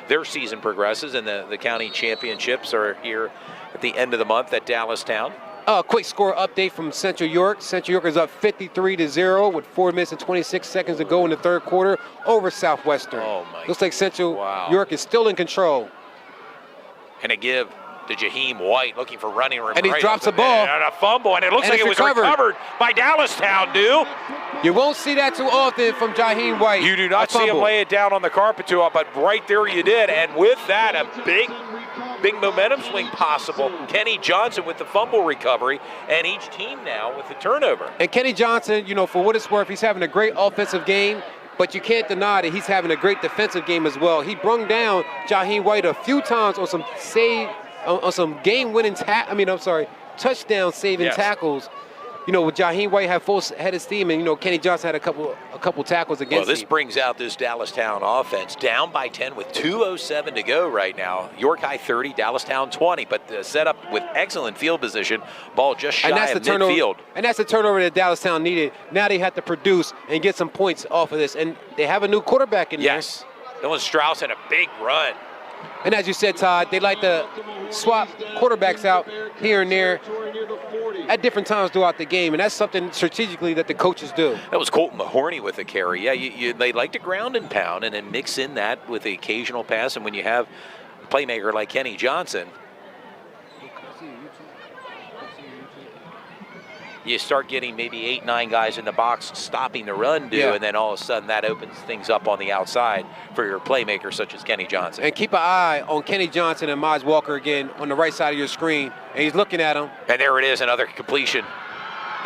their season progresses, and the county championships are here at the end of the month at Dallastown. Quick score update from Central York. Central York is up 53-0 with 4 minutes and 26 seconds to go in the third quarter over Southwestern. Oh my! Looks like Central York is still in control. And a give to Jaheim White, looking for running room. And he drops the ball. And a fumble, and it looks like it was recovered by Dallastown, dude. You won't see that too often from Jaheim White. You do not see him lay it down on the carpet too often, but right there you did. And with that, a big momentum swing possible. Kenny Johnson with the fumble recovery, and each team now with the turnover. And Kenny Johnson, for what it's worth, he's having a great offensive game, but you can't deny that he's having a great defensive game as well. He brung down Jaheim White a few times on some game-winning touchdown saving tackles. With Jaheim White had full head of steam, and Kenny Johnson had a couple tackles against him. Well, this brings out this Dallastown offense down by 10 with 2:07 to go right now. York High 30, Dallastown 20, but set up with excellent field position. Ball just shy of midfield. And that's the turnover that Dallastown needed. Now they have to produce and get some points off of this, and they have a new quarterback in there. Yes, Dylan Strauss had a big run. And as you said, Todd, they like to swap quarterbacks out here and there at different times throughout the game, and that's something strategically that the coaches do. That was Colton Mahorny with a carry. Yeah, they like to ground and pound and then mix in that with the occasional pass, and when you have a playmaker like Kenny Johnson, you start getting maybe 8-9 guys in the box stopping the run, and then all of a sudden that opens things up on the outside for your playmakers such as Kenny Johnson. And keep an eye on Kenny Johnson and Miles Walker again on the right side of your screen, and he's looking at him. And there it is, another completion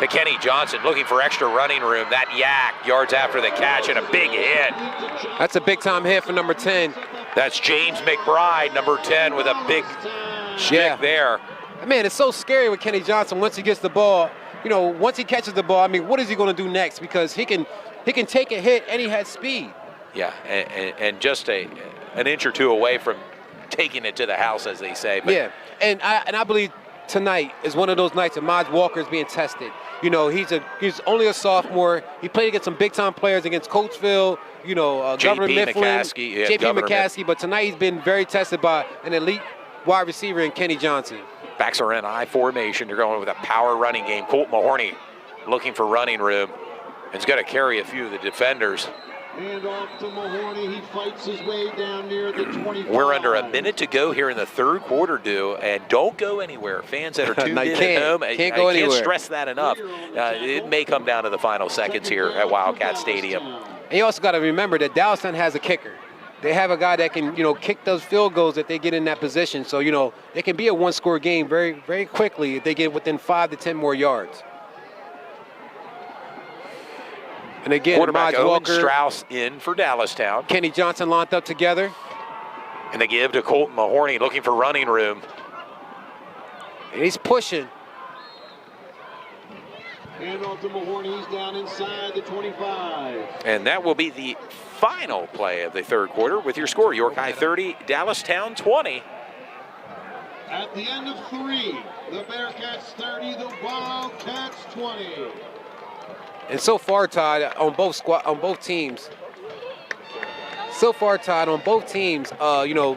to Kenny Johnson, looking for extra running room. That yak, yards after the catch, and a big hit. That's a big-time hit for number 10. That's James McBride, number 10, with a big stick there. Man, it's so scary with Kenny Johnson once he gets the ball. Once he catches the ball, what is he going to do next? Because he can take a hit and he has speed. Yeah, and just an inch or two away from taking it to the house, as they say. But and I believe tonight is one of those nights that Miles Walker is being tested. He's only a sophomore. He played against some big-time players against Coatesville, Governor Mifflin, JP McCaskey. But tonight he's been very tested by an elite wide receiver in Kenny Johnson. Backs are in I formation. They're going with a power running game. Colton Mahorny looking for running room. It's going to carry a few of the defenders. And off to Mahorny. He fights his way down near the 25. We're under a minute to go here in the third quarter, and don't go anywhere. Fans that are tuned in at home, I can't stress that enough. It may come down to the final seconds here at Wildcat Stadium. And you also got to remember that Dallastown has a kicker. They have a guy that can, kick those field goals if they get in that position. So, it can be a one-score game very, very quickly if they get within 5 to 10 more yards. And again, quarterback Owen Walker, Strauss in for Dallastown. Kenny Johnson lined up together. And they give to Colton Mahorny looking for running room. And he's pushing. And off to Mahorny, he's down inside the 25. And that will be the final play of the third quarter with your score. York High 30, Dallastown 20. At the end of 3, the Bearcats 30, the Wildcats 20. And so far, Todd, on both teams,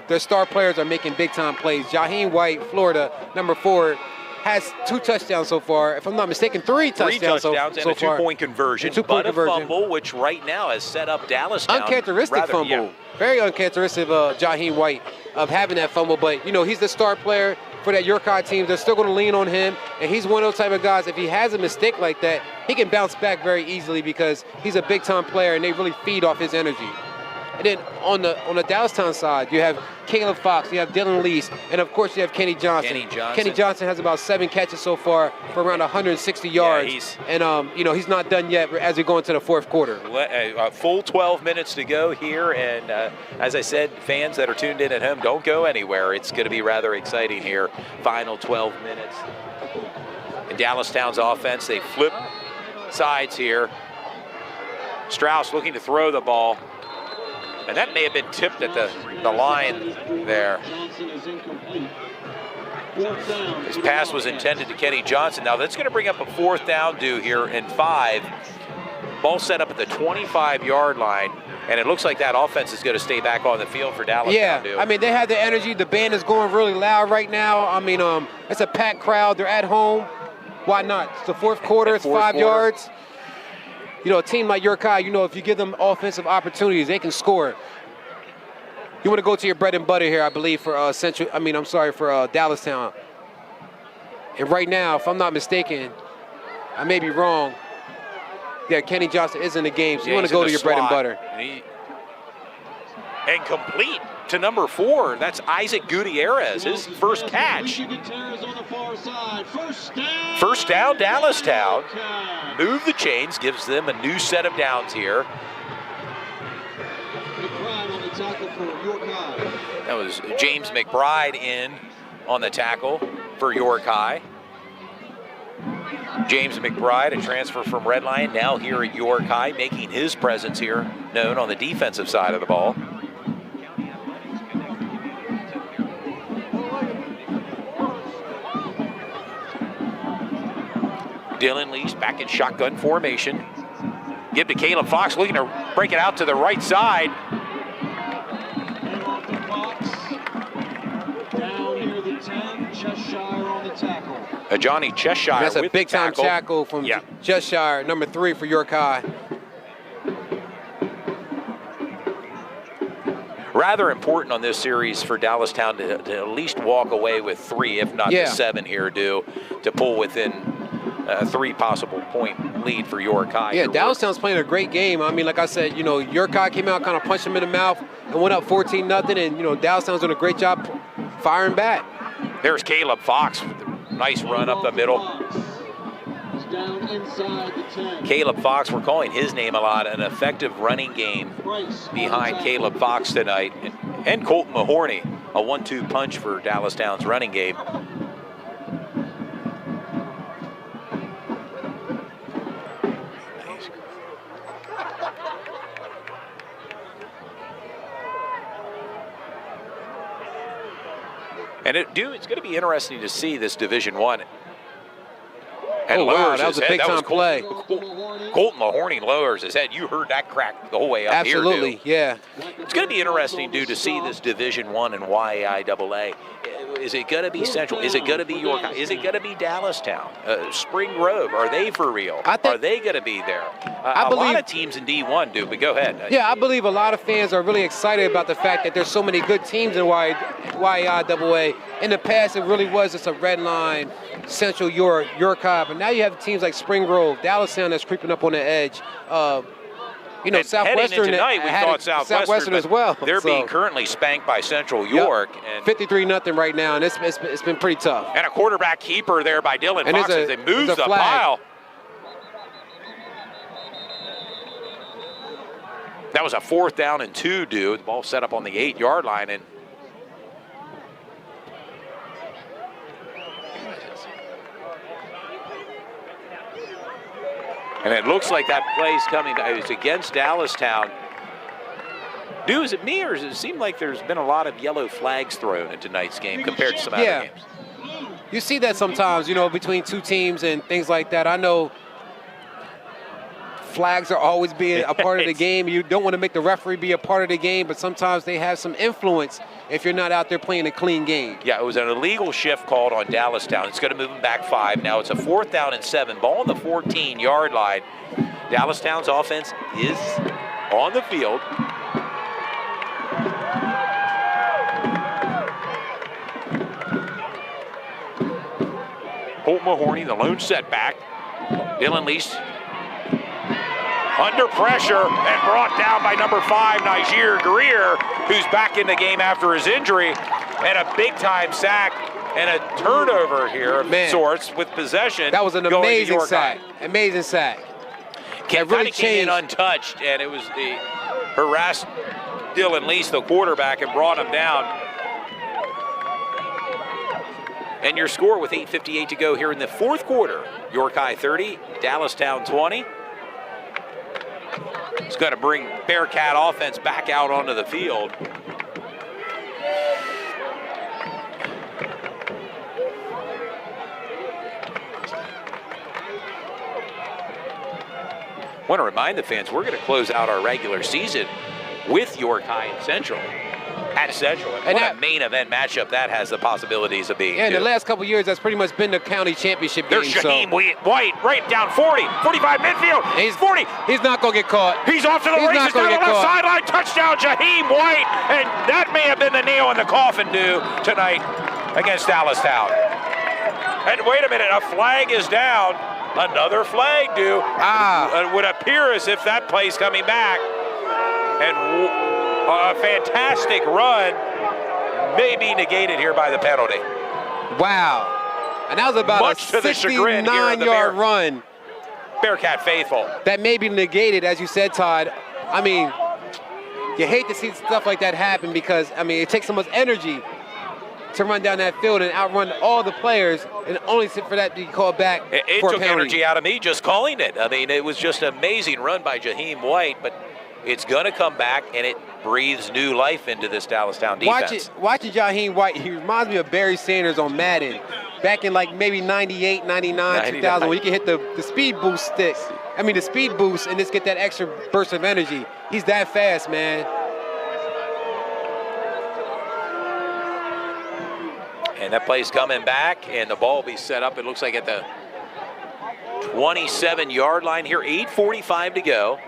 their star players are making big-time plays. Jaheim White, Florida, number 4, has 2 touchdowns so far. If I'm not mistaken, 3 touchdowns so far. And a 2-point conversion. A fumble, which right now has set up Dallastown. Uncharacteristic fumble. Yeah. Very uncharacteristic of Jaheim White of having that fumble. But, he's the star player for that York High team. They're still going to lean on him. And he's one of those type of guys, if he has a mistake like that, he can bounce back very easily because he's a big-time player and they really feed off his energy. And then on the Dallastown side, you have Caleb Fox, you have Dylan Lease, and of course you have Kenny Johnson. Kenny Johnson has about 7 catches so far for around 160 yards. And he's not done yet as we go into the fourth quarter. A full 12 minutes to go here, and as I said, fans that are tuned in at home, don't go anywhere. It's going to be rather exciting here. Final 12 minutes. In Dallastown's offense, they flip sides here. Strauss looking to throw the ball. And that may have been tipped at the line there. His pass was intended to Kenny Johnson. Now that's going to bring up a 4th down due here and 5. Ball set up at the 25-yard line. And it looks like that offense is going to stay back on the field for Dallastown. Yeah, I mean, they have the energy. The band is going really loud right now. I mean, it's a packed crowd. They're at home. Why not? It's the fourth quarter. It's 5 yards. A team like York High, if you give them offensive opportunities, they can score. You want to go to your bread and butter here, I believe, for for Dallastown. And right now, if I'm not mistaken, I may be wrong. Yeah, Kenny Johnson is in the game, so you want to go to your bread and butter. And complete to number 4. That's Isaac Gutierrez, his first catch. First down, Dallastown. Move the chains, gives them a new set of downs here. That was James McBride in on the tackle for York High. James McBride, a transfer from Red Lion, now here at York High, making his presence here known on the defensive side of the ball. Dylan Lease back in shotgun formation. Give to Caleb Fox, looking to break it out to the right side. Down near the 10, Cheshire on the tackle. Johnny Cheshire. That's a big-time tackle from Cheshire, number 3 for York High. Rather important on this series for Dallastown to at least walk away with 3, if not the 7 here, to pull within 3 possible point lead for York High. Yeah, Dallastown's playing a great game. I mean, like I said, York High came out, kind of punched him in the mouth and went up 14-0, and, Dallastown's doing a great job firing back. There's Caleb Fox with a nice run up the middle. Down inside the 10. Caleb Fox, we're calling his name a lot, an effective running game behind Caleb Fox tonight. And Colton Mahorney, a 1-2 punch for Dallastown's running game. And it's going to be interesting to see this Division I. And that was a big-time play. Colton Mahorney lowers his head. You heard that crack the whole way up here. Absolutely, yeah. It's going to be interesting, to see this Division I and YAIAA. Is it going to be Central? Is it going to be York? Is it going to be Dallastown? Spring Grove? Are they for real? Are they going to be there? A lot of teams in D1 do, but go ahead. Yeah, I believe a lot of fans are really excited about the fact that there's so many good teams in YAIAA. In the past, it really was just a red line, Central York High, but now you have teams like Spring Grove, Dallastown that's creeping up on the edge. Southwestern tonight, we thought Southwestern as well. They're being currently spanked by Central York. And 53-0 right now, and it's been pretty tough. And a quarterback keeper there by Dylan Fox as it moves the pile. That was a 4th down and 2, dude. The ball set up on the 8-yard line, and it looks like that play's coming. It's against Dallastown. Dude, is it me, or does it seem like there's been a lot of yellow flags thrown in tonight's game compared to some other games? You see that sometimes, between 2 teams and things like that. I know flags are always being a part of the game. You don't want to make the referee be a part of the game, but sometimes they have some influence if you're not out there playing a clean game. Yeah, it was an illegal shift called on Dallastown. It's going to move them back 5. Now it's a 4th down and 7. Ball on the 14-yard line. Dallastown's offense is on the field. Colton Mahorney, the lone setback. Dylan Lease under pressure and brought down by number 5, Niger Greer, who's back in the game after his injury, and a big-time sack and a turnover here of sorts with possession. That was an amazing sack. Amazing sack. Really came in untouched, and it was the harassed Dylan Lease, the quarterback, and brought him down. And your score with 8:58 to go here in the fourth quarter. York High 30, Dallastown 20. It's going to bring Bearcat offense back out onto the field. I want to remind the fans, we're going to close out our regular season with York High and Central. At Central. And what a main event matchup that has the possibilities of being. Yeah, in the last couple of years, that's pretty much been the county championship game. There's Shaheem White right down 40, 45 midfield. He's 40. He's not going to get caught. He's off to the races down the left sideline. Touchdown, Shaheem White. And that may have been the nail in the coffin due tonight against Dallastown. And wait a minute, a flag is down. Another flag due. It would appear as if that play's coming back. And a fantastic run may be negated here by the penalty. Wow. And that was about much a 69-yard run. Bearcat faithful. That may be negated, as you said, Todd. I mean, you hate to see stuff like that happen because, I mean, it takes so much energy to run down that field and outrun all the players, and only for that to be called back It for a took penalty. energy out of me just calling it. I mean, it was just an amazing run by Shaheem White, but it's going to come back, and it breathes new life into this Dallastown defense. Watching Shaheem White, he reminds me of Barry Sanders on Madden back in like maybe 98, 99, 2000, when you can hit the speed boost stick. I mean, the speed boost and just get that extra burst of energy. He's that fast, man. And that play's coming back, and the ball will be set up, it looks like, at the 27-yard line here. 8:45 to go.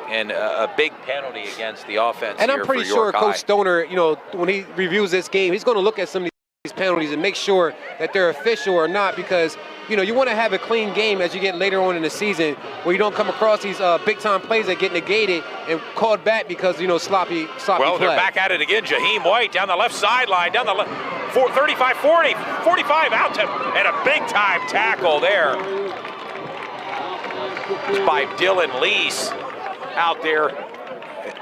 And a big penalty against the offense. And here I'm pretty for sure York Coach High. Stoner, you know, when he reviews this game, he's going to look at some of these penalties and make sure that they're official or not, because, you know, you want to have a clean game as you get later on in the season where you don't come across these big-time plays that get negated and called back because, you know, sloppy Well, play. they're back at it again. Jaheim White down the left sideline, down the left, 35, 40, 45 out to, and a big-time tackle there by Dylan Lease out there.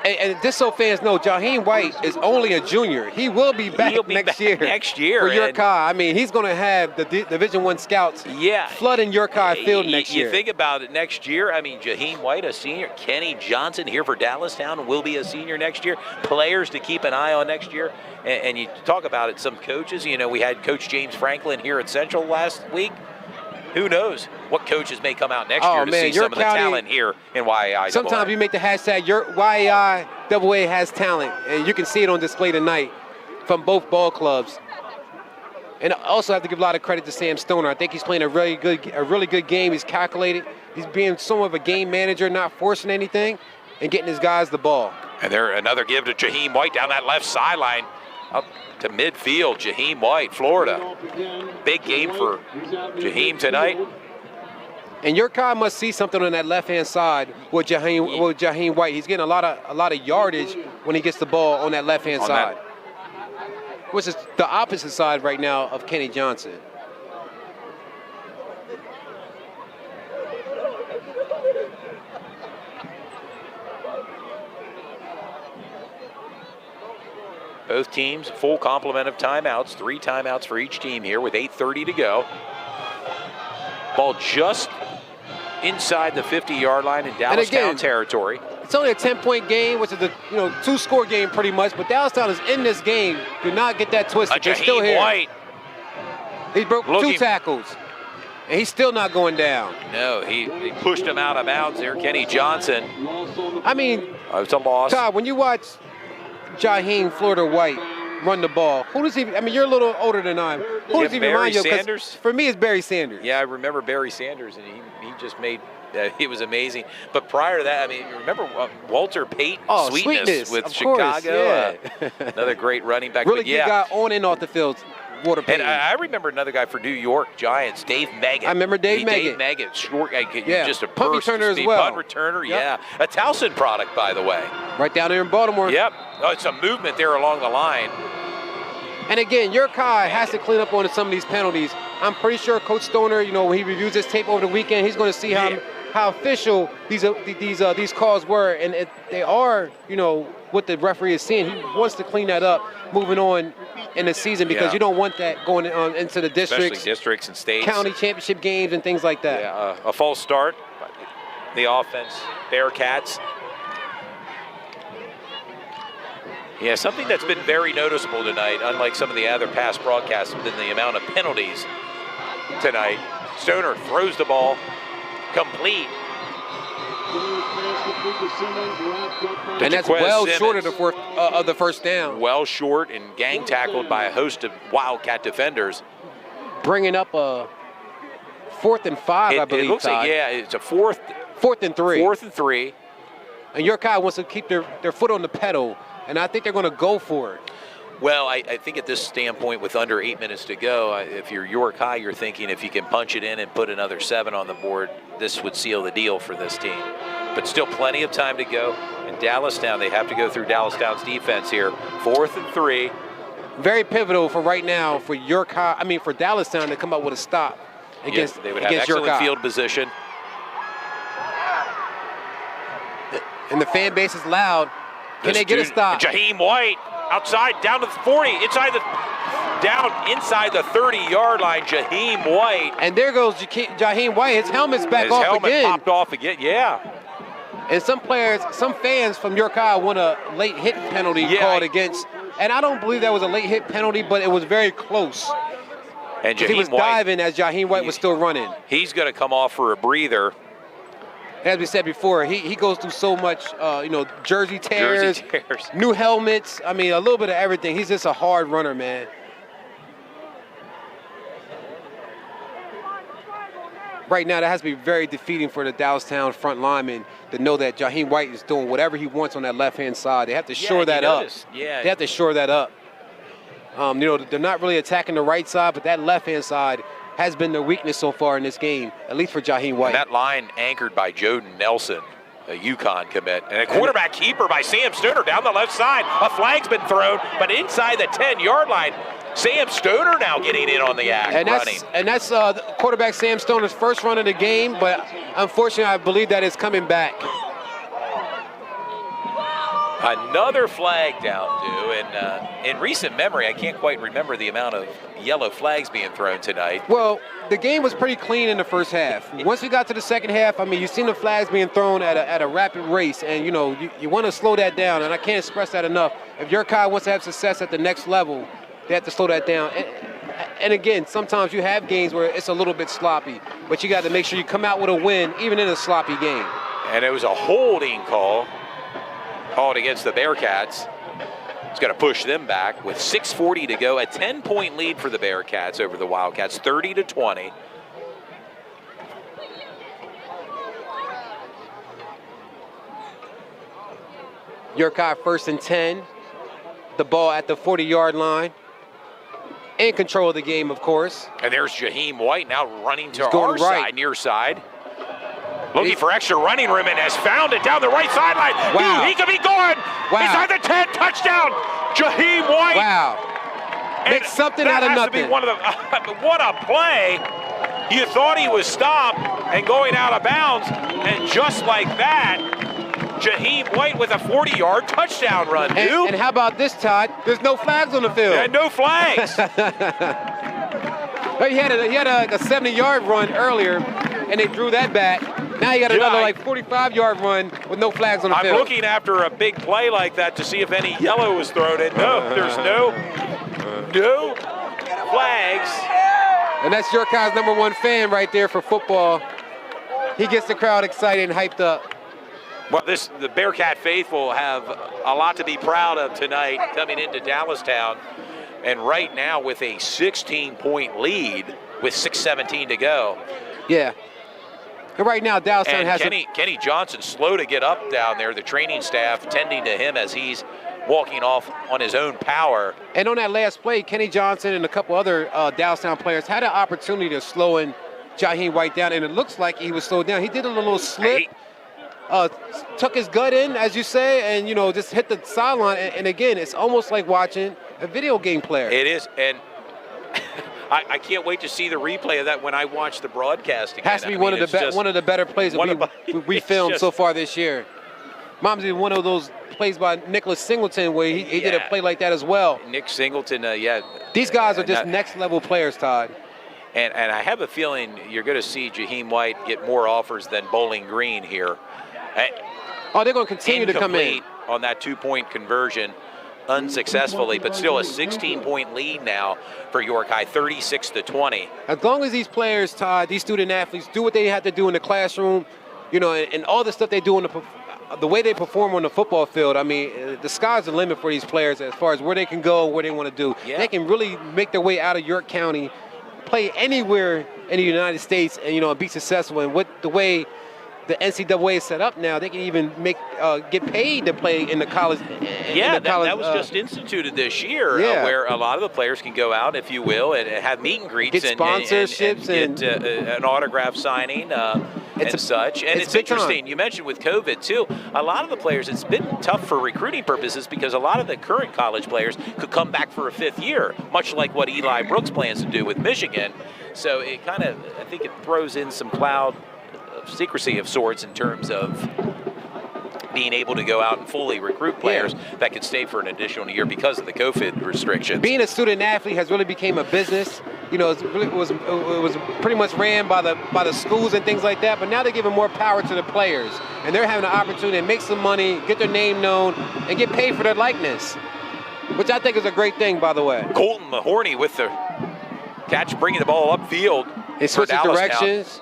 And just so fans know, Jaheim White is only a junior. He will be back next year. Next year. For York High. I mean, he's going to have the Division I scouts flooding York High field next year. You think about it next year, I mean, Jaheim White, a senior. Kenny Johnson here for Dallastown will be a senior next year. Players to keep an eye on next year. And you talk about it, some coaches, you know, we had Coach James Franklin here at Central last week. Who knows what coaches may come out next year to see some of the talent here in YAI. Sometimes we make the hashtag YAI AA has talent, and you can see it on display tonight from both ball clubs. And I also have to give a lot of credit to Sam Stoner. I think he's playing a really good game. He's calculated. He's being somewhat of a game manager, not forcing anything, and getting his guys the ball. And there another give to Jaheim White down that left sideline. Up to midfield, Jaheim White, Florida. Big game for Jaheim tonight. And York High must see something on that left-hand side with Jaheim White. He's getting a lot of yardage when he gets the ball on that left-hand side, which is the opposite side right now of Kenny Johnson. Both teams, full complement of timeouts, 3 timeouts for each team here with 8:30 to go. Ball just inside the 50-yard line in Dallastown territory. It's only a 10-point game, which is a 2-score game pretty much, but Dallastown is in this game. Do not get that twisted. They're still here. White. He broke 2 tackles, and he's still not going down. No, he pushed him out of bounds there, Kenny Johnson. I mean, it's a loss. Todd, when you watch Jaheim Florida White run the ball, who does he? I mean, you're a little older than I am. Who does he remind you of? Sanders? For me, it's Barry Sanders. Yeah, I remember Barry Sanders, and he just made. It was amazing. But prior to that, I mean, you remember Walter Payton, Sweetness with Chicago. Course, yeah. Another great running back. Really good guy on and off the field. water paint. And I remember another guy for New York Giants, Dave Meggett. I remember Dave Meggett. Dave Meggett, short, yeah. just a punt burst returner of as speed. well. Punt returner, Yep. yeah. A Towson product, by the way. Right down there in Baltimore. Yep. Oh, it's a movement there along the line. And again, your Kai has to clean up on some of these penalties. I'm pretty sure Coach Stoner, when he reviews this tape over the weekend, he's going to see how official these calls were, and they are, what the referee is seeing. He wants to clean that up moving on in the season because you don't want that going into the districts, especially districts and states, county championship games and things like that. Yeah, a false start. The offense, Bearcats. Yeah, something that's been very noticeable tonight, unlike some of the other past broadcasts, than the amount of penalties tonight. Stoner throws the ball complete. And that's well short of the first down. Well short and gang tackled by a host of Wildcat defenders. Bringing up a 4th and 5, I believe. It looks like, it's a 4th and 3. 4th and 3. And your Kai wants to keep their foot on the pedal, and I think they're going to go for it. Well, I think at this standpoint, with under 8 minutes to go, if you're York High, you're thinking if you can punch it in and put another 7 on the board, this would seal the deal for this team. But still plenty of time to go. And Dallastown, they have to go through Dallastown's defense here. 4th and 3. Very pivotal for right now for York High. I mean, for Dallastown to come up with a stop against They would have excellent field position. And the fan base is loud. Can they get a stop? Jaheim White outside, down to the 40, inside the 30-yard line. Jaheim White. And there goes Jaheim White. His helmet's back off again. His helmet popped off again. Yeah. And some fans from York High want a late hit penalty called against. And I don't believe that was a late hit penalty, but it was very close. And he was diving as Jaheim White was still running. He's going to come off for a breather. As we said before, he goes through so much, jersey tears, new helmets. I mean, a little bit of everything. He's just a hard runner, man. Right now, that has to be very defeating for the Dallastown front linemen to know that Jaheim White is doing whatever he wants on that left-hand side. They have to shore that up. Yeah. They have to shore that up. They're not really attacking the right side, but that left-hand side has been their weakness so far in this game, at least for Jaheim White. And that line anchored by Joden Nelson, a UConn commit. And a quarterback keeper by Sam Stoner down the left side. A flag's been thrown, but inside the 10-yard line, Sam Stoner now getting in on the act, and that's quarterback Sam Stoner's first run of the game, but unfortunately, I believe that is coming back. Another flag down, too, and in recent memory, I can't quite remember the amount of yellow flags being thrown tonight. Well, the game was pretty clean in the first half. Once we got to the second half, I mean, you've seen the flags being thrown at a rapid race, and, you want to slow that down, and I can't express that enough. If your Kai wants to have success at the next level, they have to slow that down. And again, sometimes you have games where it's a little bit sloppy, but you got to make sure you come out with a win, even in a sloppy game. And it was a holding called against the Bearcats. It's going to push them back with 6:40 to go. A 10-point lead for the Bearcats over the Wildcats, 30-20. York High 1st and 10. The ball at the 40-yard line. In control of the game, of course. And there's Jaheim White now running to our side, near side. Looking for extra running room and has found it down the right sideline. Wow. He could be going. Wow. Inside the 10, touchdown. Jaheim White. Wow. Make something out of nothing. To be one of the, what a play. You thought he was stopped and going out of bounds. And just like that, Jaheim White with a 40-yard touchdown run, dude. And how about this, Todd? There's no flags on the field. Yeah, no flags. He had a 70-yard run earlier, and they drew that back. Now you got another 45-yard run with no flags on the field. I'm looking after a big play like that to see if any yellow was thrown in. No, there's no flags. And that's York High's #1 fan right there for football. He gets the crowd excited and hyped up. Well, the Bearcat faithful have a lot to be proud of tonight coming into Dallastown. And right now with a 16-point lead with 6:17 to go. Yeah. And right now, Dallastown has Kenny Johnson slow to get up down there. The training staff tending to him as he's walking off on his own power. And on that last play, Kenny Johnson and a couple other Dallastown players had an opportunity to slow in Jaheim White down, and it looks like he was slowed down. He did a little slip, took his gut in, as you say, and, just hit the sideline. And again, it's almost like watching a video game player. It is, and I can't wait to see the replay of that when I watch the broadcast again. Has to be one of the better plays that we filmed so far this year. Mom's even one of those plays by Nicholas Singleton where he did a play like that as well. Nick Singleton, These guys are just next-level players, Todd. And I have a feeling you're going to see Jaheim White get more offers than Bowling Green here. They're going to continue to come in. On that two-point conversion unsuccessfully, but still a 16-point lead now for York High, 36-20. As long as these players, Todd, these student athletes, do what they have to do in the classroom, and all the stuff they do in the way they perform on the football field, I mean, the sky's the limit for these players as far as where they can go, where they want to do. Yeah. They can really make their way out of York County, play anywhere in the United States, and be successful. And the way the NCAA is set up now, they can even get paid to play in the college. That was just instituted this year, where a lot of the players can go out, if you will, and have meet and greets, get sponsorships, and get an autograph signing and such. And it's interesting. You mentioned with COVID too. A lot of the players, it's been tough for recruiting purposes because a lot of the current college players could come back for a 5th year, much like what Eli Brooks plans to do with Michigan. So it kind of, I think it throws in some cloud of secrecy of sorts in terms of being able to go out and fully recruit players that could stay for an additional year because of the COVID restrictions. Being a student athlete has really become a business. It was pretty much ran by the schools and things like that, but now they're giving more power to the players, and they're having an opportunity to make some money, get their name known, and get paid for their likeness, which I think is a great thing, by the way. Colton Mahorny with the catch, bringing the ball upfield. They switching directions.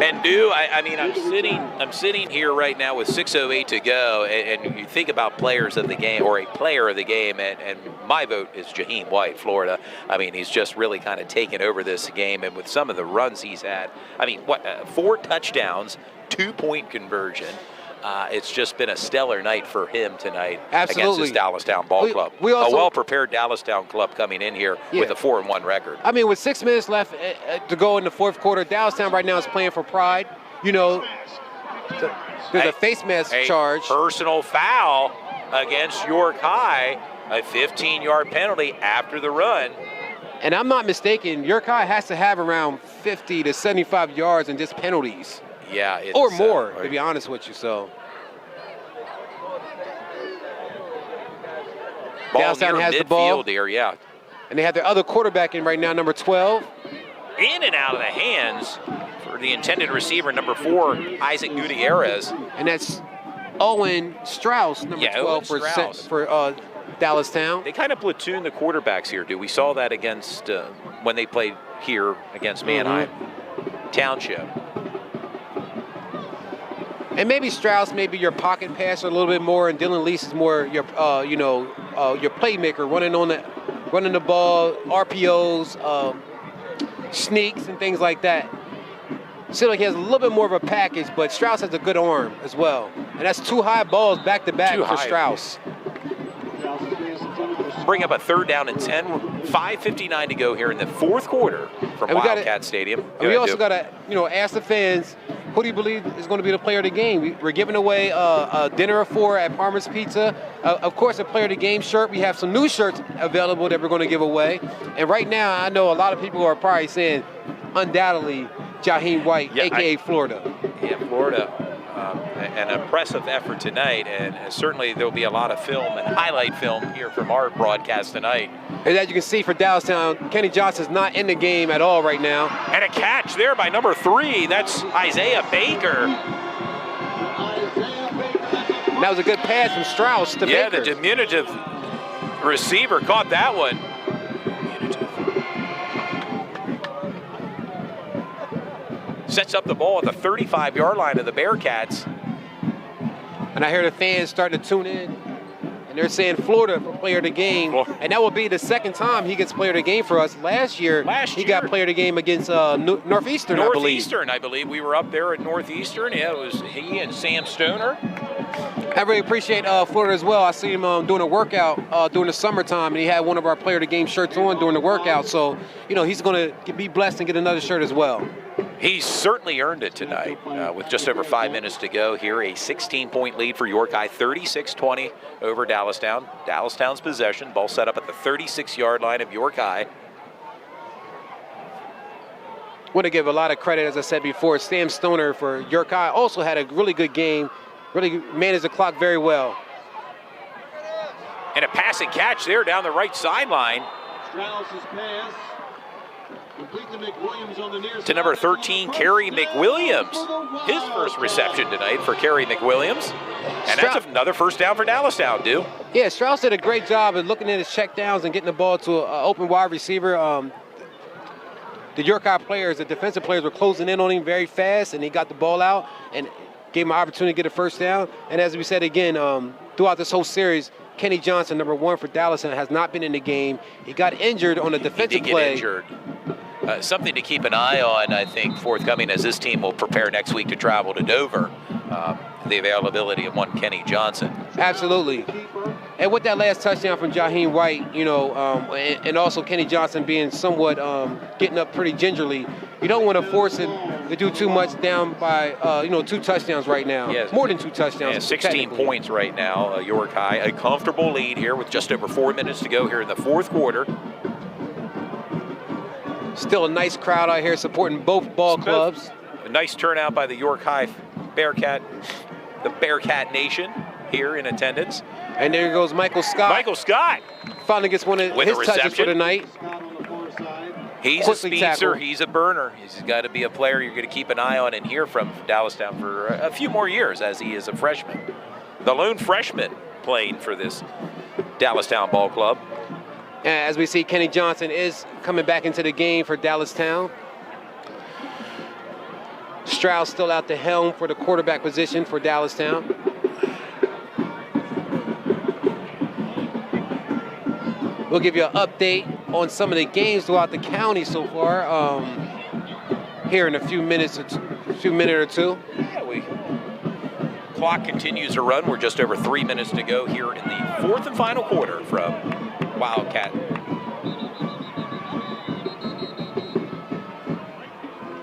And I'm sitting here right now with 6:08 to go, and you think about players of the game, or a player of the game, and my vote is Jaheim White, Florida. I mean, he's just really kind of taken over this game, and with some of the runs he's had, 4 touchdowns, 2-point conversion. It's just been a stellar night for him tonight against this Dallastown ball club. A well-prepared Dallastown club coming in here with a 4-1 record. I mean, with 6 minutes left to go in the fourth quarter, Dallastown right now is playing for pride. There's a face mask charge. Personal foul against York High, a 15-yard penalty after the run. And I'm not mistaken, York High has to have around 50 to 75 yards in just penalties. Yeah, or more, to be honest with you. So Dallastown has the ball here, and they have their other quarterback in right now, number 12. In and out of the hands for the intended receiver, number 4, Isaac Gutierrez, and that's Owen Strauss, number 12 for Dallastown. They kind of platoon the quarterbacks here. We saw that against when they played here against Manheim Township. And maybe Strauss, maybe your pocket passer a little bit more, and Dylan Lease is more your playmaker, running the ball, RPOs, sneaks, and things like that. Seems like he has a little bit more of a package, but Strauss has a good arm as well, and that's 2 high balls back to back for Strauss. Bring up a 3rd down and 10. 5:59 to go here in the fourth quarter from Wildcat Stadium. We also got to, ask the fans, who do you believe is going to be the player of the game? We're giving away a dinner of 4 at Parmer's Pizza. Of course, a player of the game shirt. We have some new shirts available that we're going to give away. And right now, I know a lot of people are probably saying, undoubtedly, Jaheim White, a.k.a. Florida. Yeah, Florida. An impressive effort tonight, and certainly there'll be a lot of film and highlight film here from our broadcast tonight. And as you can see for Dallastown, Kenny Johnson's not in the game at all right now. And a catch there by number 3. That's Isaiah Baker. And that was a good pass from Strauss to Baker. Yeah, the diminutive receiver caught that one. Sets up the ball at the 35-yard line of the Bearcats. And I hear the fans starting to tune in. And they're saying Florida for player of the game, and that will be the second time he gets player of the game for us. Last year, he got player of the game against Northeastern, I believe. Northeastern, I believe. We were up there at Northeastern. Yeah, it was he and Sam Stoner. I really appreciate Florida as well. I see him doing a workout during the summertime, and he had one of our player of the game shirts on during the workout. So, you know, he's going to be blessed and get another shirt as well. He's certainly earned it tonight with just over 5 minutes to go here. A 16-point lead for York High, 36-20 over Dallastown. Dallastown's possession, ball set up at the 36-yard line of York High. I want to give a lot of credit, as I said before, Sam Stoner for York High. Also had a really good game, really managed the clock very well. And a passing catch there down the right sideline. Strauss's pass. To number 13, Kerry McWilliams. His first reception tonight for Kerry McWilliams. And that's another first down for Dallastown, dude. Yeah, Strauss did a great job of looking at his check downs and getting the ball to an open wide receiver. The York High players, the defensive players, were closing in on him very fast, and he got the ball out and gave him an opportunity to get a first down. And as we said again, throughout this whole series, Kenny Johnson, number 1 for Dallastown, has not been in the game. He got injured on a defensive play. He did get injured. Something to keep an eye on, I think, forthcoming as this team will prepare next week to travel to Dover. The availability of one Kenny Johnson. Absolutely. And with that last touchdown from Jaheim White, you know, and also Kenny Johnson being somewhat getting up pretty gingerly, you don't want to force him to do too much down by, 2 touchdowns right now. Yes. More than 2 touchdowns. Yeah, 16 points right now, York High. A comfortable lead here with just over 4 minutes to go here in the fourth quarter. Still a nice crowd out here supporting both ball clubs. A nice turnout by the York High Bearcat, the Bearcat Nation here in attendance. And there goes Michael Scott. Michael Scott finally gets one of his touches for the night. He's a speedster. He's a burner. He's got to be a player you're going to keep an eye on and hear from Dallastown for a few more years as he is a freshman. The lone freshman playing for this Dallastown ball club. As we see, Kenny Johnson is coming back into the game for Dallastown. Strauss still out the helm for the quarterback position for Dallastown. We'll give you an update on some of the games throughout the county so far here in a few minutes or two. Yeah, clock continues to run. We're just over 3 minutes to go here in the fourth and final quarter from Wildcat.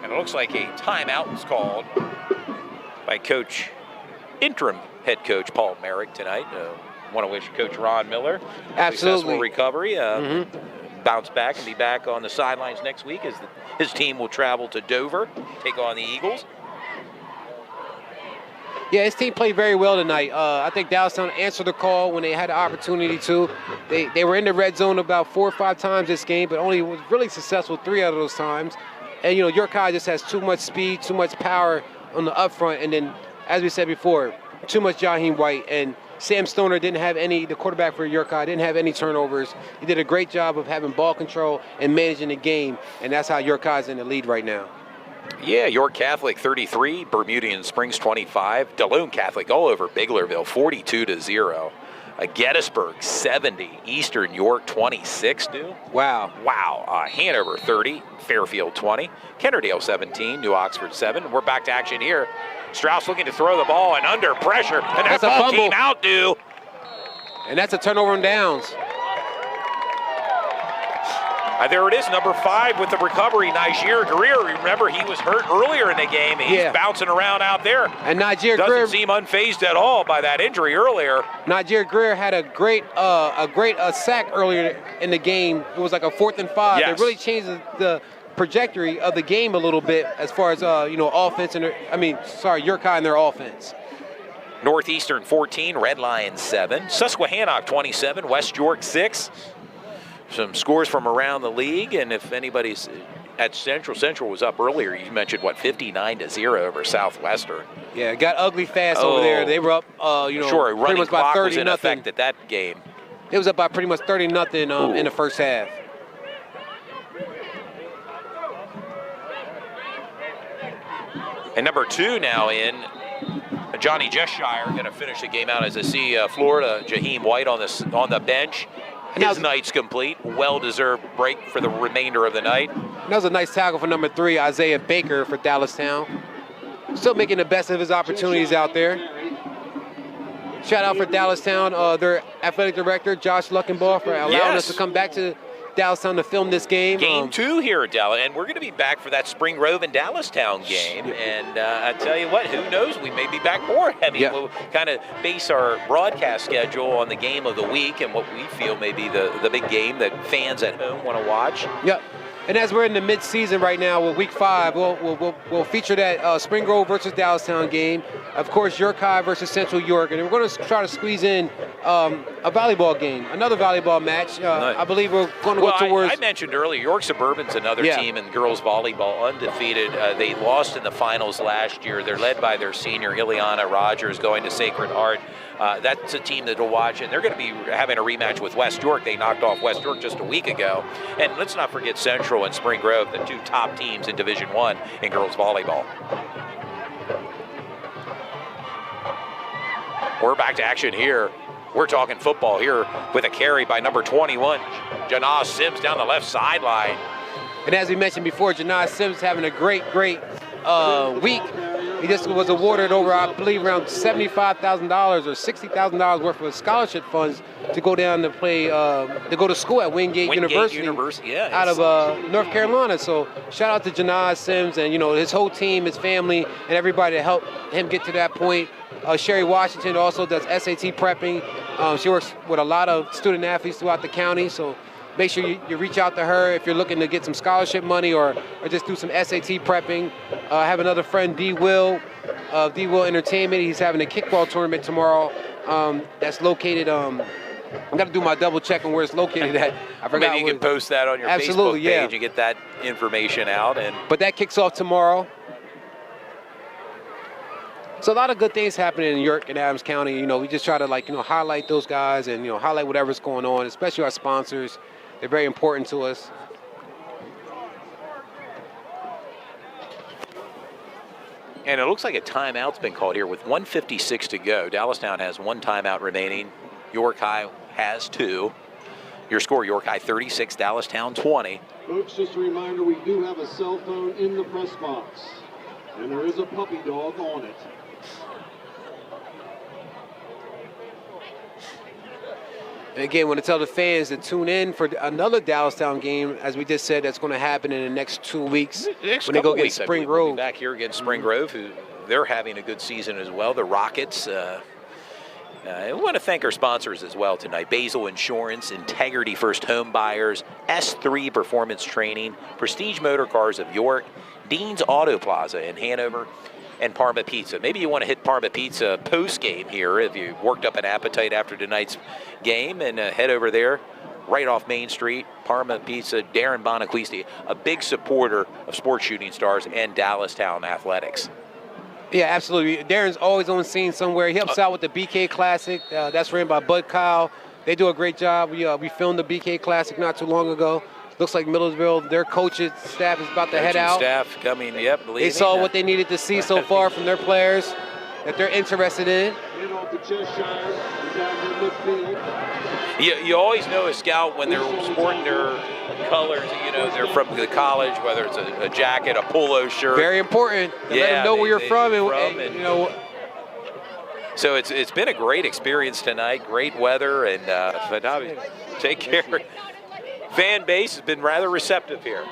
And it looks like a timeout was called by interim head coach Paul Merrick tonight. Want to wish Coach Ron Miller successful recovery. Bounce back and be back on the sidelines next week as his team will travel to Dover, take on the Eagles. Yeah, his team played very well tonight. I think Dallastown answered the call when they had the opportunity to. They were in the red zone about 4 or 5 times this game, but only was really successful 3 out of those times. And, York High just has too much speed, too much power on the up front. And then, as we said before, too much Jaheim White. And Sam Stoner the quarterback for York High, didn't have any turnovers. He did a great job of having ball control and managing the game. And that's how York High is in the lead right now. Yeah, York Catholic 33, Bermudian Springs 25, Duluth Catholic all over Biglerville 42-0. Gettysburg 70, Eastern York 26, dude. Wow. Hanover 30, Fairfield 20, Kennerdale 17, New Oxford 7. We're back to action here. Strauss looking to throw the ball and under pressure, and that ball came out, dude. And that's a turnover on downs. There it is, number 5 with the recovery, Niger Greer. Remember, he was hurt earlier in the game. He's bouncing around out there. And Niger Greer doesn't seem unfazed at all by that injury earlier. Niger Greer had a great sack earlier in the game. It was like a 4th and 5. Yes. It really changed the trajectory of the game a little bit as far as offense York High and their offense. Northeastern 14, Red Lions 7, Susquehannock 27, West York 6. Some scores from around the league, and if anybody's at Central was up earlier. You mentioned, 59-0 over Southwestern. Yeah, it got ugly fast over there. They were up, sure, pretty much by 30-0. Was in effect at that game. It was up by pretty much 30-0 in the first half. And number 2 now in, Johnny Jeshire going to finish the game out as I see Florida, Jaheim White on the bench. His night's complete. Well-deserved break for the remainder of the night. That was a nice tackle for number 3, Isaiah Baker for Dallastown. Still making the best of his opportunities out there. Shout out for Dallastown, their athletic director, Josh Luckenbaugh, for allowing us to come back to Dallastown to film this game. Game 2 here at Dallas, and we're going to be back for that Spring Grove and Dallastown game. And I tell you what, who knows? We may be back more. I mean, we'll kind of base our broadcast schedule on the game of the week and what we feel may be the big game that fans at home want to watch. Yep. And as we're in the mid-season right now with Week 5, we'll feature that Spring Grove versus Dallastown game. Of course, York High versus Central York. And we're going to try to squeeze in a volleyball game, another volleyball match. I believe we're going to go towards... I mentioned earlier, York Suburban's another team in girls volleyball, undefeated. They lost in the finals last year. They're led by their senior, Ileana Rogers, going to Sacred Heart. That's a team that will watch, and they're going to be having a rematch with West York. They knocked off West York just a week ago. And let's not forget Central and Spring Grove, the 2 top teams in Division I in girls volleyball. We're back to action here. We're talking football here with a carry by number 21, Janaz Sims down the left sideline. And as we mentioned before, Janaz Sims having a great week. He just was awarded over, I believe, around $75,000 or $60,000 worth of scholarship funds to go down to play, to go to school at Wingate University out of North Carolina. So shout out to Janaz Sims and, his whole team, his family, and everybody to help him get to that point. Sherry Washington also does SAT prepping. She works with a lot of student athletes throughout the county. So make sure you reach out to her if you're looking to get some scholarship money or just do some SAT prepping. I have another friend, D. Will, of D. Will Entertainment. He's having a kickball tournament tomorrow that's located, I'm going to do my double check on where it's located at. I forgot. Maybe you can post that on your Facebook page and get that information out. But that kicks off tomorrow. So a lot of good things happening in York and Adams County. We just try to highlight those guys and highlight whatever's going on, especially our sponsors. They're very important to us. And it looks like a timeout's been called here with 1:56 to go. Dallastown has 1 timeout remaining. York High has 2. Your score, York High 36, Dallastown 20. Folks, just a reminder, we do have a cell phone in the press box, and there is a puppy dog on it. And again, I want to tell the fans to tune in for another Dallastown game, as we just said, that's going to happen in the next 2 weeks when they go get Spring Grove. We'll be back here against Spring Grove, who they're having a good season as well. The Rockets. I want to thank our sponsors as well tonight. Basil Insurance, Integrity First Home Buyers, S3 Performance Training, Prestige Motor Cars of York, Dean's Auto Plaza in Hanover, and Parma Pizza. Maybe you want to hit Parma Pizza post-game here if you worked up an appetite after tonight's game and head over there right off Main Street. Parma Pizza, Darren Bonaquisti, a big supporter of Sports Shooting Stars and Dallastown Athletics. Yeah, absolutely. Darren's always on scene somewhere. He helps out with the BK Classic. That's ran by Bud Kyle. They do a great job. We filmed the BK Classic not too long ago. Looks like Millersville, their coaching staff is about to head out. Staff coming, leaving. They saw what they needed to see so far from their players that they're interested in. You always know a scout when they're sporting their colors, they're from the college, whether it's a jacket, a polo shirt. Very important. Let them know where you're from. So it's been a great experience tonight, great weather, and take care. Fan base has been rather receptive here.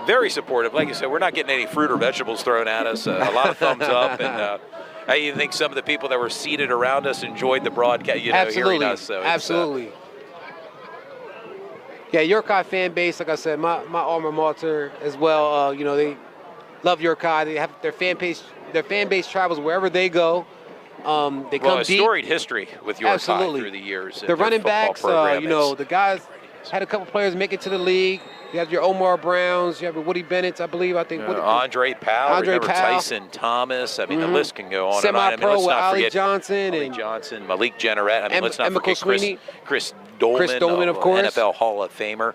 Very supportive. Like I said, we're not getting any fruit or vegetables thrown at us. A lot of thumbs up. And I even think some of the people that were seated around us enjoyed the broadcast, hearing us. So absolutely. Yeah, York High fan base, like I said, my alma mater as well. They love York High. They have their fan base travels wherever they go. They come a storied history with York High through the years. The running backs, the guys had a couple players make it to the league. You have your Omar Browns, you have your Woody Bennett, Andre Powell, Tyson Thomas. I mean, the list can go on. Semi-pro with Ali Johnson, Malik Jenneret. Let's not forget Sweeney. Chris Dolman, of course, NFL Hall of Famer.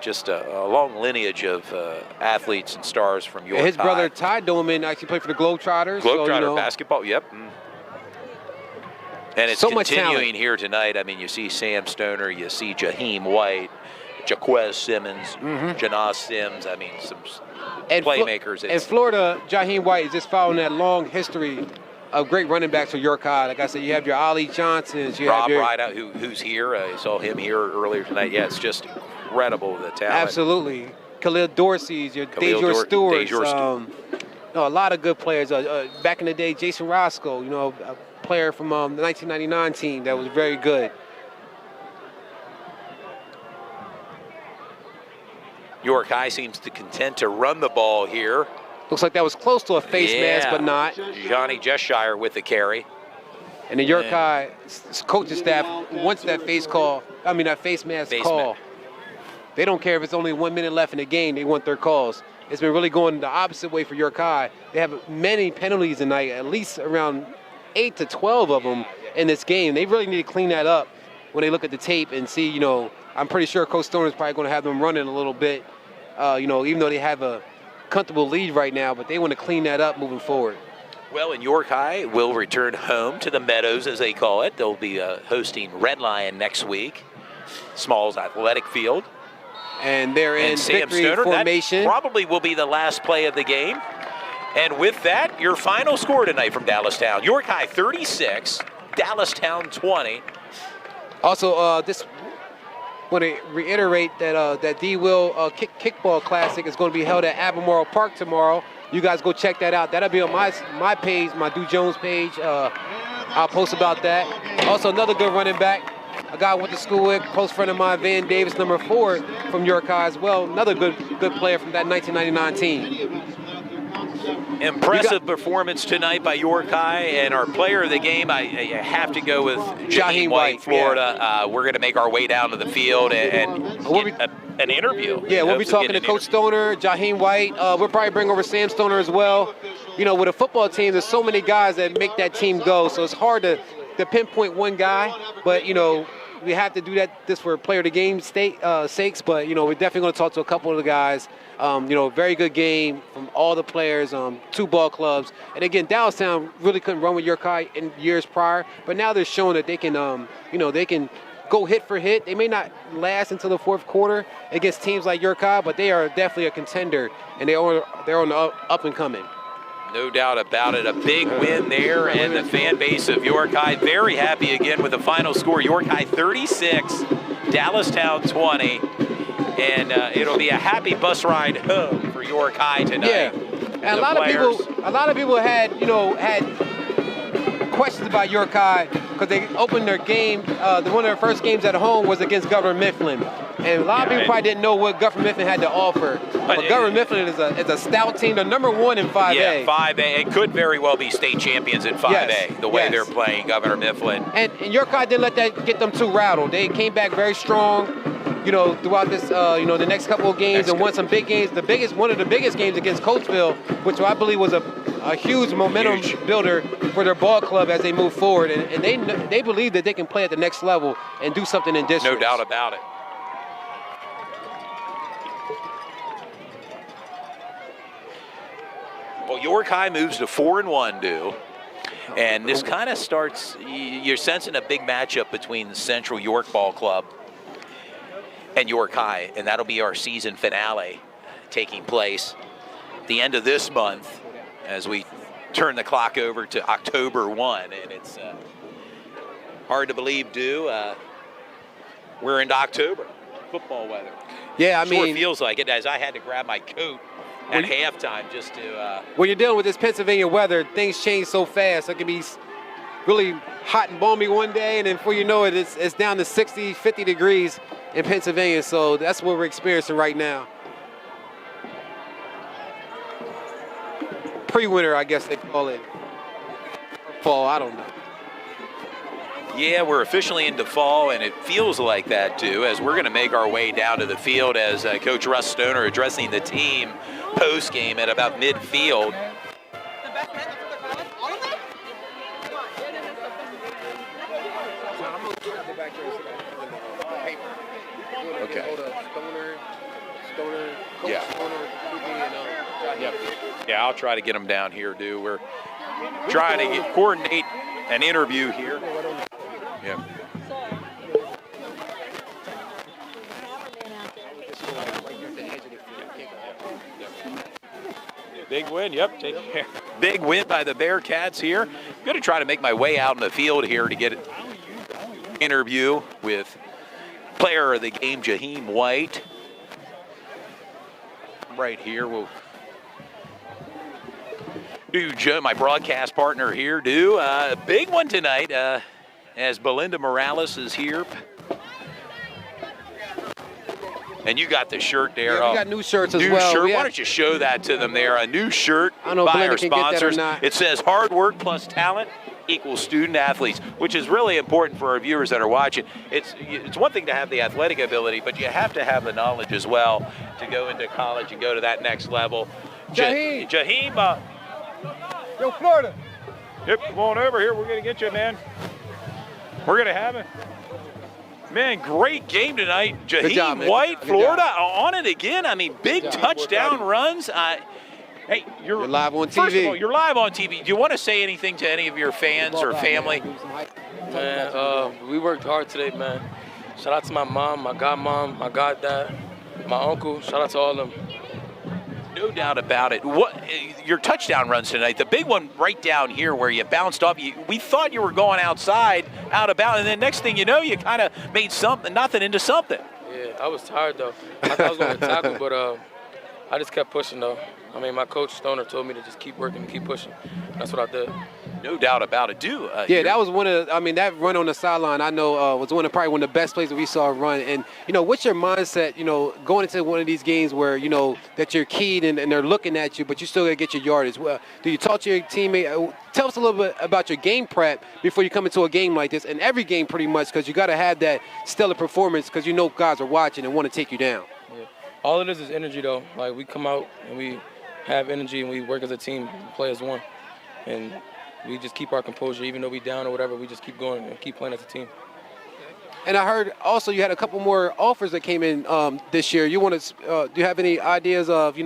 Just a long lineage of athletes and stars from York And his High. brother Ty Dolman actually played for the Globetrotters. Globetrotter basketball, yep. And it's so much continuing talent here tonight. I mean, you see Sam Stoner, you see Jaheim White, Jaquez Simmons, Janaz Sims. I mean, some playmakers. In Florida, Jaheim White is just following that long history of great running backs for York High. Like I said, you have your Ollie Johnsons. You Rob have your, Rideout, who's here. I saw him here earlier tonight. Yeah, it's just incredible, the talent. Absolutely. Khalil Dorsey's, your Dejor Stewart's. A lot of good players. Back in the day, Jason Roscoe, a player from the 1999 team that was very good. York High seems to content to run the ball here. Looks like that was close to a face mask, but not. Johnny Jeshire with the carry. And the York High coaching staff wants that face mask call. They don't care if it's only 1 minute left in the game. They want their calls. It's been really going the opposite way for York High. They have many penalties tonight, at least around 8 to 12 of them in this game. They really need to clean that up when they look at the tape and see, I'm pretty sure Coach Stoner is probably going to have them running a little bit, even though they have a comfortable lead right now, but they want to clean that up moving forward. Well, and York High will return home to the Meadows, as they call it. They'll be hosting Red Lion next week, Smalls Athletic Field. And they're in victory Stoner, formation. That probably will be the last play of the game. And with that, your final score tonight from Dallastown. York High 36, Dallastown 20. Also, this want to reiterate that that D-Will Kickball Classic is going to be held at Albemarle Park tomorrow. You guys go check that out. That'll be on my page, my Duke Jones page. I'll post about that. Also, another good running back, a guy I went to school with, close friend of mine, Van Davis, number 4 from York High as well. Another good player from that 1999 team. Impressive performance tonight by York High, and our player of the game, I have to go with Jaheim White, Florida. Yeah. We're going to make our way down to the field and get an interview. Yeah, we'll be talking to Coach Stoner, Jaheim White. We'll probably bring over Sam Stoner as well. With a football team, there's so many guys that make that team go, so it's hard to pinpoint one guy, but, we have to do this for player of the game sakes, but, we're definitely going to talk to a couple of the guys. Very good game from all the players, 2 ball clubs. And again, Dallastown really couldn't run with York High in years prior, but now they're showing that they can, they can go hit for hit. They may not last until the 4th quarter against teams like York High, but they are definitely a contender, and they're on the up and coming. No doubt about it. A big win there, and the fan base of York High very happy again with the final score. York High 36, Dallastown 20. And it'll be a happy bus ride home for York High tonight. Yeah, and a lot of people had questions about York High because they opened their game. One of their first games at home was against Governor Mifflin, and a lot of people probably didn't know what Governor Mifflin had to offer. But Governor Mifflin is a stout team. They're number 1 in 5A. Yeah, 5A. It could very well be state champions in 5A. The way they're playing Governor Mifflin. And York High didn't let that get them too rattled. They came back very strong. Throughout this, the next couple of games and won some big games. One of the biggest games against Coatesville, which I believe was a huge momentum builder for their ball club as they move forward. And they believe that they can play at the next level and do something in districts. No doubt about it. Well, York High moves to 4-1, Dew. And this kind of starts, you're sensing a big matchup between the Central York Ball Club and York High, and that'll be our season finale taking place at the end of this month as we turn the clock over to October 1. And it's hard to believe, Dew, we're into October, football weather. Yeah, I mean, it feels like it, as I had to grab my coat at halftime just to... when you're dealing with this Pennsylvania weather, things change so fast. It can be really hot and balmy one day, and then before you know it, it's down to 60, 50 degrees in Pennsylvania, so that's what we're experiencing right now. Pre-winter, I guess they call it. Fall, I don't know. Yeah, we're officially into fall, and it feels like that, too, as we're going to make our way down to the field as Coach Russ Stoner addressing the team post-game at about midfield. Okay. Stoner, Coach Yeah. Stoner, and Yep. Yeah, I'll try to get them down here, dude. We're trying to coordinate an interview here. Yeah. Big win, yep. Take care. Big win by the Bearcats here. I'm going to try to make my way out in the field here to get an interview with player of the game, Jaheim White. Right here, we'll do Joe, my broadcast partner here, do a big one tonight as Belinda Morales is here. And you got the shirt there. Yeah, we got new shirts as new well. Shirt. Why don't you show that to them there? A new shirt I don't know if by Belinda our can get that or sponsors. not. It says hard work plus talent equals student athletes, which is really important for our viewers that are watching. It's one thing to have the athletic ability, but you have to have the knowledge as well to go into college and go to that next level. Jaheim. Jaheim. Yo, Florida. Yep, come on over here. We're going to get you, man. We're going to have it. Man, great game tonight. Good job, Jaheim man. White, Good Florida, job. on it again. I mean, big touchdown runs. Hey, you're live on TV. First of all, you're live on TV. Do you want to say anything to any of your fans or family? Man, we worked hard today, man. Shout out to my mom, my godmom, my goddad, my uncle. Shout out to all of them. No doubt about it. What your touchdown runs tonight? The big one right down here where you bounced off. We thought you were going outside, out of bounds, and then next thing you know, you kind of made nothing into something. Yeah, I was tired though. I thought I was going to tackle, but I just kept pushing though. I mean, my coach Stoner told me to just keep working and keep pushing. That's what I did. No doubt about it. Yeah, that was one of the, I mean, that run on the sideline, I know, was probably one of the best plays that we saw run. And, what's your mindset, going into one of these games where, that you're keyed and they're looking at you, but you still got to get your yardage? Well, do you talk to your teammate? Tell us a little bit about your game prep before you come into a game like this, and every game pretty much, because you got to have that stellar performance because guys are watching and want to take you down. Yeah. All it is energy, though. Like, we come out and we have energy and we work as a team, play as one. And we just keep our composure, even though we down or whatever. We just keep going and keep playing as a team. And I heard also you had a couple more offers that came in this year. You want to? Do you have any ideas of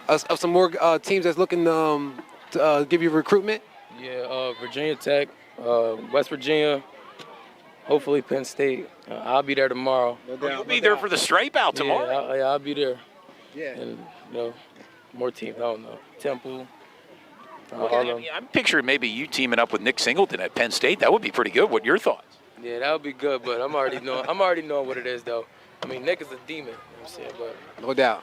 of some more teams that's looking to give you recruitment? Yeah, Virginia Tech, West Virginia, hopefully Penn State. I'll be there tomorrow. You'll be there for the stripe out tomorrow. Yeah, I'll be there. Yeah. And more teams. I don't know. Temple. I'm picturing maybe you teaming up with Nick Singleton at Penn State. That would be pretty good. What are your thoughts? Yeah, that would be good, but I'm already knowing what it is, though. I mean, Nick is a demon, you know what I'm saying? But no doubt.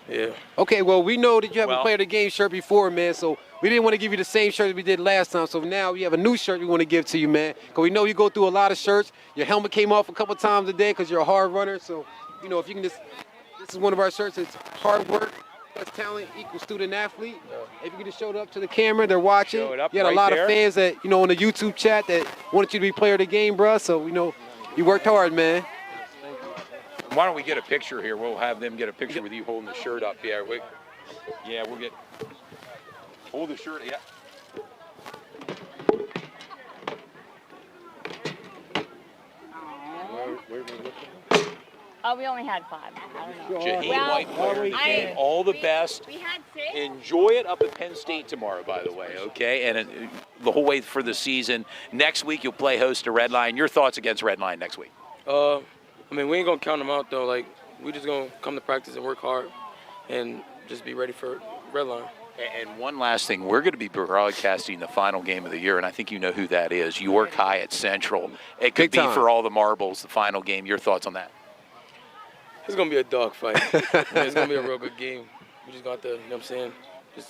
Yeah. Okay, well, we know that you have a player of the game shirt before, man, so we didn't want to give you the same shirt as we did last time, so now we have a new shirt we want to give to you, man, because we know you go through a lot of shirts. Your helmet came off a couple times a day because you're a hard runner, so, if you can just, this is one of our shirts. It's hard work plus talent equals student athlete. If you could just show it up to the camera, they're watching. Show it up you had right a lot there. of fans that, on the YouTube chat that wanted you to be player of the game, bro, so, you worked hard, man. Why don't we get a picture here? We'll have them get a picture with you holding the shirt up. Yeah, we'll get. Hold the shirt. Yeah. Oh, we only had 5. I don't know. Jaheim White, player of the game. All the best. We had 6. Enjoy it up at Penn State tomorrow, by the way, okay? And the whole way for the season. Next week, you'll play host to Redline. Your thoughts against Redline next week? I mean, we ain't going to count them out, though. Like, we just going to come to practice and work hard and just be ready for Redline. And one last thing, we're going to be broadcasting the final game of the year, and I think you know who that is. York High at Central. It could be for all the marbles, the final game. Your thoughts on that? It's going to be a dog fight. It's going to be a real good game. We just got to, you know what I'm saying, just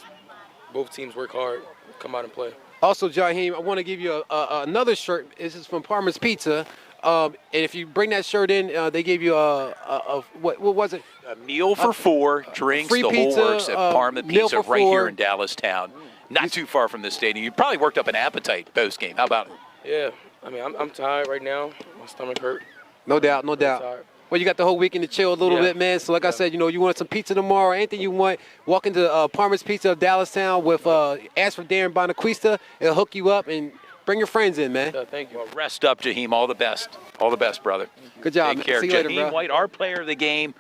both teams work hard, come out and play. Also, Jaheim, I want to give you another shirt. This is from Parmer's Pizza. And if you bring that shirt in, they gave you what was it? A meal for 4, drinks, free the pizza, whole works at Parma meal Pizza for right 4. here in Dallastown. Not too far from the stadium. You probably worked up an appetite post-game. How about it? Yeah, I mean, I'm tired right now. My stomach hurt. No doubt, no doubt. Tired. Well, you got the whole weekend to chill a little bit, man. So like I said, you want some pizza tomorrow, anything you want, walk into Parmer's Pizza of Dallastown with, ask for Darren Bonaquista. It'll hook you up and bring your friends in, man. Thank you. Well, rest up, Jaheim. All the best. All the best, brother. Good job. Take care. See you later, Jaheim bro. White, our player of the game.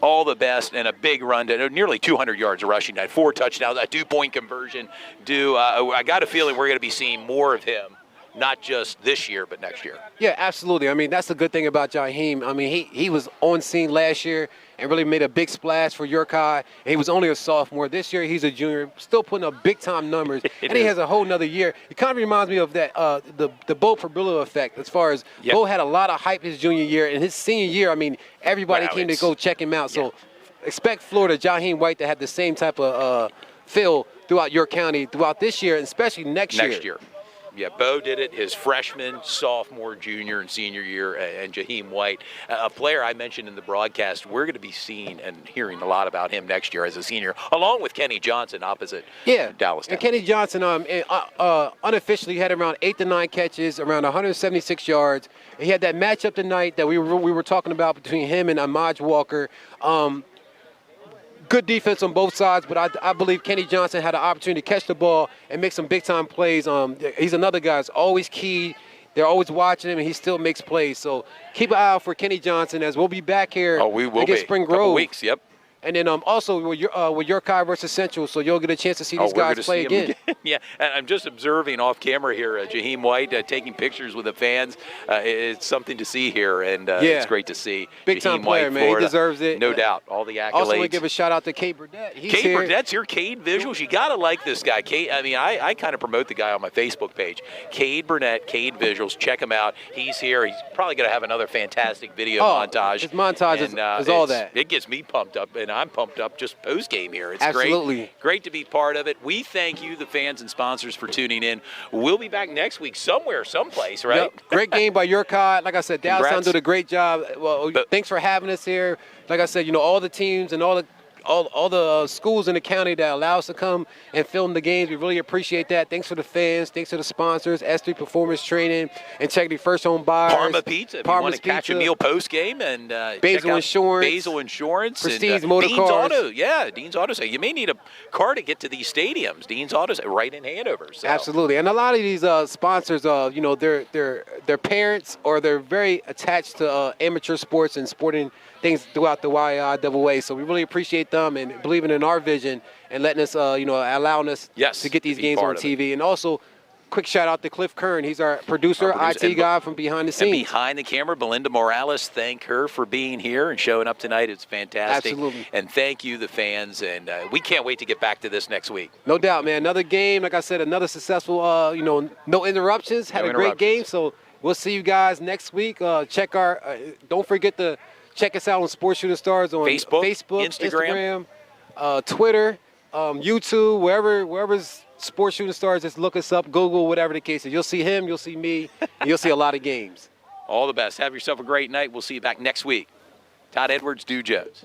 All the best, and a big run to nearly 200 yards of rushing night, 4 touchdowns, a 2-point conversion. I got a feeling we're going to be seeing more of him, not just this year, but next year. Yeah, absolutely. I mean, that's the good thing about Jaheim. I mean, he was on scene last year and really made a big splash for York High. And he was only a sophomore. This year, he's a junior, still putting up big-time numbers. And he has a whole nother year. It kind of reminds me of that the Bo Perbillo effect as far as Bo had a lot of hype his junior year. And his senior year, I mean, everybody came to go check him out. So expect Florida, Jaheim White, to have the same type of feel throughout York County throughout this year, and especially next year. Yeah, Bo did it his freshman, sophomore, junior, and senior year, and Jaheim White, a player I mentioned in the broadcast. We're going to be seeing and hearing a lot about him next year as a senior, along with Kenny Johnson opposite Dallastown. And Kenny Johnson unofficially had around 8 to 9 catches, around 176 yards. He had that matchup tonight that we were talking about between him and Amaj Walker. Good defense on both sides, but I believe Kenny Johnson had an opportunity to catch the ball and make some big-time plays. He's another guy that's always key. They're always watching him, and he still makes plays. So keep an eye out for Kenny Johnson as we'll be back here against Spring Grove. Couple weeks, yep. And then also with York High versus Central, so you'll get a chance to see these guys play again. Yeah, and I'm just observing off camera here, Jaheim White taking pictures with the fans. It's something to see here, and it's great to see. Big time Jaheim player, White, man. Florida. He deserves it. No doubt. All the accolades. Also, want to give a shout out to Cade Burdett. Cade Burdett's here. Cade Visuals. You got to like this guy. Cade, I mean, I kind of promote the guy on my Facebook page. Cade Burnett, Cade Visuals. Check him out. He's here. He's probably going to have another fantastic video montage. His montage is all that. It gets me pumped up, and I'm pumped up just post game here. It's absolutely great to be part of it. We thank you, the fans and sponsors, for tuning in. We'll be back next week somewhere, someplace, right? Yep. Great game by York High. Like I said, Dallastown did a great job. Well, thanks for having us here. Like I said, all the teams and all the schools in the county that allow us to come and film the games. We really appreciate that. Thanks for the fans. Thanks to the sponsors, S3 Performance Training, Integrity First Home Buyers. Parma Pizza, if you want to catch a meal post-game. And Basil Insurance. Basil Insurance. Prestige and, Motor Dean's Cars. Auto. Yeah, Dean's Auto. So you may need a car to get to these stadiums. Dean's Auto right in Hanover. So. Absolutely. And a lot of these sponsors, they're parents or they're very attached to amateur sports and sporting things throughout the YIAA. So we really appreciate them and believing in our vision and letting us, allowing us to get these games on TV. And also, quick shout out to Cliff Kern. He's our producer, IT guy from behind the scenes. And behind the camera, Belinda Morales, thank her for being here and showing up tonight. It's fantastic. Absolutely. And thank you, the fans. And we can't wait to get back to this next week. No doubt, man. Another game, like I said, another successful, no interruptions. Had a great game. So we'll see you guys next week. Check our, don't forget to check us out on Sports Shooting Stars on Facebook, Instagram, Twitter, YouTube, wherever's Sports Shooting Stars. Just look us up, Google, whatever the case is. You'll see him, you'll see me, and you'll see a lot of games. All the best. Have yourself a great night. We'll see you back next week. Todd Edwards, Stu Jones.